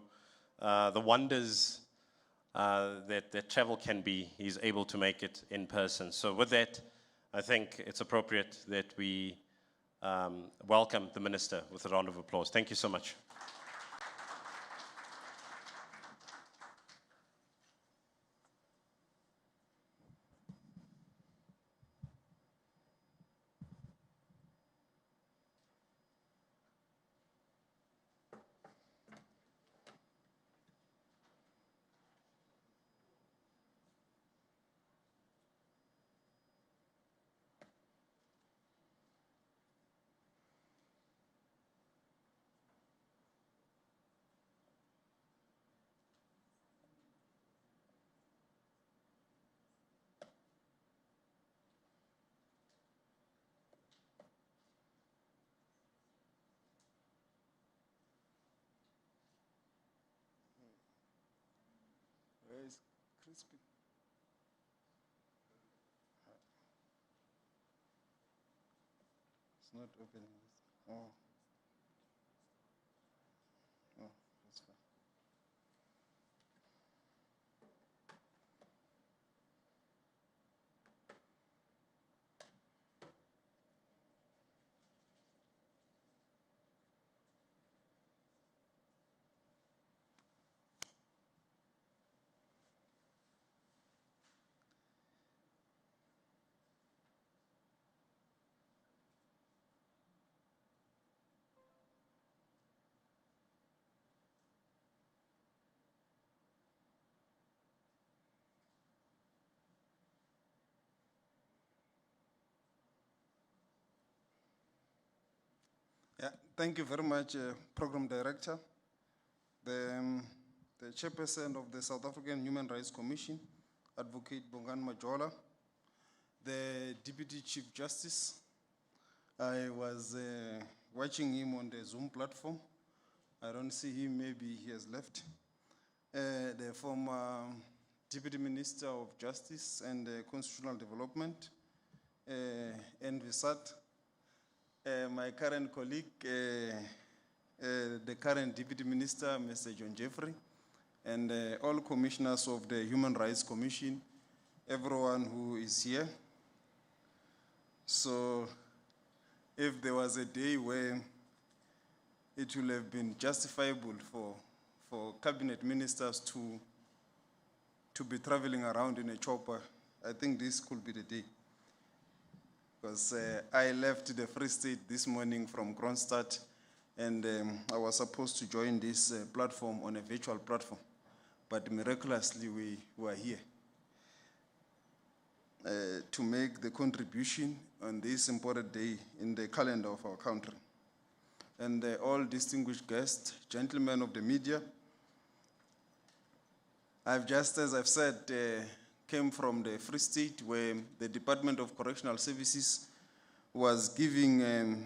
the wonders that travel can be, he's able to make it in person. So with that, I think it's appropriate that we welcome the Minister with a round of applause. Thank you so much. Where is Crispy? It's not opening. Oh. Oh, that's fine. Yeah, thank you very much, Program Director. The Chairperson of the South African Human Rights Commission, Advocate Bongan Majola, the Deputy Chief Justice. I was watching him on the Zoom platform. I don't see him, maybe he has left. The former Deputy Minister of Justice and Constitutional Development, Envisat. My current colleague, the current Deputy Minister, Mr. John Jeffrey, and all commissioners of the Human Rights Commission, everyone who is here. So if there was a day where it would have been justifiable for cabinet ministers to be traveling around in a chopper, I think this could be the day. Because I left the Free State this morning from Kronstadt, and I was supposed to join this platform on a virtual platform, but miraculously we were here to make the contribution on this important day in the calendar of our country. And all distinguished guests, gentlemen of the media, as I've said, came from the Free State, where the Department of Correctional Services was giving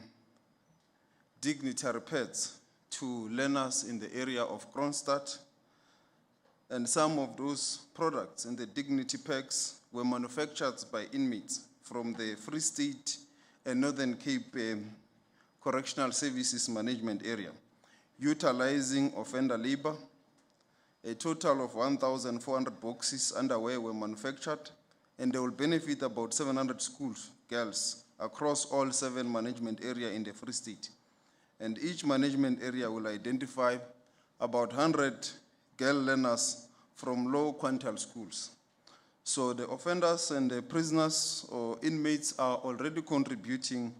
dignitary pets to learners in the area of Kronstadt. And some of those products and the dignity packs were manufactured by inmates from the Free State and Northern Cape Correctional Services Management Area, utilizing offender labor. A total of 1,400 boxes underwear were manufactured, and they will benefit about 700 school girls across all 7 management areas in the Free State. And each management area will identify about 100 girl learners from low quintile schools. So the offenders and the prisoners or inmates are already contributing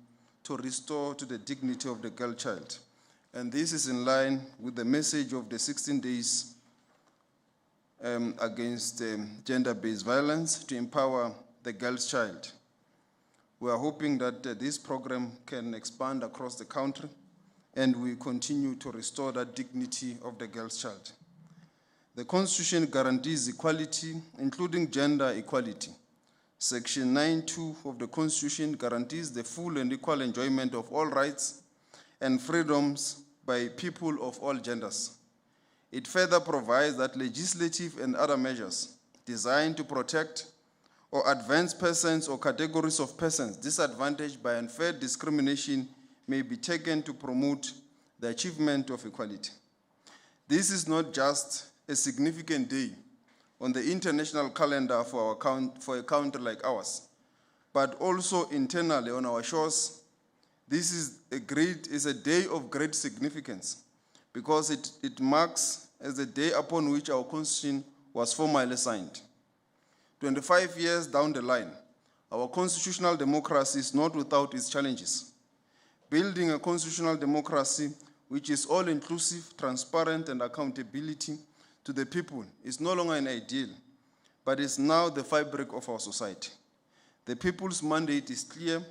to restore to the dignity of the girl child. And this is in line with the message of the 16 days against gender-based violence to empower the girl's child. We are hoping that this program can expand across the country, and we continue to restore that dignity of the girl's child. The Constitution guarantees equality, including gender equality. Section 9(2) of the Constitution guarantees the full and equal enjoyment of all rights and freedoms by people of all genders. It further provides that legislative and other measures designed to protect or advance persons or categories of persons disadvantaged by unfair discrimination may be taken to promote the achievement of equality. This is not just a significant day on the international calendar for a country like ours, but also internally on our shores. This is a day of great significance because it marks as the day upon which our Constitution was formally signed. 25 years down the line, our constitutional democracy is not without its challenges. Building a constitutional democracy which is all-inclusive, transparent, and accountability to the people is no longer an ideal, but is now the fabric of our society. The people's mandate is clear.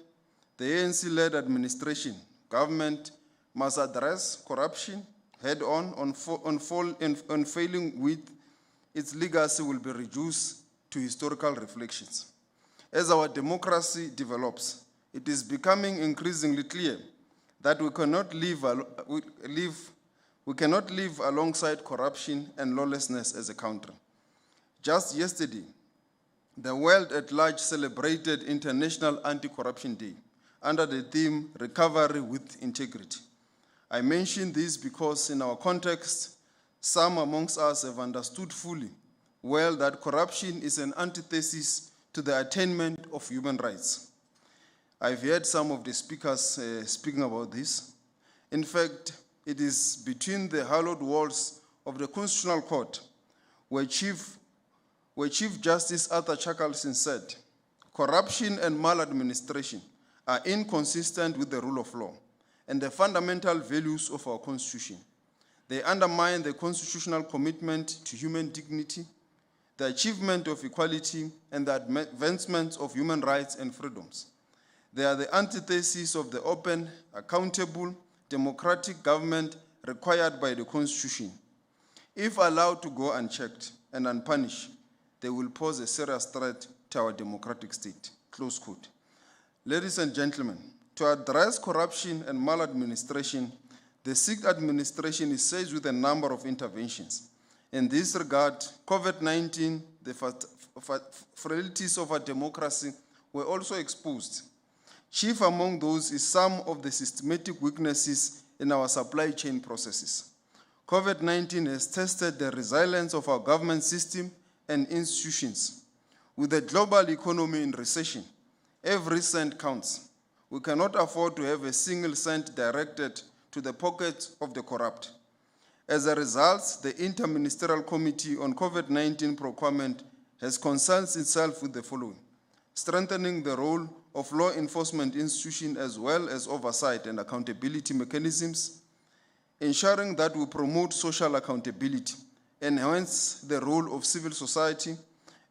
The ANC-led administration, government must address corruption head-on failing with its legacy will be reduced to historical reflections. As our democracy develops, it is becoming increasingly clear that we cannot live alongside corruption and lawlessness as a country. Just yesterday, the world at large celebrated International Anti-Corruption Day under the theme Recovery with Integrity. I mention this because in our context, some amongst us have understood fully well that corruption is an antithesis to the attainment of human rights. I've heard some of the speakers speaking about this. In fact, it is between the hallowed walls of the Constitutional Court where Chief Justice Arthur Chackalson said, corruption and maladministration are inconsistent with the rule of law and the fundamental values of our Constitution. They undermine the constitutional commitment to human dignity, the achievement of equality, and the advancement of human rights and freedoms. They are the antithesis of the open, accountable, democratic government required by the Constitution. If allowed to go unchecked and unpunished, they will pose a serious threat to our democratic state. Close quote. Ladies and gentlemen, to address corruption and maladministration, the sixth administration is seized with a number of interventions. In this regard, COVID-19, the frailties of our democracy were also exposed. Chief among those is some of the systematic weaknesses in our supply chain processes. COVID-19 has tested the resilience of our government system and institutions. With the global economy in recession, every cent counts. We cannot afford to have a single cent directed to the pockets of the corrupt. As a result, the Interministerial Committee on COVID-19 Procurement has concerned itself with the following: strengthening the role of law enforcement institutions as well as oversight and accountability mechanisms, ensuring that we promote social accountability, enhance the role of civil society,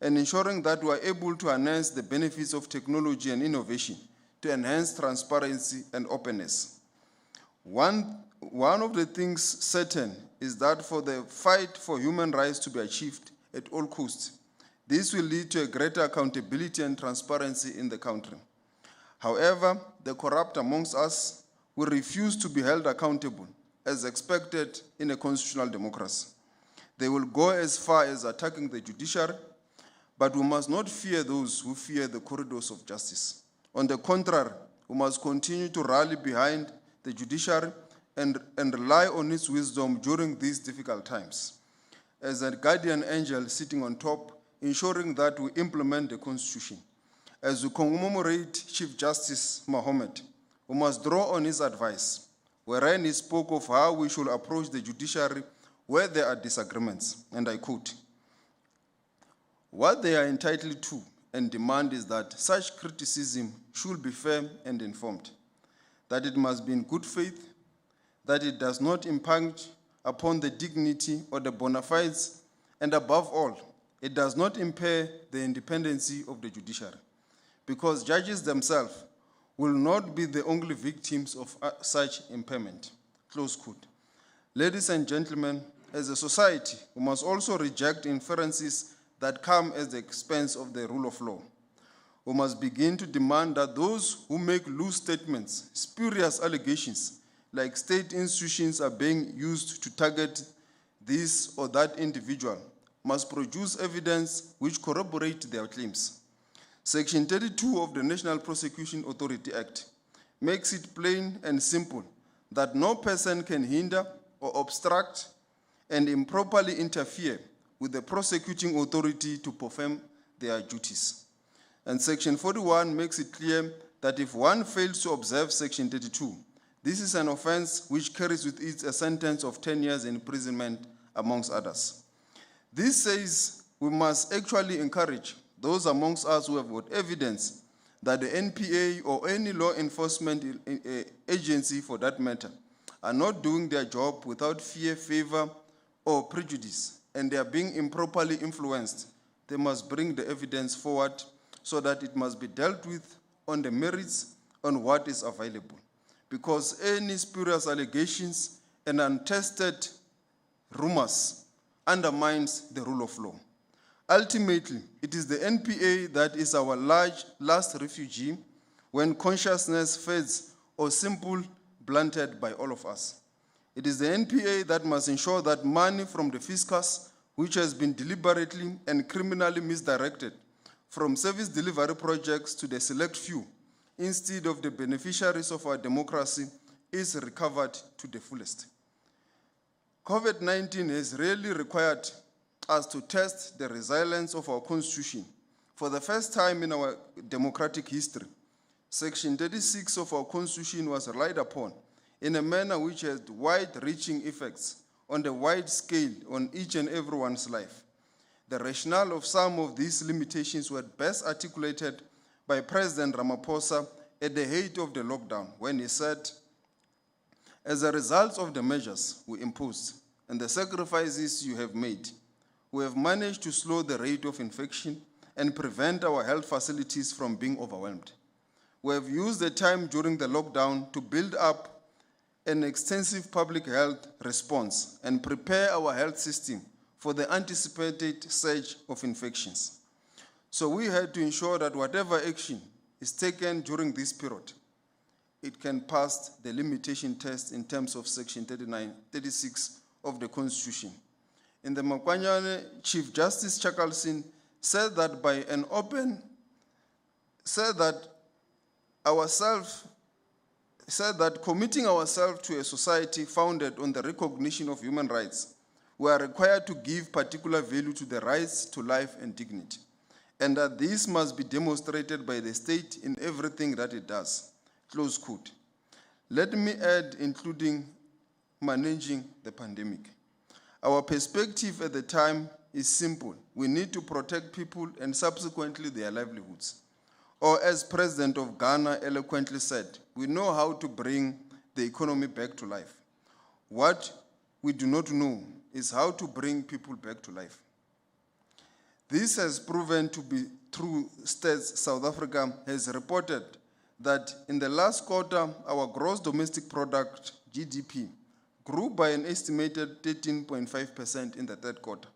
and ensuring that we are able to harness the benefits of technology and innovation to enhance transparency and openness. One of the things certain is that for the fight for human rights to be achieved at all costs, this will lead to a greater accountability and transparency in the country. However, the corrupt amongst us will refuse to be held accountable as expected in a constitutional democracy. They will go as far as attacking the judiciary, but we must not fear those who fear the corridors of justice. On the contrary, we must continue to rally behind the judiciary and rely on its wisdom during these difficult times. As a guardian angel sitting on top, ensuring that we implement the Constitution. As we commemorate Chief Justice Mohammed, we must draw on his advice, wherein he spoke of how we should approach the judiciary where there are disagreements, and I quote, "What they are entitled to and demand is that such criticism should be firm and informed, that it must be in good faith, that it does not impact upon the dignity or the bona fides, and above all, it does not impair the independency of the judiciary, because judges themselves will not be the only victims of such impairment." Close quote. Ladies and gentlemen, as a society, we must also reject inferences that come at the expense of the rule of law. We must begin to demand that those who make loose statements, spurious allegations, like state institutions are being used to target this or that individual, must produce evidence which corroborate their claims. Section 32 of the National Prosecution Authority Act makes it plain and simple that no person can hinder or obstruct and improperly interfere with the prosecuting authority to perform their duties. And Section 41 makes it clear that if one fails to observe Section 32, this is an offense which carries with it a sentence of 10 years imprisonment, amongst others. This says we must actually encourage those amongst us who have got evidence that the NPA or any law enforcement agency for that matter are not doing their job without fear, favor, or prejudice, and they are being improperly influenced. They must bring the evidence forward so that it must be dealt with on the merits on what is available. Because any spurious allegations and untested rumors undermines the rule of law. Ultimately, it is the NPA that is our last refugee when consciousness fades or simply blunted by all of us. It is the NPA that must ensure that money from the fiscus, which has been deliberately and criminally misdirected from service delivery projects to the select few, instead of the beneficiaries of our democracy, is recovered to the fullest. COVID-19 has really required us to test the resilience of our Constitution. For the first time in our democratic history, Section 36 of our Constitution was relied upon in a manner which had wide-reaching effects on the wide scale on each and everyone's life. The rationale of some of these limitations were best articulated by President Ramaphosa at the height of the lockdown when he said, "As a result of the measures we imposed and the sacrifices you have made, we have managed to slow the rate of infection and prevent our health facilities from being overwhelmed. We have used the time during the lockdown to build up an extensive public health response and prepare our health system for the anticipated surge of infections. So we had to ensure that whatever action is taken during this period, it can pass the limitation test in terms of Section 36 of the Constitution." In the Makwanyane, Chief Justice Chakalsin said that committing ourselves to a society founded on the recognition of human rights, we are required to give particular value to the rights to life and dignity, and that this must be demonstrated by the state in everything that it does. Close quote. Let me add, including managing the pandemic. Our perspective at the time is simple. We need to protect people and subsequently their livelihoods. Or as President of Ghana eloquently said, we know how to bring the economy back to life. What we do not know is how to bring people back to life. This has proven to be true. Stats South Africa has reported that in the last quarter, our gross domestic product, GDP, grew by an estimated 13.5% in the third quarter,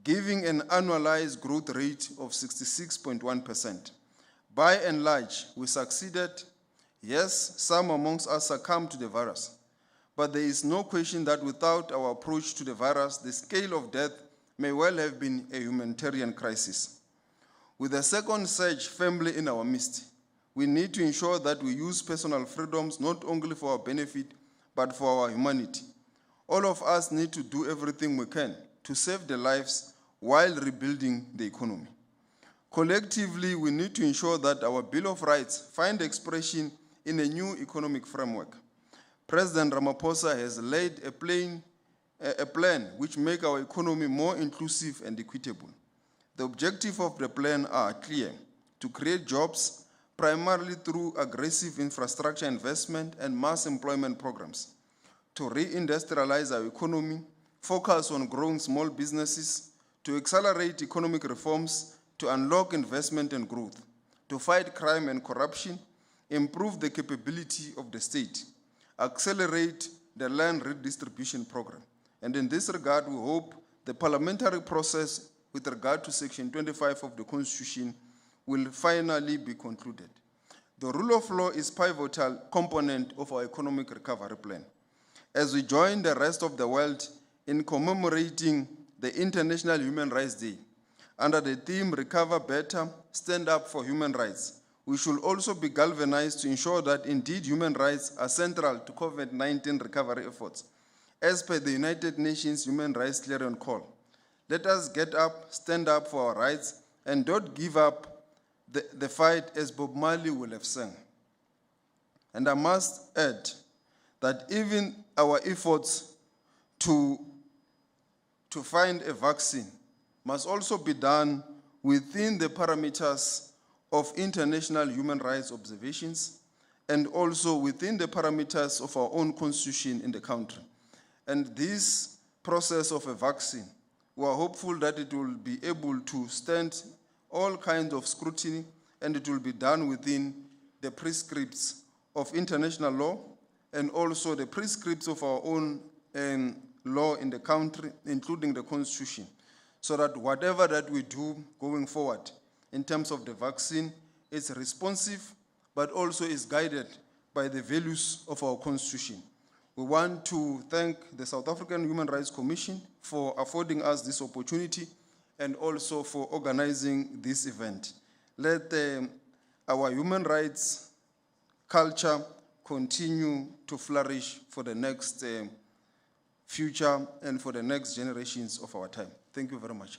giving an annualized growth rate of 66.1%. By and large, we succeeded. Yes, some amongst us succumbed to the virus, but there is no question that without our approach to the virus, the scale of death may well have been a humanitarian crisis. With the second surge firmly in our midst, we need to ensure that we use personal freedoms not only for our benefit, but for our humanity. All of us need to do everything we can to save the lives while rebuilding the economy. Collectively, we need to ensure that our Bill of Rights find expression in a new economic framework. President Ramaphosa has laid a plan which makes our economy more inclusive and equitable. The objectives of the plan are clear: to create jobs, primarily through aggressive infrastructure investment and mass employment programs, to reindustrialize our economy, focus on growing small businesses, to accelerate economic reforms, to unlock investment and growth, to fight crime and corruption, improve the capability of the state, accelerate the land redistribution program. And in this regard, we hope the parliamentary process with regard to Section 25 of the Constitution will finally be concluded. The rule of law is a pivotal component of our economic recovery plan. As we join the rest of the world in commemorating the International Human Rights Day under the theme Recover Better, Stand Up for Human Rights. We should also be galvanized to ensure that indeed human rights are central to COVID-19 recovery efforts, as per the United Nations Human Rights Clarion Call. Let us get up, stand up for our rights, and don't give up the fight as Bob Marley will have sung. And I must add that even our efforts to find a vaccine must also be done within the parameters of international human rights observations and also within the parameters of our own constitution in the country. And this process of a vaccine, we are hopeful that it will be able to stand all kinds of scrutiny, and it will be done within the prescripts of international law and also the prescripts of our own law in the country, including the constitution, so that whatever that we do going forward in terms of the vaccine is responsive, but also is guided by the values of our constitution. We want to thank the South African Human Rights Commission for affording us this opportunity and also for organizing this event. Let our human rights culture continue to flourish for the next future and for the next generations of our time. Thank you very much.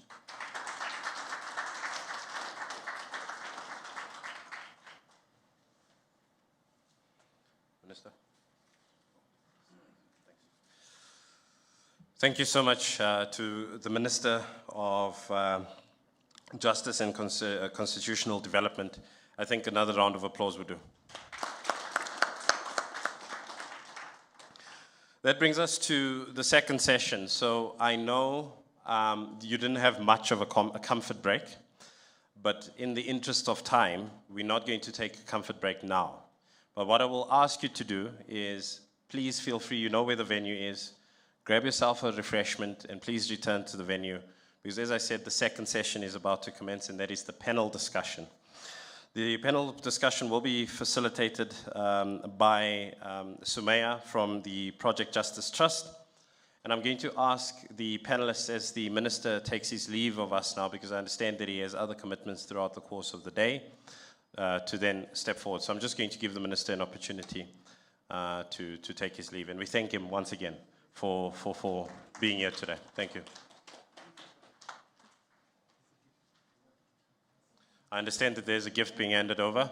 Minister. Thank you so much to the Minister of Justice and Constitutional Development. I think another round of applause would do. That brings us to the second session. So I know you didn't have much of a comfort break, but in the interest of time, we're not going to take a comfort break now. But what I will ask you to do is, please feel free, you know where the venue is, grab yourself a refreshment and please return to the venue, because as I said, the second session is about to commence, and that is the panel discussion. The panel discussion will be facilitated by Sumaya from the Project Justice Trust. And I'm going to ask the panelists, as the Minister takes his leave of us now, because I understand that he has other commitments throughout the course of the day, to then step forward. So I'm just going to give the Minister an opportunity to take his leave. And we thank him once again for being here today. Thank you. I understand that there's a gift being handed over,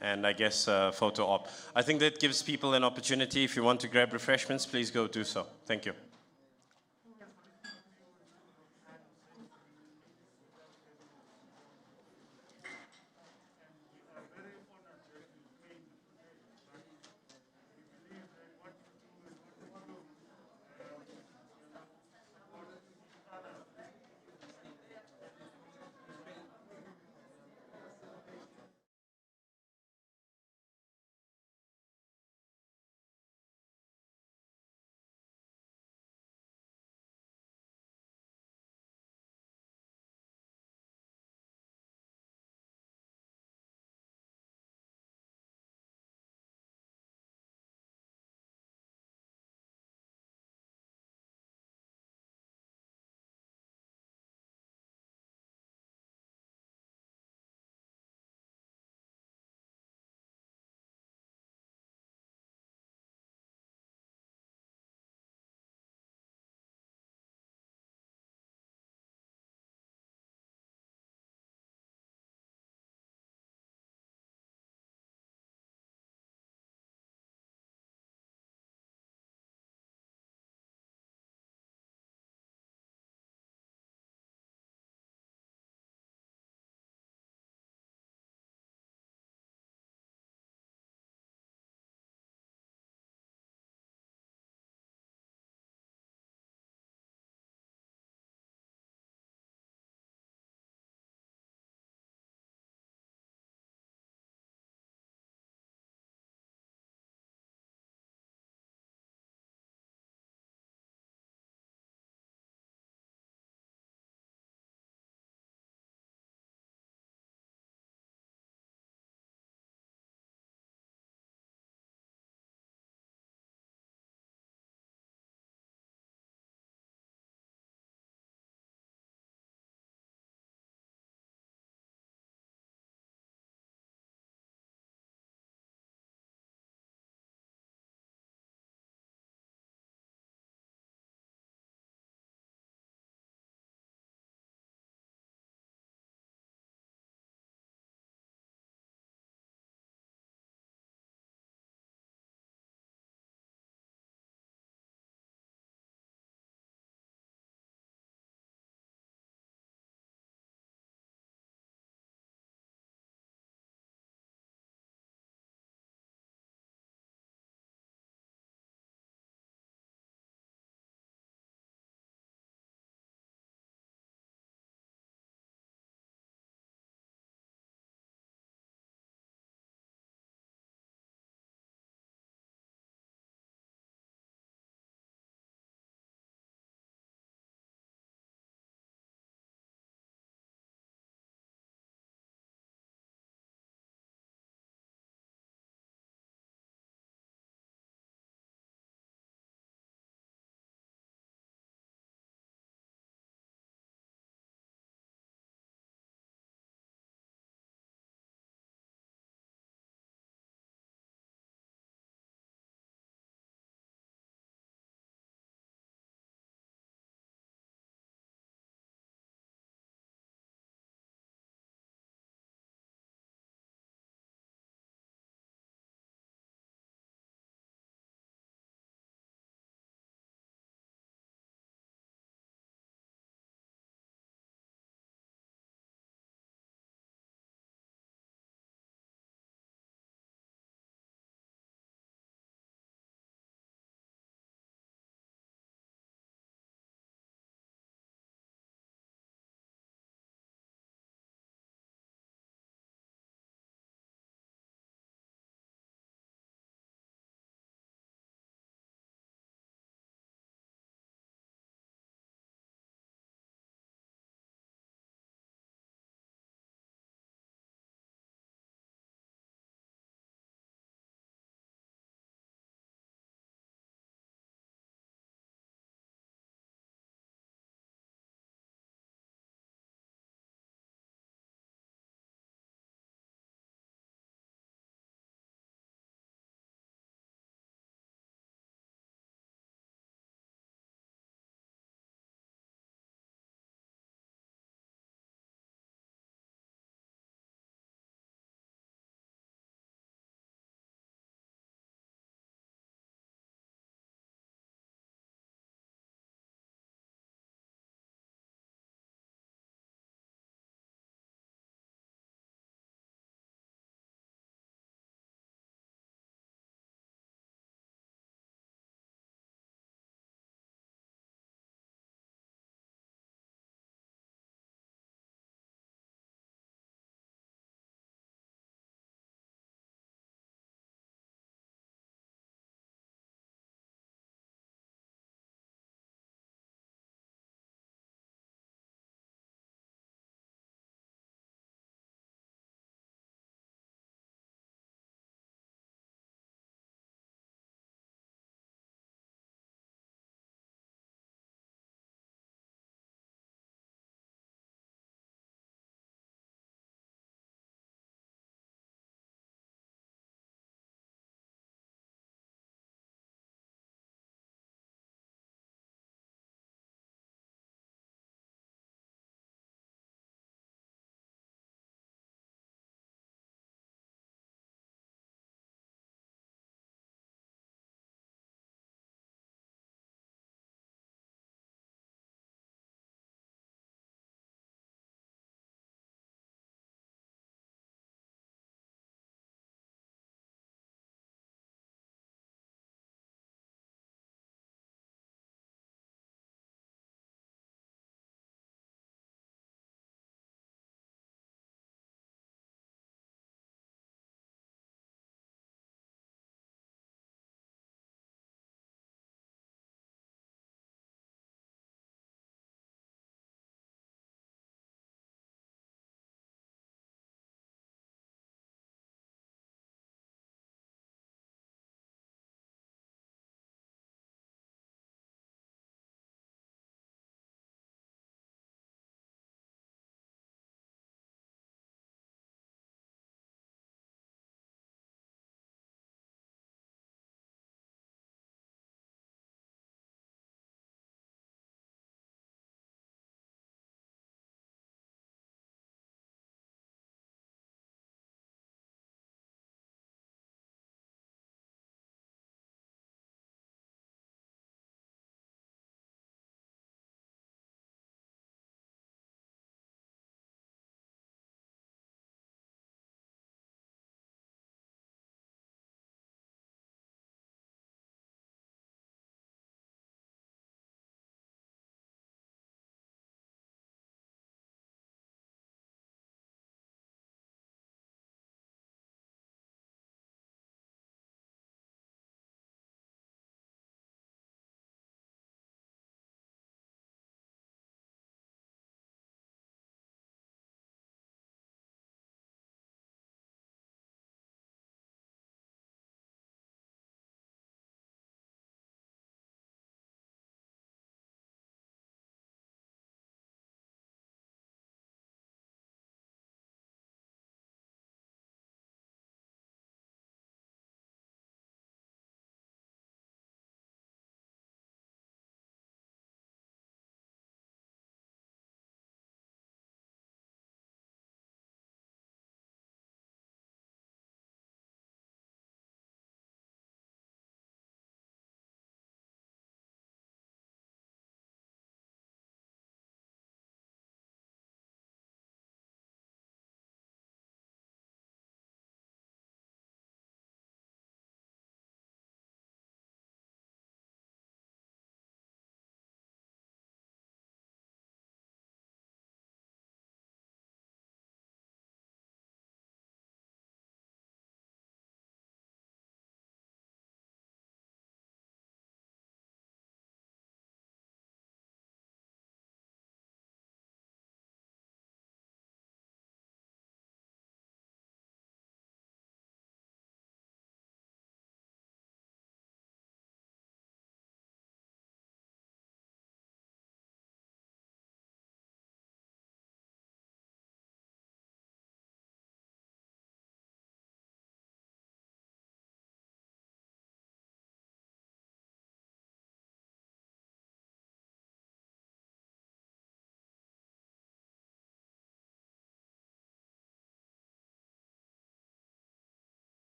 and I guess a photo op. I think that gives people an opportunity. If you want to grab refreshments, please go do so. Thank you.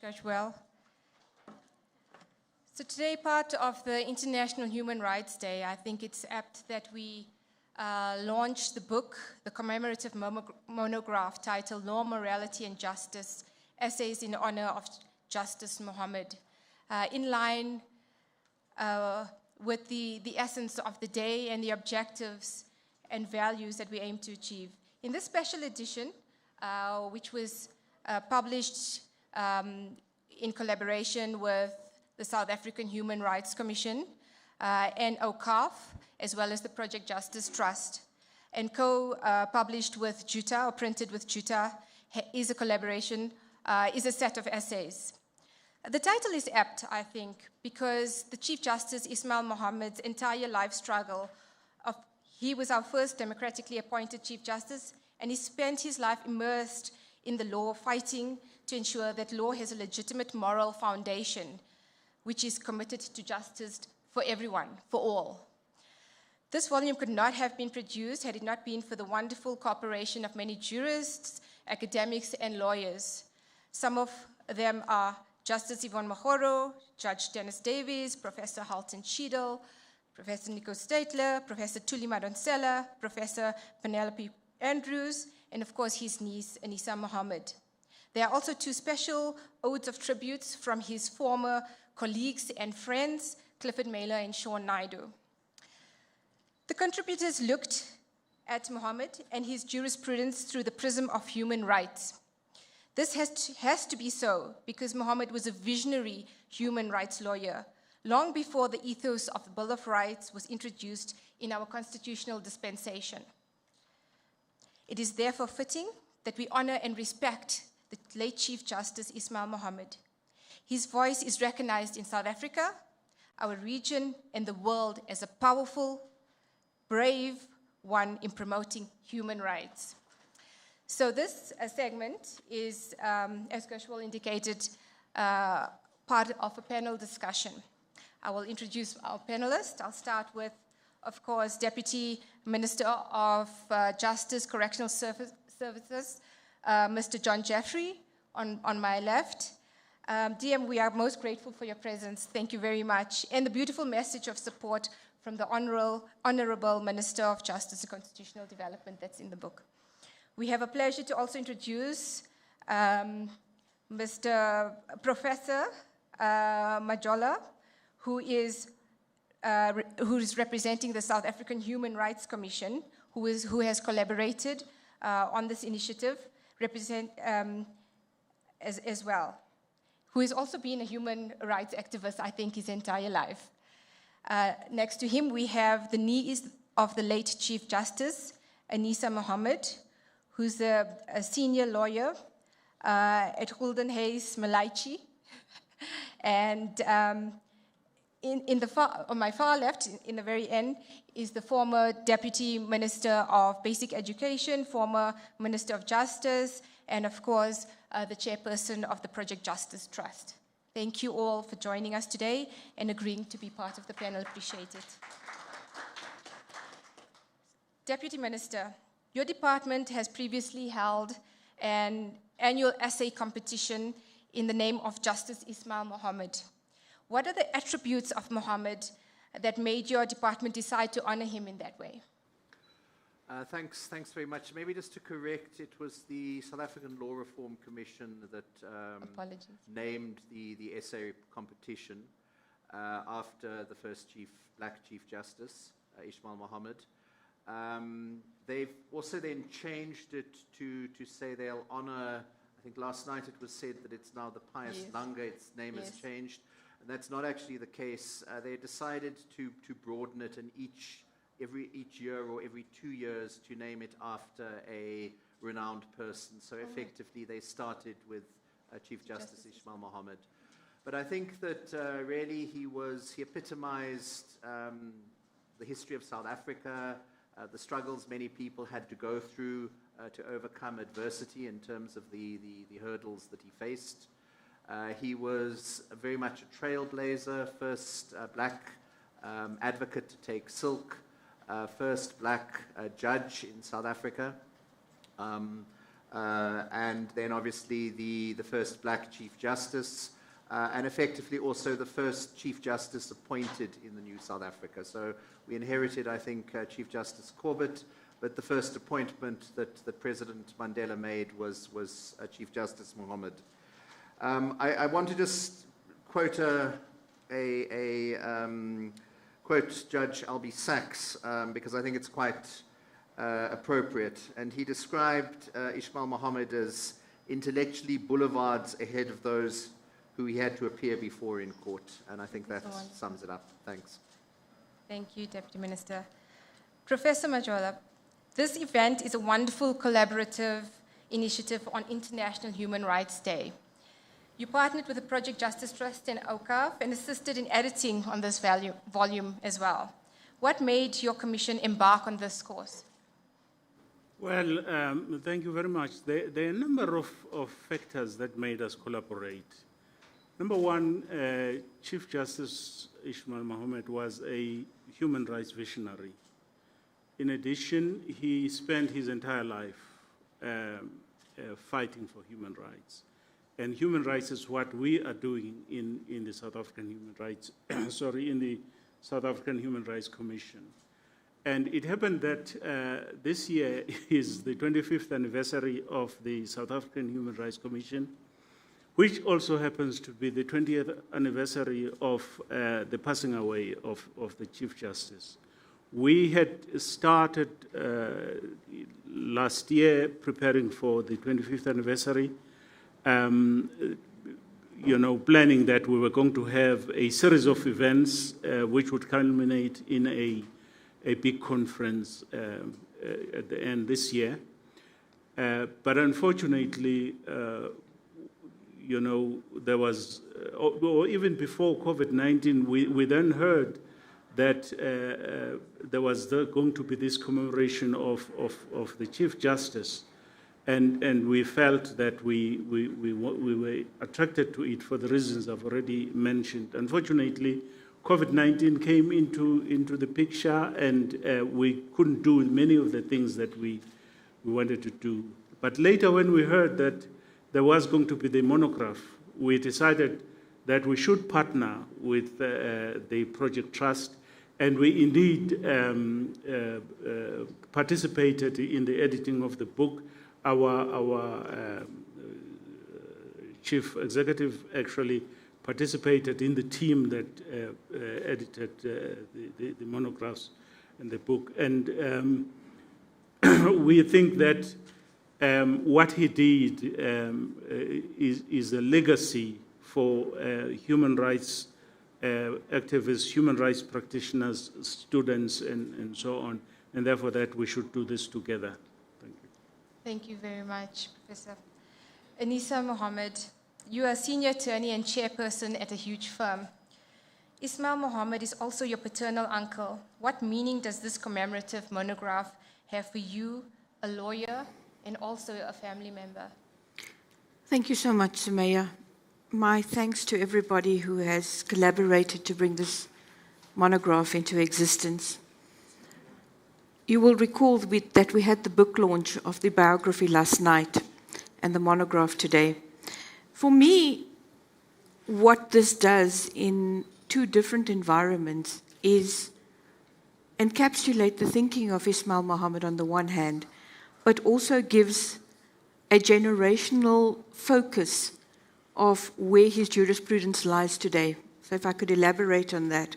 Goes well. So today, part of the International Human Rights Day, I think it's apt that we launch the book, the commemorative monograph titled Law, Morality and Justice, Essays in Honor of Justice Muhammad, in line with the essence of the day and the objectives and values that we aim to achieve. In this special edition, which was published in collaboration with the South African Human Rights Commission and OCAF, as well as the Project Justice Trust, and co-published with JUTA, or printed with JUTA, is a collaboration, is a set of essays. The title is apt, I think, because the Chief Justice Ismail Mohammed's entire life struggle, he was our first democratically appointed Chief Justice, and he spent his life immersed in the law, fighting to ensure that law has a legitimate moral foundation, which is committed to justice for everyone, for all. This volume could not have been produced had it not been for the wonderful cooperation of many jurists, academics, and lawyers. Some of them are Justice Yvonne Mahoro, Judge Dennis Davies, Professor Halton Cheadle, Professor Nico Statler, Professor Tuli Madonsela, Professor Penelope Andrews, and of course his niece, Anissa Mohammed. There are also two special odes of tributes from his former colleagues and friends, Clifford Mailer and Sean Naidu. The contributors looked at Muhammad and his jurisprudence through the prism of human rights. This has to be so because Muhammad was a visionary human rights lawyer, long before the ethos of the Bill of Rights was introduced in our constitutional dispensation. It is therefore fitting that we honor and respect the late Chief Justice Ismail Mohammad. His voice is recognized in South Africa, our region, and the world as a powerful, brave one in promoting human rights. So this segment is, as Gershwell indicated, part of a panel discussion. I will introduce our panelists. I'll start with, of course, Deputy Minister of Justice, Correctional Services, Mr. John Jeffrey, on my left. DM, we are most grateful for your presence. Thank you very much. And the beautiful message of support from the Honorable Minister of Justice and Constitutional Development that's in the book. We have a pleasure to also introduce Mr. Professor Majola, who is representing the South African Human Rights Commission, who has collaborated on this initiative, as well, who has also been a human rights activist, I think, his entire life. Next to him, we have the niece of the late Chief Justice, Anissa Mohammed, who's a senior lawyer at Golden Hayes Malaichi. And on my far left, in the very end, is the former Deputy Minister of Basic Education, former Minister of Justice, and of course, the chairperson of the Project Justice Trust. Thank you all for joining us today and agreeing to be part of the panel. Appreciate it. Deputy Minister, your department has previously held an annual essay competition in the name of Justice Ismail Mohammad. What are the attributes of Mohammad that made your department decide to honor him in that way? Thanks very much. Maybe just to correct, it was the South African Law Reform Commission that named the essay competition after the first Black Chief Justice, Ismail Mohammad. They've also then changed it to say they'll honor, I think last night it was said that it's now the Pius Langa, its name has changed, and that's not actually the case. They decided to broaden it and each year or every 2 years to name it after a renowned person. So effectively they started with Chief Justice Ismail Mohammad. But I think that really he epitomized the history of South Africa, the struggles many people had to go through to overcome adversity in terms of the hurdles that he faced. He was very much a trailblazer, first black advocate to take silk, first black judge in South Africa. and then obviously the first black Chief Justice, and effectively also the first Chief Justice appointed in the new South Africa. So we inherited, I think, Chief Justice Corbett, but the first appointment that President Mandela made was Chief Justice Mohammed. I want to just quote quote Judge Albie Sachs, because I think it's quite appropriate. And he described Ismail Mohammed as intellectually boulevards ahead of those who he had to appear before in court. And I think that sums it up. Thanks. Thank you, Deputy Minister. Professor Majola, this event is a wonderful collaborative initiative on International Human Rights Day. You partnered with the Project Justice Trust and OCAF and assisted in editing on this volume as well. What made your commission embark on this course? Well, thank you very much. There are a number of factors that made us collaborate. Number one, Chief Justice Ismail Mohammed was a human rights visionary. In addition, he spent his entire life fighting for human rights. And human rights is what we are doing in the South African Human Rights, in the South African Human Rights Commission. And it happened that this year is the 25th anniversary of the South African Human Rights Commission, which also happens to be the 20th anniversary of the passing away of the Chief Justice. We had started last year preparing for the 25th anniversary, planning that we were going to have a series of events which would culminate in a big conference at the end this year. But unfortunately, there was, or even before COVID-19, we then heard that there was going to be this commemoration of the Chief Justice. And we felt that we were attracted to it for the reasons I've already mentioned. Unfortunately, COVID-19 came into the picture, and we couldn't do many of the things that we wanted to do. But later, when we heard that there was going to be the monograph, we decided that we should partner with the Project Trust, and we indeed participated in the editing of the book. Our chief executive actually participated in the team that edited the monographs and the book. And we think that what he did is a legacy for human rights activists, human rights practitioners, students, and so on, and therefore that we should do this together. Thank you very much, Professor. Anissa Mohammed, you are a senior attorney and chairperson at a huge firm. Ismail Mohammed is also your paternal uncle. What meaning does this commemorative monograph have for you, a lawyer, and also a family member? Thank you so much, Sumaya. My thanks to everybody who has collaborated to bring this monograph into existence. You will recall that we had the book launch of the biography last night and the monograph today. For me, what this does in two different environments is encapsulate the thinking of Ismail Mohammed on the one hand, but also gives a generational focus of where his jurisprudence lies today. So if I could elaborate on that.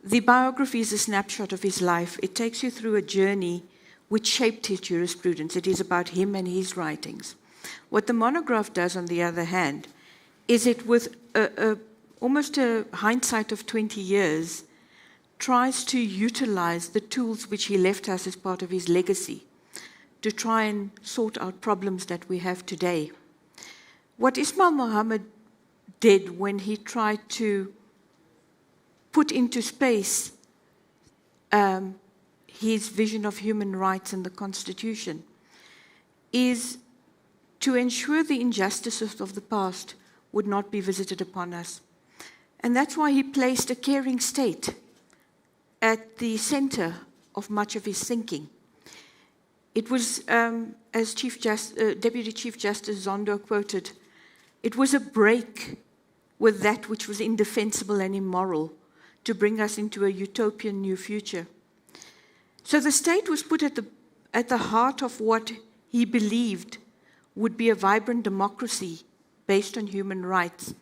The biography is a snapshot of his life. It takes you through a journey which shaped his jurisprudence. It is about him and his writings. What the monograph does, on the other hand, is it, with almost a hindsight of 20 years, tries to utilize the tools which he left us as part of his legacy to try and sort out problems that we have today. What Ismail Mohammed did when he tried to put into space his vision of human rights and the Constitution is to ensure the injustices of the past would not be visited upon us. And that's why he placed a caring state at the center of much of his thinking. It was, as Deputy Chief Justice Zondo quoted, it was a break with that which was indefensible and immoral to bring us into a utopian new future. So the state was put at the heart of what he believed would be a vibrant democracy based on human rights.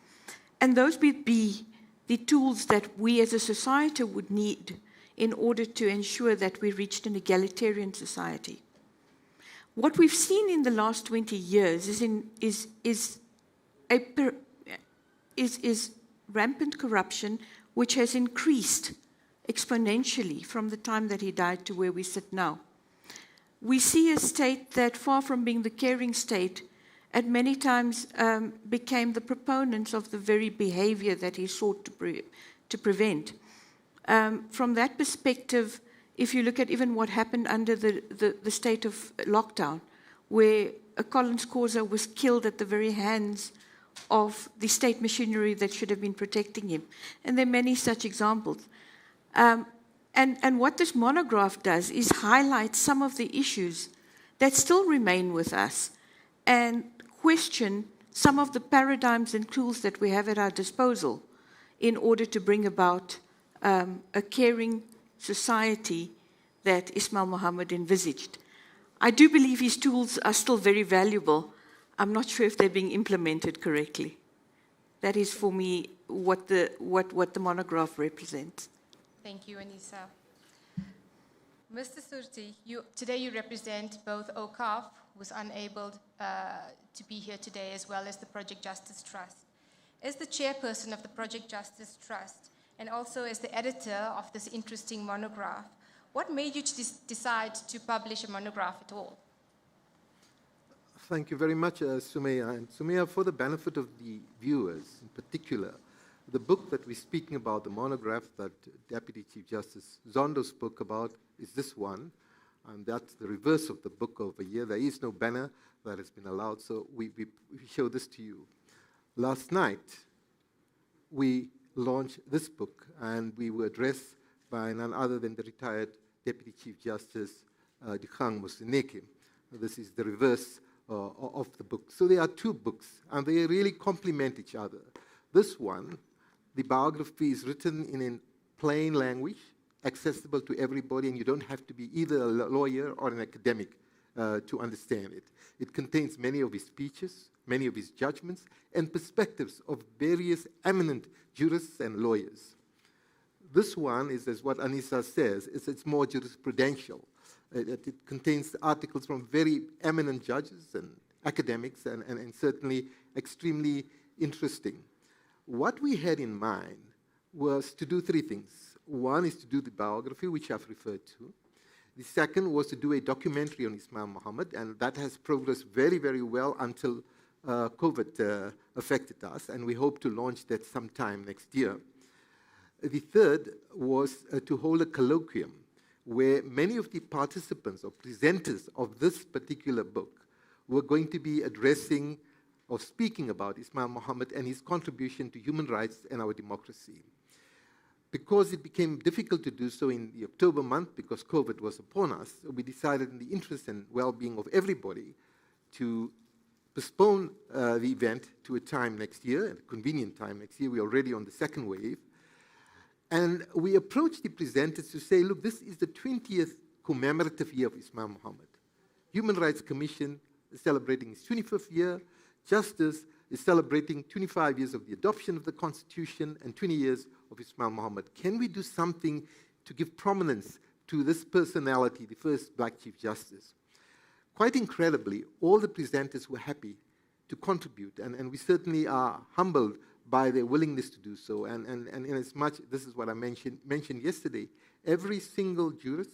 And those would be the tools that we as a society would need in order to ensure that we reached an egalitarian society. What we've seen in the last 20 years is rampant corruption, which has increased exponentially from the time that he died to where we sit now. We see a state that, far from being the caring state, at many times became the proponents of the very behavior that he sought to prevent. From that perspective, if you look at even what happened under the state of lockdown, where Collins Khoza was killed at the very hands of the state machinery that should have been protecting him. And there are many such examples. And what this monograph does is highlight some of the issues that still remain with us and question some of the paradigms and tools that we have at our disposal in order to bring about a caring society that Ismail Mohammed envisaged. I do believe his tools are still very valuable. I'm not sure if they're being implemented correctly. That is, for me, what the monograph represents. Thank you, Anissa. Mr. Surti, today you represent both OCAF, who's unable to be here today, as well as the Project Justice Trust. As the chairperson of the Project Justice Trust, and also as the editor of this interesting monograph, what made you decide to publish a monograph at all? Thank you very much, Sumaya. And Sumaya, for the benefit of the viewers in particular, the book that we're speaking about, the monograph that Deputy Chief Justice Zondo spoke about, is this one. And that's the reverse of the book over here. There is no banner that has been allowed, so we show this to you. Last night, we launched this book, and we were addressed by none other than the retired Deputy Chief Justice Dikgang Moseneke. This is the reverse of the book. So there are two books, and they really complement each other. This one, the biography, is written in a plain language, accessible to everybody, and you don't have to be either a lawyer or an academic to understand it. It contains many of his speeches, many of his judgments, and perspectives of various eminent jurists and lawyers. This one is, as what Anissa says, it's more jurisprudential. It contains articles from very eminent judges and academics, and certainly extremely interesting. What we had in mind was to do three things. One is to do the biography, which I've referred to. The second was to do a documentary on Ismail Mohammed, and that has progressed very, very well until COVID affected us, and we hope to launch that sometime next year. The third was to hold a colloquium where many of the participants or presenters of this particular book were going to be addressing or speaking about Ismail Mohammed and his contribution to human rights and our democracy. Because it became difficult to do so in the October month because COVID was upon us, we decided in the interest and well-being of everybody to postpone the event to a time next year, a convenient time next year. We're already on the second wave. And we approached the presenters to say, look, this is the 20th commemorative year of Ismail Mohammed. Human Rights Commission is celebrating its 25th year. Justice is celebrating 25 years of the adoption of the Constitution and 20 years of Ismail Mohammed. Can we do something to give prominence to this personality, the first Black Chief Justice? Quite incredibly, all the presenters were happy to contribute, and we certainly are humbled by their willingness to do so. And in as much, this is what I mentioned yesterday, every single jurist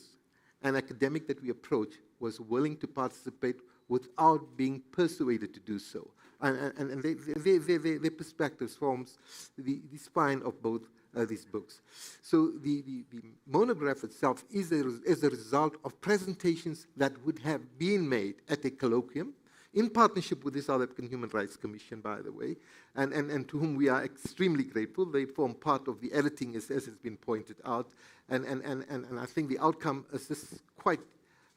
and academic that we approached was willing to participate without being persuaded to do so. And their perspectives forms the spine of both these books. So the monograph itself is a result of presentations that would have been made at a colloquium, in partnership with the South African Human Rights Commission, by the way, and to whom we are extremely grateful. They form part of the editing, as has been pointed out, and I think the outcome is just quite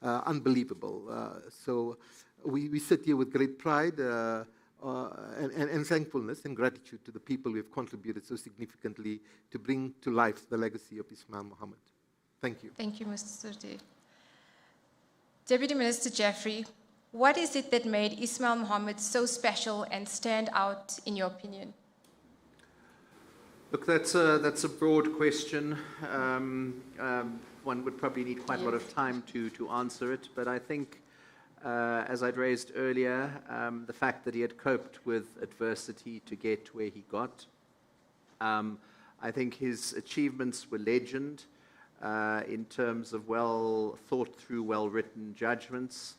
unbelievable. So we sit here with great pride and thankfulness and gratitude to the people who have contributed so significantly to bring to life the legacy of Ismail Mohammed. Thank you. Thank you, Mr. Surte. Deputy Minister Jeffrey, what is it that made Ismail Mohammed so special and stand out in your opinion? Look, that's a broad question. One would probably need quite a lot of time to answer it, but I think, as I'd raised earlier, the fact that he had coped with adversity to get where he got. I think his achievements were legend in terms of well thought through, well written judgments.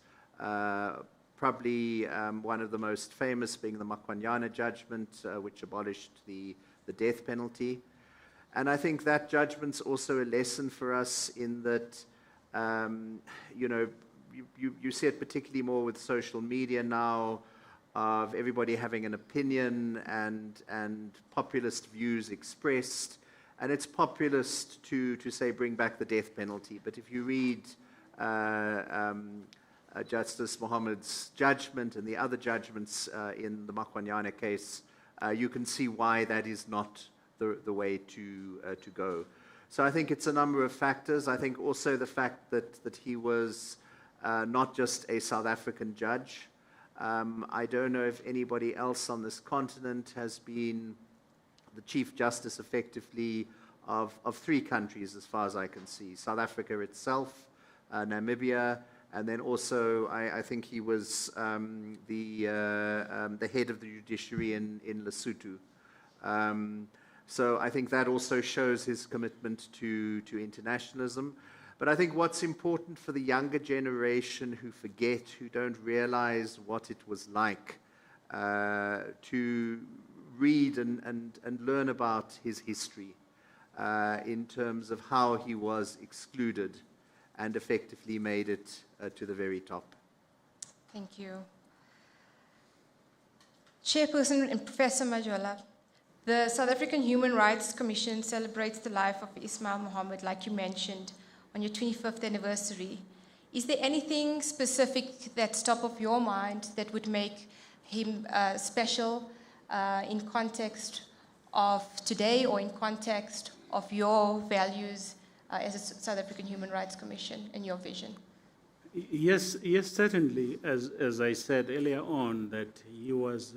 Probably one of the most famous being the Makwanyana judgment, which abolished the death penalty. And I think that judgment's also a lesson for us in that, you know, you see it particularly more with social media now, of everybody having an opinion and populist views expressed. And it's populist to say bring back the death penalty. But if you read Justice Mohammed's judgment and the other judgments in the Makwanyana case, you can see why that is not the way to go. So I think it's a number of factors. I think also the fact that he was not just a South African judge. I don't know if anybody else on this continent has been the Chief Justice effectively of 3 countries as far as I can see. South Africa itself, Namibia, and then also I think he was the head of the judiciary in Lesotho. So I think that also shows his commitment to internationalism. But I think what's important for the younger generation who forget, who don't realize what it was like to read and learn about his history in terms of how he was excluded and effectively made it to the very top. Thank you. Chairperson and Professor Majola, the South African Human Rights Commission celebrates the life of Ismail Mohammed, like you mentioned, on your 25th anniversary. Is there anything specific that's top of your mind that would make him special in context of today or in context of your values as a South African Human Rights Commission and your vision? Yes, certainly. As I said earlier on, that he was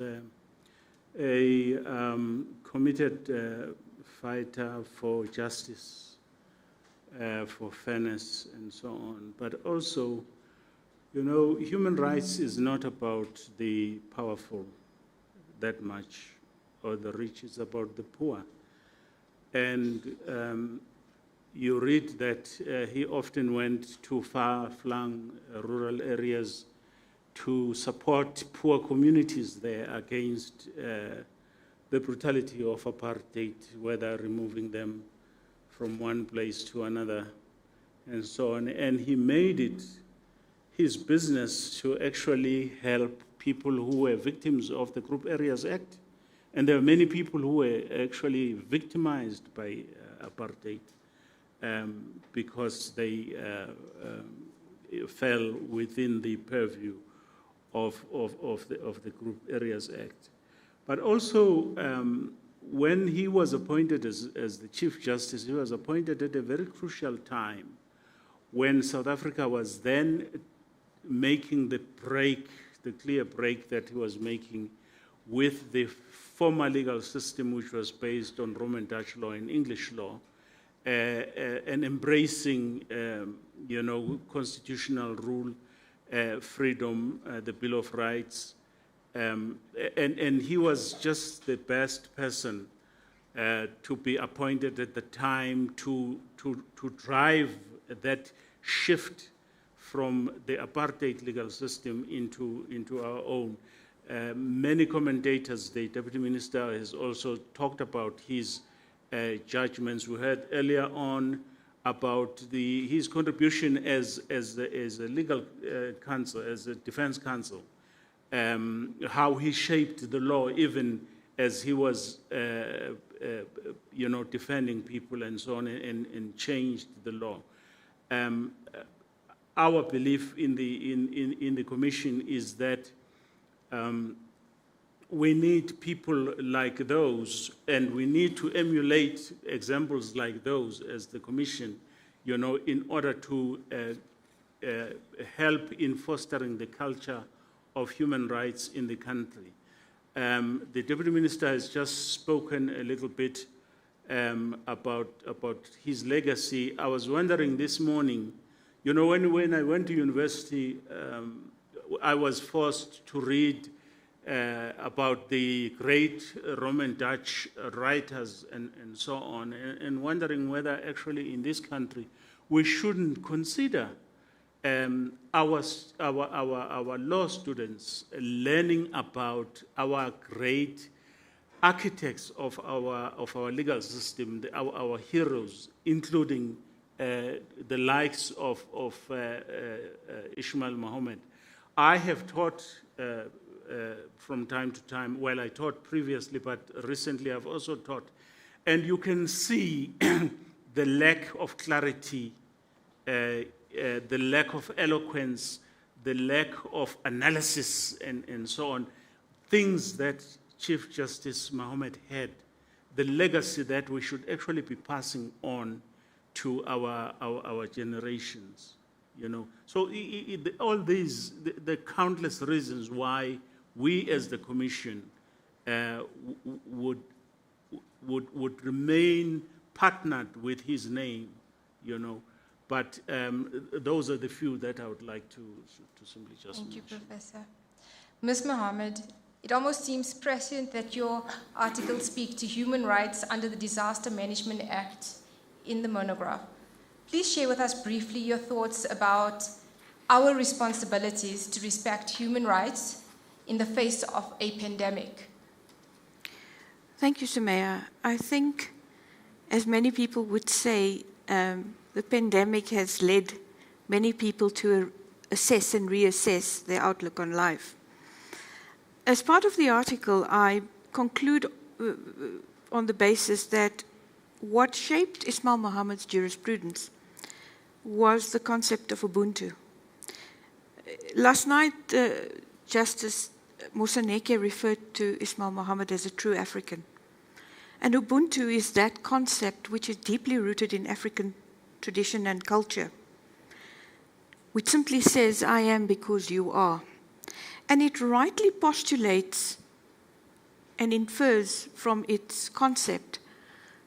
a committed fighter for justice, for fairness, and so on. But also, you know, human rights is not about the powerful that much, or the rich. It's about the poor. And you read that he often went to far-flung rural areas to support poor communities there against the brutality of apartheid, whether removing them from one place to another, and so on. And he made it his business to actually help people who were victims of the Group Areas Act. And there are many people who were actually victimized by apartheid because they fell within the purview of the Group Areas Act. But also, when he was appointed as the Chief Justice, he was appointed at a very crucial time when South Africa was then making the clear break that he was making with the former legal system, which was based on Roman Dutch law and English law, and embracing, you know, constitutional rule, freedom, the Bill of Rights. And he was just the best person to be appointed at the time to drive that shift from the apartheid legal system into our own. Many commentators, the Deputy Minister has also talked about his judgments. We heard earlier on about his contribution as a legal counsel, as a defense counsel. How he shaped the law even as he was, you know, defending people and so on, and changed the law. our belief in the Commission is that we need people like those, and we need to emulate examples like those as the Commission, you know, in order to help in fostering the culture of human rights in the country. The Deputy Minister has just spoken a little bit about his legacy. I was wondering this morning, you know, when I went to university, I was forced to read about the great Roman Dutch writers and so on, and wondering whether actually in this country we shouldn't consider our law students learning about our great architects of our legal system, our heroes, including the likes of Ismail Mohammed. I have taught from time to time, well, I taught previously, but recently I've also taught, and you can see the lack of clarity, the lack of eloquence, the lack of analysis, and so on, things that Chief Justice Mohammed had, the legacy that we should actually be passing on to our generations, you know. So all these, the countless reasons why we as the Commission would remain partnered with his name, you know. But those are the few that I would like to simply just mention. Thank you, Professor. Ms. Mohammed, it almost seems prescient that your articles speak to human rights under the Disaster Management Act in the monograph. Please share with us briefly your thoughts about our responsibilities to respect human rights in the face of a pandemic. Thank you, Sumaya. I think, as many people would say, the pandemic has led many people to assess and reassess their outlook on life. As part of the article, I conclude on the basis that what shaped Ismail Mohammed's jurisprudence was the concept of Ubuntu. Last night, Justice Moseneke referred to Ismail Mohammed as a true African. And Ubuntu is that concept which is deeply rooted in African tradition and culture, which simply says, I am because you are. And it rightly postulates and infers from its concept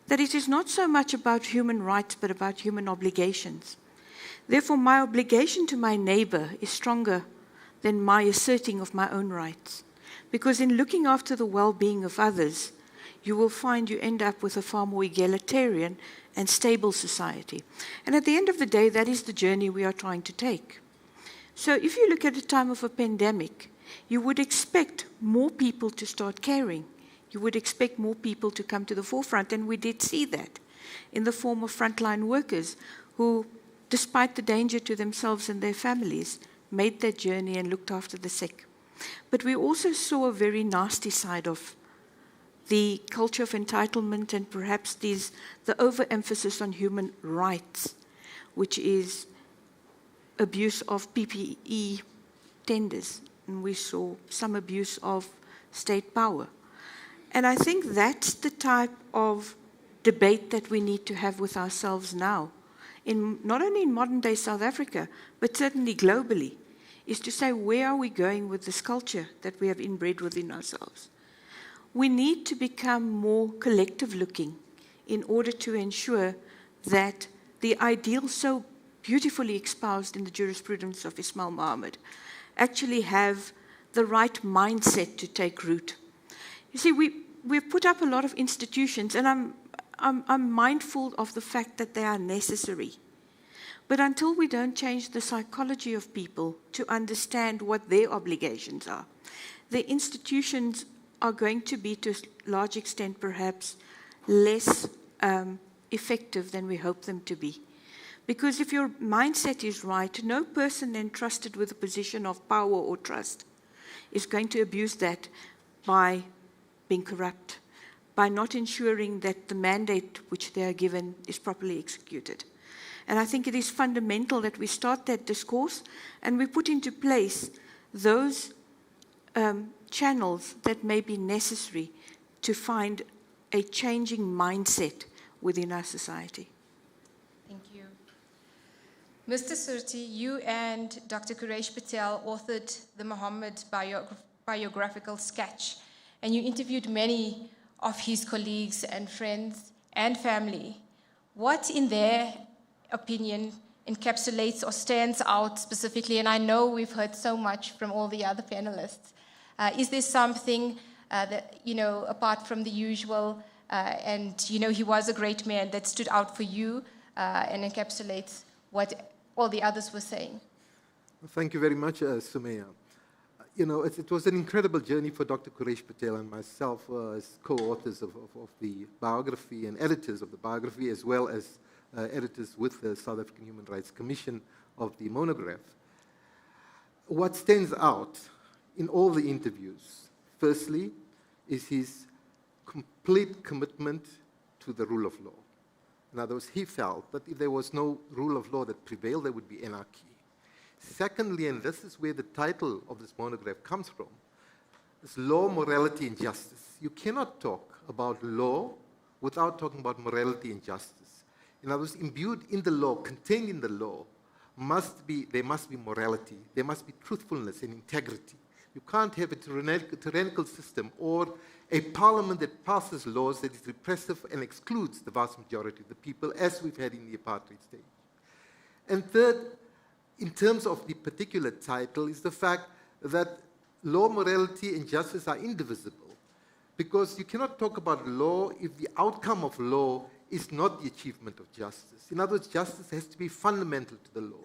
that it is not so much about human rights, but about human obligations. Therefore, my obligation to my neighbor is stronger than my asserting of my own rights. Because in looking after the well-being of others, you will find you end up with a far more egalitarian and stable society. And at the end of the day, that is the journey we are trying to take. So if you look at a time of a pandemic, you would expect more people to start caring. You would expect more people to come to the forefront, and we did see that in the form of frontline workers who, despite the danger to themselves and their families, made that journey and looked after the sick. But we also saw a very nasty side of the culture of entitlement and perhaps the overemphasis on human rights, which is abuse of PPE tenders. And we saw some abuse of state power. And I think that's the type of debate that we need to have with ourselves now, not only in modern-day South Africa, but certainly globally, is to say, where are we going with this culture that we have inbred within ourselves? We need to become more collective-looking in order to ensure that the ideal so beautifully espoused in the jurisprudence of Ismail Mohammed actually have the right mindset to take root. You see, we've put up a lot of institutions, and I'm mindful of the fact that they are necessary. But until we don't change the psychology of people to understand what their obligations are, the institutions are going to be, to a large extent, perhaps less effective than we hope them to be. Because if your mindset is right, no person entrusted with a position of power or trust is going to abuse that by being corrupt, by not ensuring that the mandate which they are given is properly executed. And I think it is fundamental that we start that discourse and we put into place those channels that may be necessary to find a changing mindset within our society. Thank you. Mr. Surti, you and Dr. Quresh Patel authored the Muhammad biographical sketch, and you interviewed many of his colleagues and friends and family. What, in their opinion, encapsulates or stands out specifically? And I know we've heard so much from all the other panelists. Is there something that, apart from the usual, and, he was a great man, that stood out for you and encapsulates what all the others were saying? Thank you very much, Sumaya. It was an incredible journey for Dr. Quresh Patel and myself as co-authors of the biography and editors of the biography, as well as editors with the South African Human Rights Commission of the monograph. What stands out in all the interviews, firstly, is his complete commitment to the rule of law. In other words, he felt that if there was no rule of law that prevailed, there would be anarchy. Secondly, and this is where the title of this monograph comes from, is law, morality, and justice. You cannot talk about law without talking about morality and justice. In other words, imbued in the law, contained in the law, there must be morality, there must be truthfulness and integrity. You can't have a tyrannical system or a parliament that passes laws that is repressive and excludes the vast majority of the people, as we've had in the apartheid stage. And third, in terms of the particular title, is the fact that law, morality, and justice are indivisible. Because you cannot talk about law if the outcome of law is not the achievement of justice. In other words, justice has to be fundamental to the law.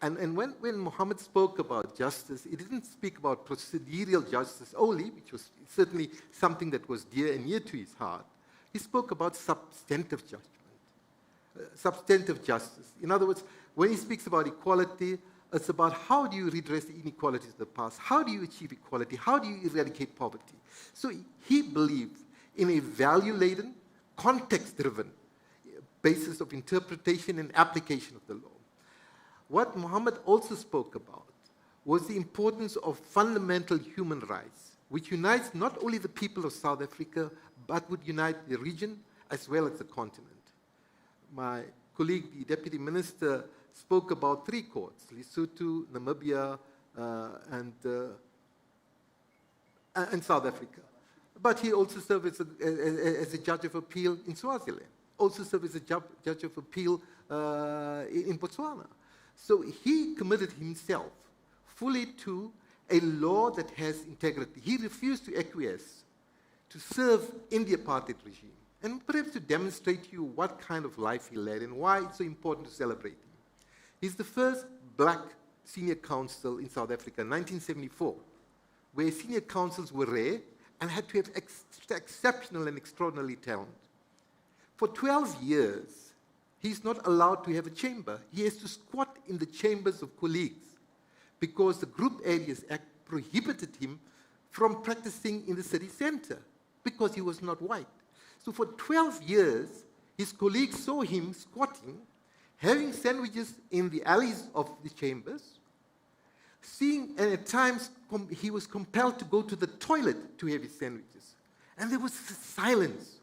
And when Muhammad spoke about justice, he didn't speak about procedural justice only, which was certainly something that was dear and near to his heart. He spoke about substantive judgment, substantive justice. In other words, when he speaks about equality, it's about how do you redress the inequalities of the past? How do you achieve equality? How do you eradicate poverty? So he believed in a value-laden, context-driven basis of interpretation and application of the law. What Muhammad also spoke about was the importance of fundamental human rights, which unites not only the people of South Africa, but would unite the region as well as the continent. My colleague, the Deputy Minister, spoke about 3 courts, Lesotho, Namibia, and South Africa. But he also served as a judge of appeal in Swaziland, also served as a judge of appeal in Botswana. So he committed himself fully to a law that has integrity. He refused to acquiesce, to serve in the apartheid regime, and perhaps to demonstrate to you what kind of life he led and why it's so important to celebrate him. He's the first black senior counsel in South Africa in 1974, where senior counsels were rare and had to have exceptional and extraordinary talent. For 12 years, he's not allowed to have a chamber. He has to squat in the chambers of colleagues because the Group Areas Act prohibited him from practicing in the city center because he was not white. So for 12 years, his colleagues saw him squatting, having sandwiches in the alleys of the chambers, and at times he was compelled to go to the toilet to have his sandwiches. And there was silence.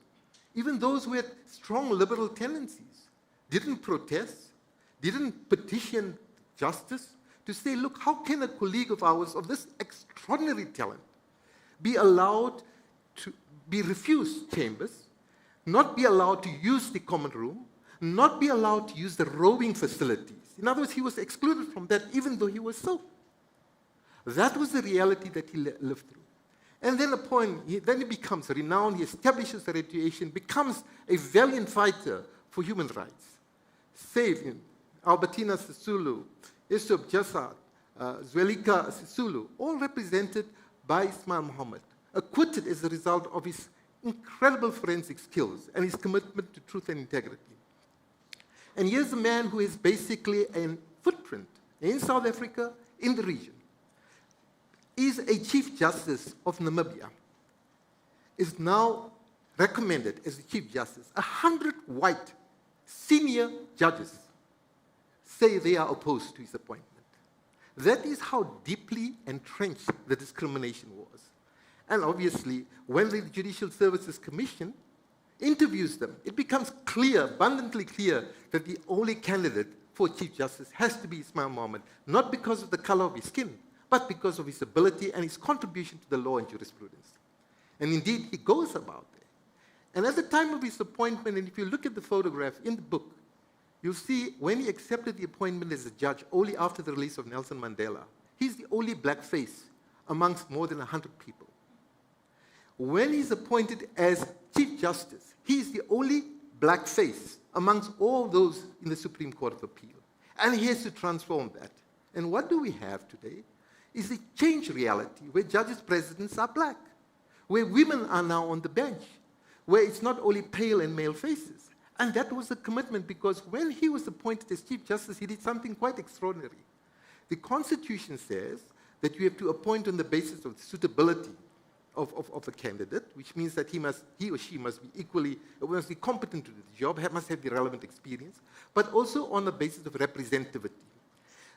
Even those who had strong liberal tendencies didn't protest, didn't petition justice to say, look, how can a colleague of ours of this extraordinary talent be allowed to be refused chambers, not be allowed to use the common room, not be allowed to use the rowing facilities. In other words, he was excluded from that even though he was so. That was the reality that he lived through. And then then he becomes renowned, he establishes a reputation, becomes a valiant fighter for human rights. Saved in Albertina Sisulu, Yusuf Jasad, Zwelika Sisulu, all represented by Ismail Muhammad, acquitted as a result of his incredible forensic skills and his commitment to truth and integrity. And here's a man who is basically a footprint in South Africa, in the region. Is a Chief Justice of Namibia, is now recommended as the Chief Justice. 100 white senior judges say they are opposed to his appointment. That is how deeply entrenched the discrimination was. And obviously, when the Judicial Services Commission interviews them, it becomes clear, abundantly clear, that the only candidate for Chief Justice has to be Ismail Mohammed, not because of the color of his skin, but because of his ability and his contribution to the law and jurisprudence. And indeed, he goes about it. And at the time of his appointment, and if you look at the photograph in the book, you'll see when he accepted the appointment as a judge only after the release of Nelson Mandela, he's the only black face amongst more than 100 people. When he's appointed as Chief Justice, he's the only black face amongst all those in the Supreme Court of Appeal. And he has to transform that. And what do we have today is a changed reality where judges' presidents are black, where women are now on the bench, where it's not only pale and male faces. And that was a commitment because when he was appointed as Chief Justice, he did something quite extraordinary. The Constitution says that you have to appoint on the basis of suitability of a candidate, which means that he or she must be competent to do the job, must have the relevant experience, but also on the basis of representativity.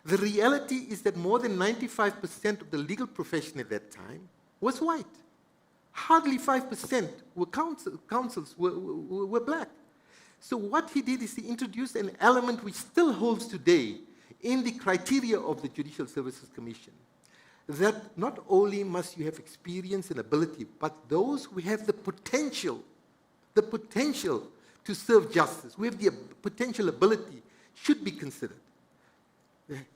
The reality is that more than 95% of the legal profession at that time was white. Hardly 5% were counsels were black. So what he did is he introduced an element which still holds today in the criteria of the Judicial Services Commission, that not only must you have experience and ability, but those who have the potential to serve justice, who have the potential ability, should be considered.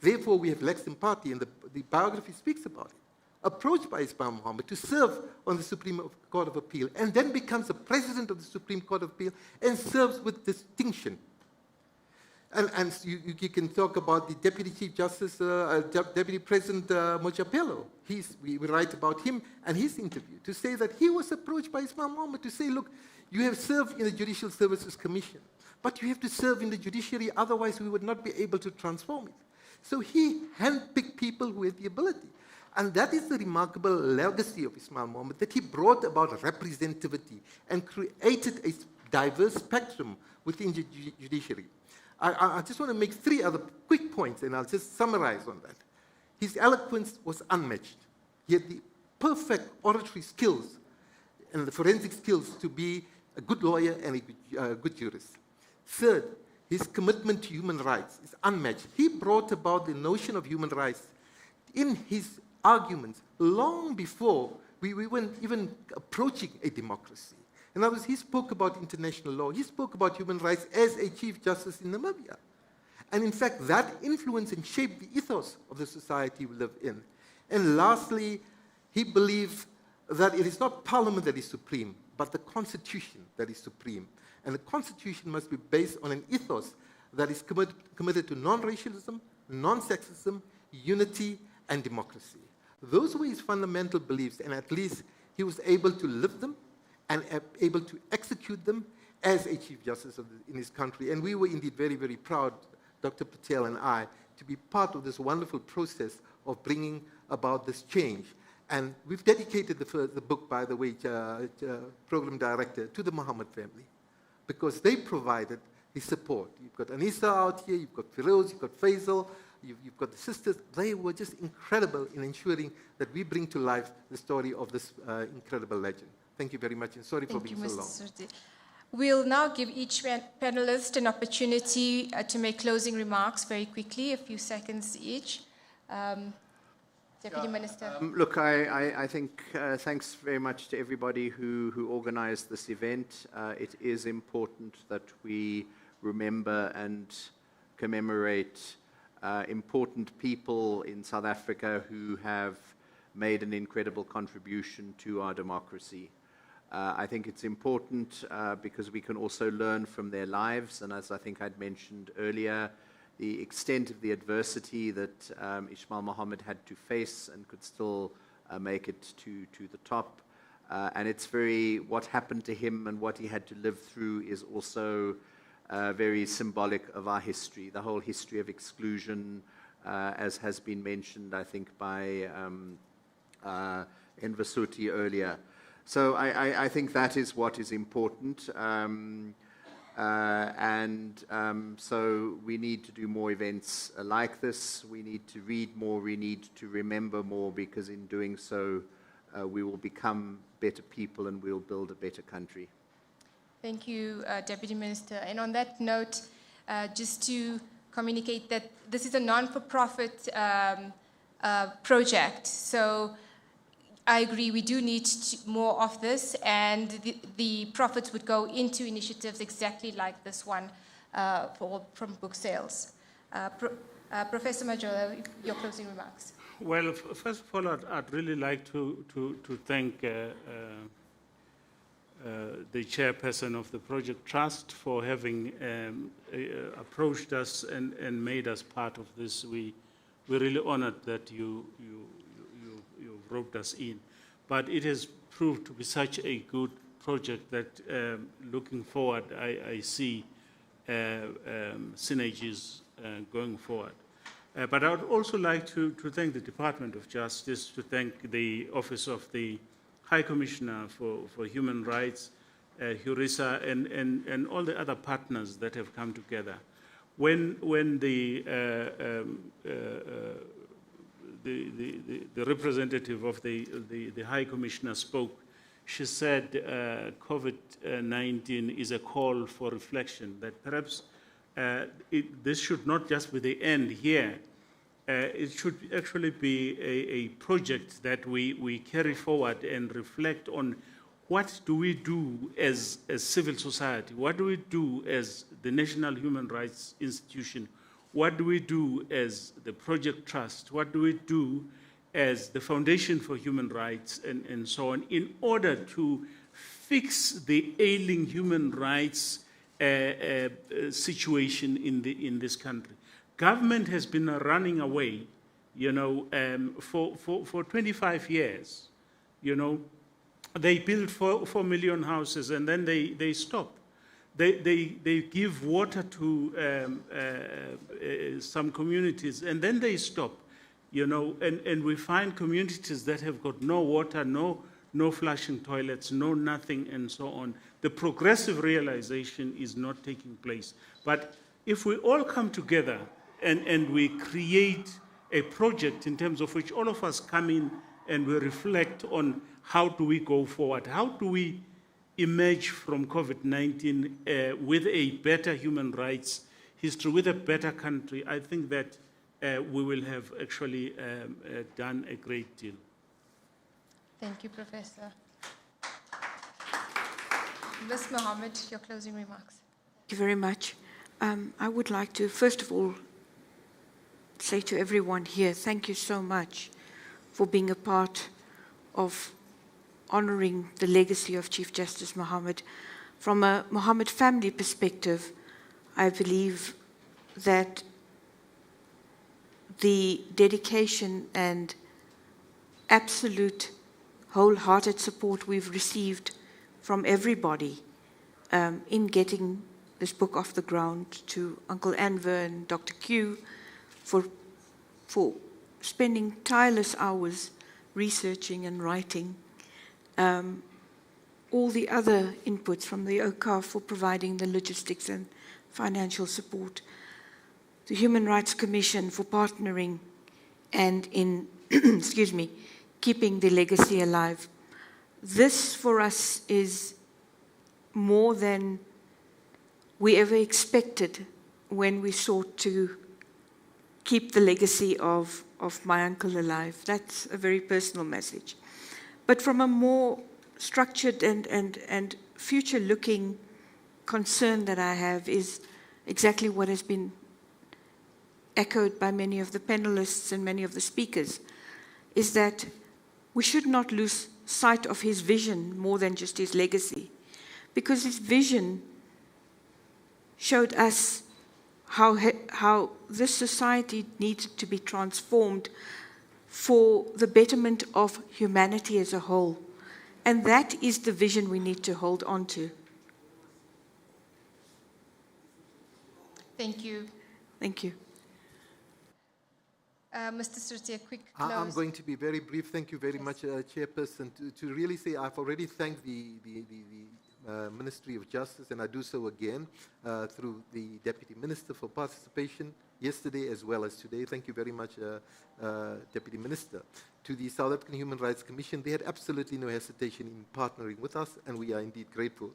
Therefore, we have Lex Empati, and the biography speaks about it, approached by Ismail Mohammed to serve on the Supreme Court of Appeal, and then becomes the president of the Supreme Court of Appeal and serves with distinction. And you can talk about the Deputy Chief Justice, Deputy President Mojapelo. We write about him and his interview to say that he was approached by Ismail Mohammed to say, look, you have served in the Judicial Services Commission, but you have to serve in the judiciary, otherwise we would not be able to transform it. So he handpicked people who had the ability. And that is the remarkable legacy of Ismail Mohammed, that he brought about representativity and created a diverse spectrum within the judiciary. I just want to make 3 other quick points, and I'll just summarize on that. His eloquence was unmatched. He had the perfect oratory skills and the forensic skills to be a good lawyer and a good jurist. Third, his commitment to human rights is unmatched. He brought about the notion of human rights in his arguments long before we weren't even approaching a democracy. In other words, he spoke about international law. He spoke about human rights as a Chief Justice in Namibia. And in fact, that influenced and shaped the ethos of the society we live in. And lastly, he believed that it is not Parliament that is supreme, but the Constitution that is supreme. And the Constitution must be based on an ethos that is committed to non-racialism, non-sexism, unity, and democracy. Those were his fundamental beliefs, and at least he was able to live them and able to execute them as a Chief Justice in his country. And we were indeed very, very proud, Dr. Patel and I, to be part of this wonderful process of bringing about this change. And we've dedicated the book, by the way, Program Director, to the Mohammed family, because they provided the support. You've got Anissa out here, you've got Firoz, you've got Faisal, you've got the sisters. They were just incredible in ensuring that we bring to life the story of this incredible legend. Thank you very much, and sorry for being so long. Surti. We'll now give each panelist an opportunity to make closing remarks very quickly, a few seconds each. Deputy Minister. Look, I think thanks very much to everybody who organized this event. It is important that we remember and commemorate important people in South Africa who have made an incredible contribution to our democracy. I think it's important because we can also learn from their lives, and as I think I'd mentioned earlier, the extent of the adversity that Ismail Mohammed had to face and could still make it to the top. And it's what happened to him and what he had to live through is also very symbolic of our history, the whole history of exclusion, as has been mentioned, I think, by Envasuti earlier. So I think that is what is important. So we need to do more events like this. We need to read more. We need to remember more, because in doing so, we will become better people and we'll build a better country. Thank you, Deputy Minister. And on that note, just to communicate that this is a non-for-profit project. So I agree, we do need more of this, and the profits would go into initiatives exactly like this one from book sales. Professor Majola, your closing remarks. Well, first of all, I'd really like to thank the chairperson of the Project Trust for having approached us and made us part of this. We're really honored that you roped us in. But it has proved to be such a good project that looking forward, I see synergies going forward. But I would also like to thank the Department of Justice, to thank the Office of the High Commissioner for Human Rights, HURISA, and all the other partners that have come together. When the representative of the High Commissioner spoke, she said COVID-19 is a call for reflection, that perhaps this should not just be the end here. It should actually be a project that we carry forward and reflect on what do we do as civil society, what do we do as the National Human Rights Institution, what do we do as the Project Trust, what do we do as the Foundation for Human Rights, and so on, in order to fix the ailing human rights situation in this country. Government has been running away, for 25 years. They build 4 million houses and then they stop. They give water to some communities and then they stop. And we find communities that have got no water, no flushing toilets, no nothing, and so on. The progressive realization is not taking place. But if we all come together and we create a project in terms of which all of us come in and we reflect on how do we go forward, how do we emerge from COVID-19 with a better human rights history, with a better country, I think that we will have actually done a great deal. Thank you, Professor. Ms. Mohammed, your closing remarks. Thank you very much. I would like to, first of all, say to everyone here, thank you so much for being a part of honoring the legacy of Chief Justice Mohammed. From a Mohammed family perspective, I believe that the dedication and absolute wholehearted support we've received from everybody in getting this book off the ground, to Uncle Anver and Dr. Q for spending tireless hours researching and writing, all the other inputs from the OCAR for providing the logistics and financial support, the Human Rights Commission for partnering and in, excuse me, keeping the legacy alive. This for us is more than we ever expected when we sought to keep the legacy of my uncle alive. That's a very personal message. But from a more structured and future-looking concern that I have is exactly what has been echoed by many of the panelists and many of the speakers, is that we should not lose sight of his vision more than just his legacy, because his vision showed us how this society needed to be transformed for the betterment of humanity as a whole. And that is the vision we need to hold on to. Thank you. Thank you. Mr. Sruti, a quick close. I'm going to be very brief. Thank you very much, Chairperson. To really say, I've already thanked the Ministry of Justice, and I do so again through the Deputy Minister for participation yesterday as well as today. Thank you very much, Deputy Minister. To the South African Human Rights Commission, they had absolutely no hesitation in partnering with us, and we are indeed grateful.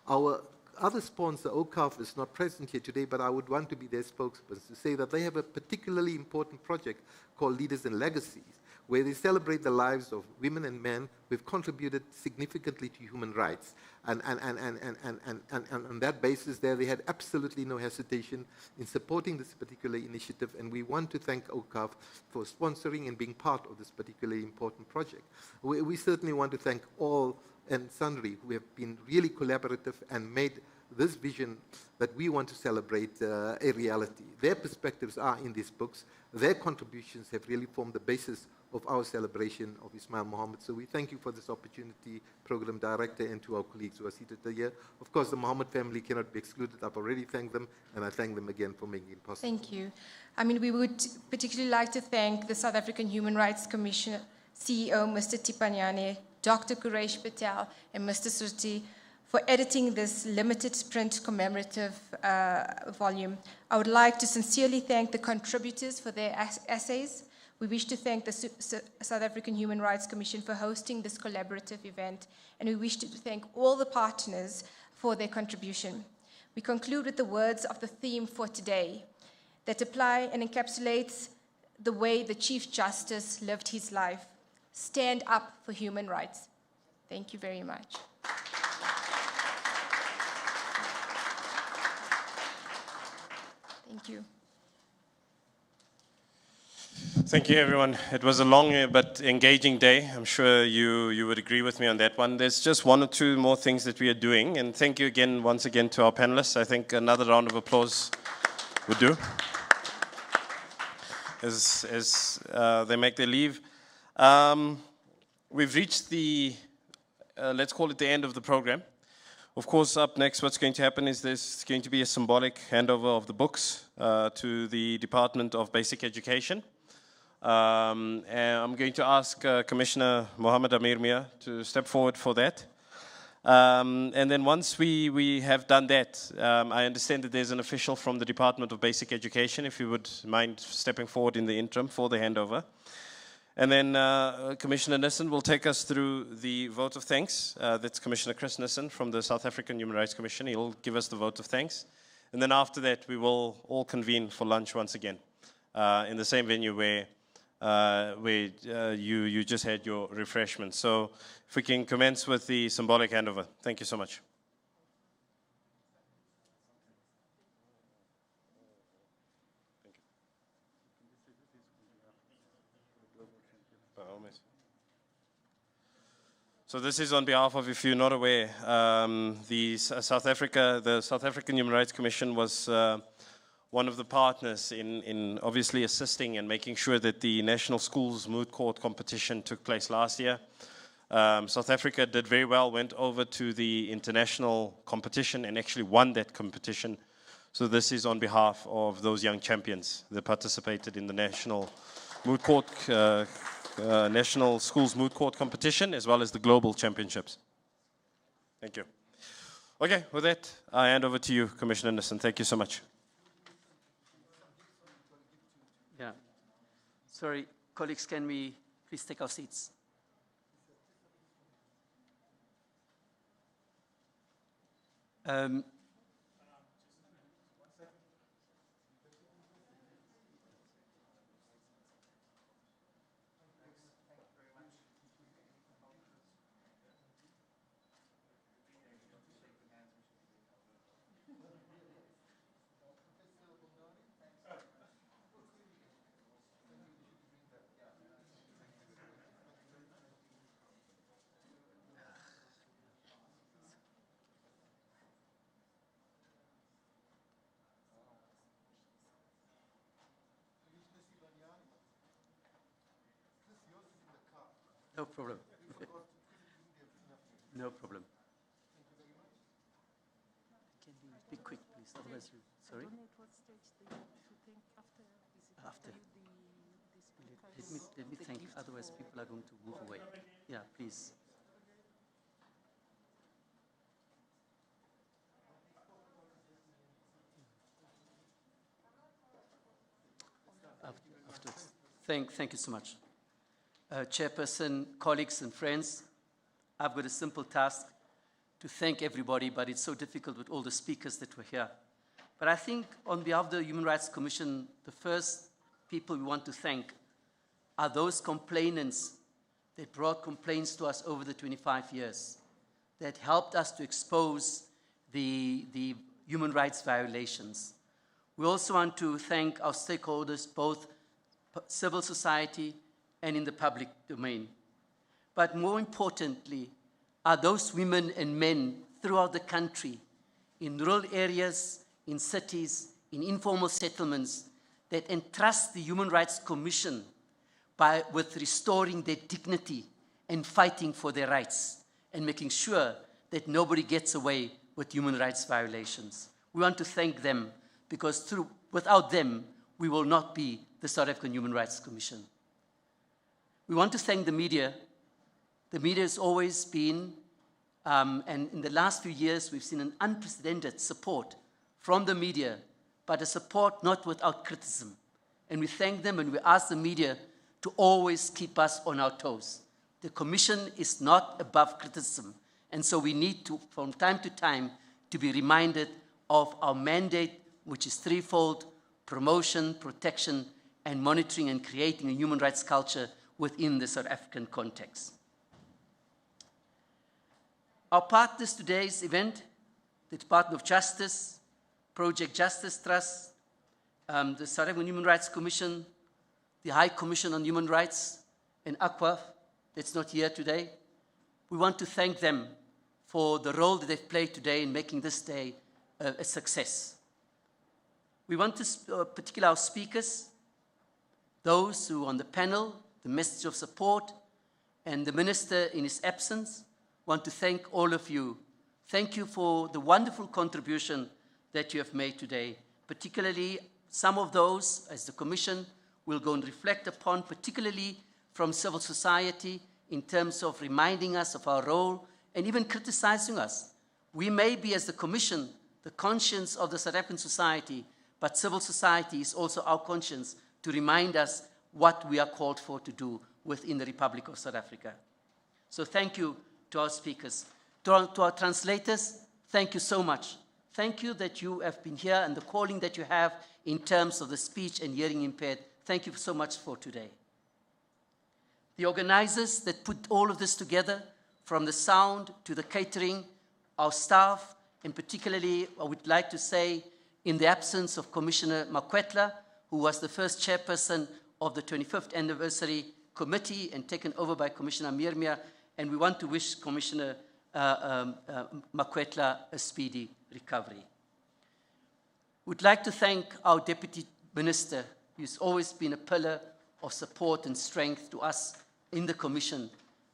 Our other sponsor, OCAF, is not present here today, but I would want to be their spokesperson to say that they have a particularly important project called Leaders and Legacies, where they celebrate the lives of women and men who have contributed significantly to human rights. And on that basis there, they had absolutely no hesitation in supporting this particular initiative, and we want to thank OCAF for sponsoring and being part of this particularly important project. We certainly want to thank all and sundry who have been really collaborative and made this vision that we want to celebrate a reality. Their perspectives are in these books. Their contributions have really formed the basis of our celebration of Ismail Mohammed. So we thank you for this opportunity, Program Director, and to our colleagues who are seated here. Of course, the Mohammed family cannot be excluded. I've already thanked them, and I thank them again for making it possible. Thank you. I mean, we would particularly like to thank the South African Human Rights Commission CEO, Mr. Tipanyane, Dr. Quresh Patel, and Mr. Surti for editing this limited print commemorative volume. I would like to sincerely thank the contributors for their essays. We wish to thank the South African Human Rights Commission for hosting this collaborative event, and we wish to thank all the partners for their contribution. We conclude with the words of the theme for today that apply and encapsulates the way the Chief Justice lived his life. Stand up for human rights. Thank you very much. Thank you. Thank you, everyone. It was a long but engaging day. I'm sure you would agree with me on that one. There's just one or two more things that we are doing. And thank you again, once again, to our panelists. I think another round of applause would do as they make their leave. We've reached the, let's call it the end of the program. Of course, up next, what's going to happen is there's going to be a symbolic handover of the books to the Department of Basic Education. And I'm going to ask Commissioner Mohammed Amir Mia to step forward for that. And then once we have done that, I understand that there's an official from the Department of Basic Education, if you would mind stepping forward in the interim for the handover. And then Commissioner Nissen will take us through the vote of thanks. That's Commissioner Chris Nissen from the South African Human Rights Commission. He'll give us the vote of thanks. And then after that, we will all convene for lunch once again in the same venue where you just had your refreshments. So if we can commence with the symbolic handover. Thank you so much. So this is on behalf of, if you're not aware, the South African Human Rights Commission was one of the partners in obviously assisting and making sure that the National Schools Moot Court competition took place last year. South Africa did very well, went over to the international competition and actually won that competition. So this is on behalf of those young champions that participated in the National Moot Court National Schools Moot Court competition, as well as the global championships. Thank you. Okay, with that, I hand over to you, Commissioner Nissen. Thank you so much. Yeah. Sorry, colleagues, can we please take our seats? No problem. No problem. Can you be quick, please? Otherwise, sorry? After. Let me think, otherwise people are going to move away. Yeah, please. Thank you so much. Chairperson, colleagues and friends, I've got a simple task to thank everybody, but it's so difficult with all the speakers that were here. But I think on behalf of the Human Rights Commission, the first people we want to thank are those complainants that brought complaints to us over the 25 years, that helped us to expose the human rights violations. We also want to thank our stakeholders, both civil society and in the public domain. But more importantly, are those women and men throughout the country, in rural areas, in cities, in informal settlements, that entrust the Human Rights Commission with restoring their dignity and fighting for their rights and making sure that nobody gets away with human rights violations. We want to thank them because without them, we will not be the South African Human Rights Commission. We want to thank the media. The media has always been, and in the last few years, we've seen an unprecedented support from the media, but a support not without criticism. And we thank them and we ask the media to always keep us on our toes. The Commission is not above criticism, and so we need to, from time to time, to be reminded of our mandate, which is threefold: promotion, protection, and monitoring and creating a human rights culture within the South African context. Our partners today's event, the Department of Justice, Project Justice Trust, the South African Human Rights Commission, the High Commission on Human Rights, and ACWA, that's not here today. We want to thank them for the role that they've played today in making this day a success. We want to particular our speakers, those who are on the panel, the message of support, and the minister in his absence. Want to thank all of you. Thank you for the wonderful contribution that you have made today, particularly some of those, as the Commission will go and reflect upon, particularly from civil society, in terms of reminding us of our role and even criticizing us. We may be, as the Commission, the conscience of the South African society, but civil society is also our conscience to remind us what we are called for to do within the Republic of South Africa. So thank you to our speakers. To our translators, thank you so much. Thank you that you have been here and the calling that you have in terms of the speech and hearing impaired. Thank you so much for today. The organizers that put all of this together, from the sound to the catering, our staff, and particularly, I would like to say, in the absence of Commissioner Makwetla, who was the first chairperson of the 25th anniversary committee and taken over by Commissioner Mirmia, and we want to wish Commissioner Makwetla a speedy recovery. We'd like to thank our Deputy Minister, who's always been a pillar of support and strength to us in the Commission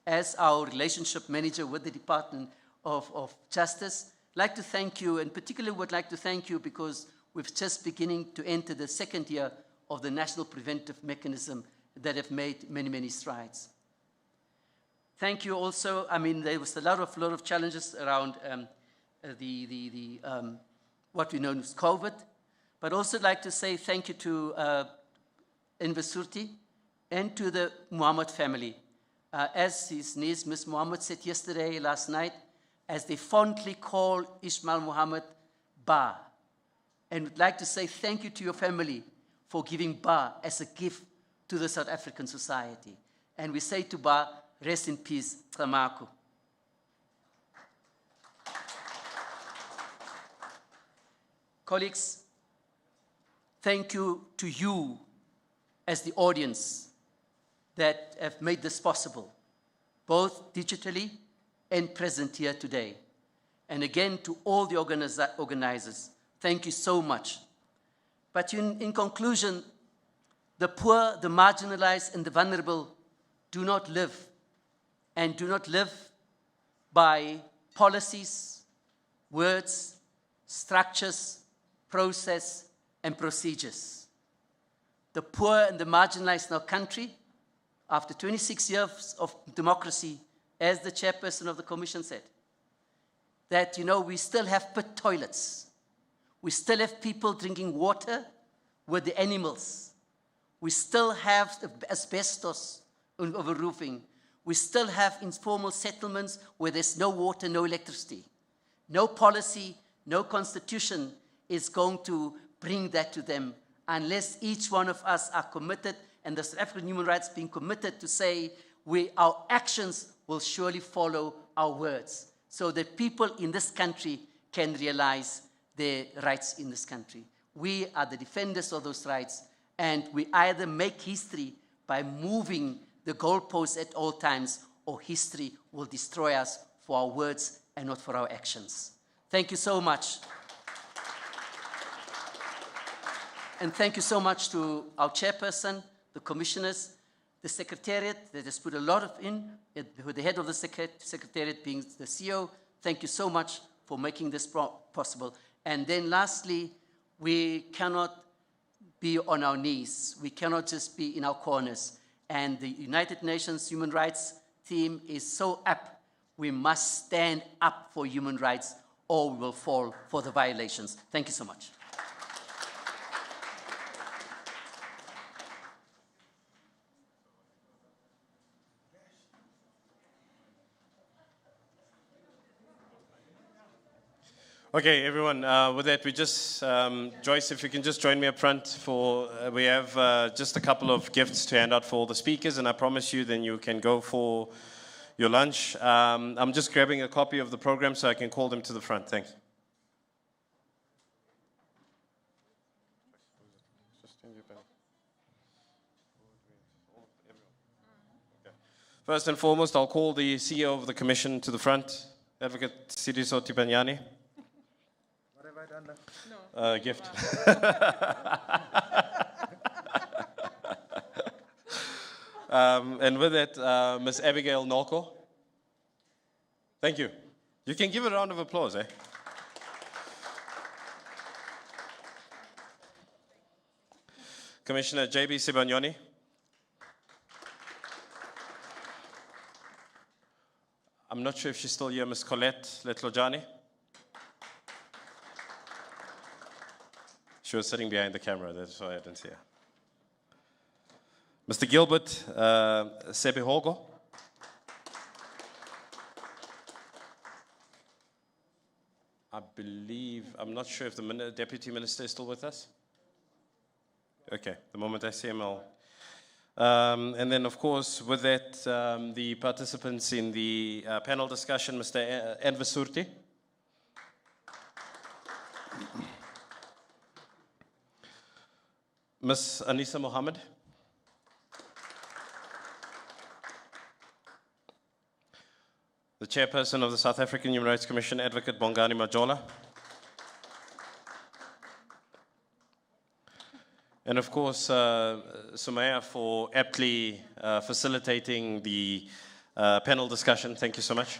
as our relationship manager with the Department of Justice. I'd like to thank you, and particularly would like to thank you because we're just beginning to enter the second year of the National Preventive Mechanism that have made many, many strides. Thank you also. I mean, there was a lot of challenges around what we know as COVID, but also I'd like to say thank you to Envesurti and to the Muhammad family. As his niece, Miss Muhammad, said last night, as they fondly call Ismail Muhammad Ba. And we'd like to say thank you to your family for giving Ba as a gift to the South African society. And we say to Ba, rest in peace, Tamaku. Colleagues, thank you to you as the audience that have made this possible, both digitally and present here today. And again, to all the organizers, thank you so much. But in conclusion, the poor, the marginalized, and the vulnerable do not live by policies, words, structures, process, and procedures. The poor and the marginalized in our country, after 26 years of democracy, as the chairperson of the Commission said, that, we still have pit toilets. We still have people drinking water with the animals. We still have asbestos over roofing. We still have informal settlements where there's no water, no electricity. No policy, no constitution is going to bring that to them unless each one of us are committed, and the South African human rights being committed to say our actions will surely follow our words, so that people in this country can realize their rights in this country. We are the defenders of those rights, and we either make history by moving the goalposts at all times, or history will destroy us for our words and not for our actions. Thank you so much. And thank you so much to our chairperson, the commissioners, the secretariat that has put a lot of in, with the head of the secretariat being the CEO. Thank you so much for making this possible. And then lastly, we cannot be on our knees. We cannot just be in our corners. And the United Nations Human Rights team is so apt. We must stand up for human rights, or we will fall for the violations. Thank you so much. Okay, everyone, with that, we just, Joyce, if you can just join me up front for, we have just a couple of gifts to hand out for all the speakers, and I promise you then you can go for your lunch. I'm just grabbing a copy of the program so I can call them to the front. Thanks. First and foremost, I'll call the CEO of the Commission to the front, Advocate Sidiso Tipanyani. What have I done now? No. Gift. And with that, Ms. Abigail Noko. Thank you. You can give a round of applause, eh? Commissioner J.B. Sibanyoni. I'm not sure if she's still here, Ms. Colette Letlojani. She was sitting behind the camera, that's why I didn't see her. Mr. Gilbert Sebihogo. I believe, I'm not sure if the Deputy Minister is still with us. Okay, the moment I see him, I'll... and then, of course, with that, the participants in the panel discussion, Mr. Envesurti. Ms. Anisa Mohammed. The chairperson of the South African Human Rights Commission, Advocate Bongani Majola. And of course, Sumaya for aptly facilitating the panel discussion. Thank you so much.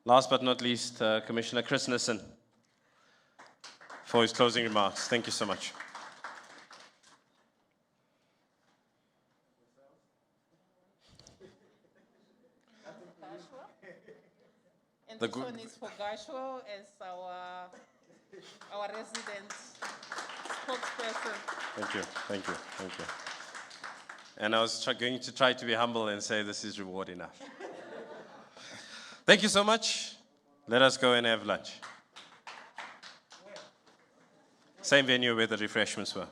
Last but not least, Commissioner Chris Nissen for his closing remarks. Thank you so much. And this one is for Gashua as our resident spokesperson. Thank you, thank you, thank you. And I was going to try to be humble and say this is reward enough. Thank you so much. Let us go and have lunch. Same venue where the refreshments were.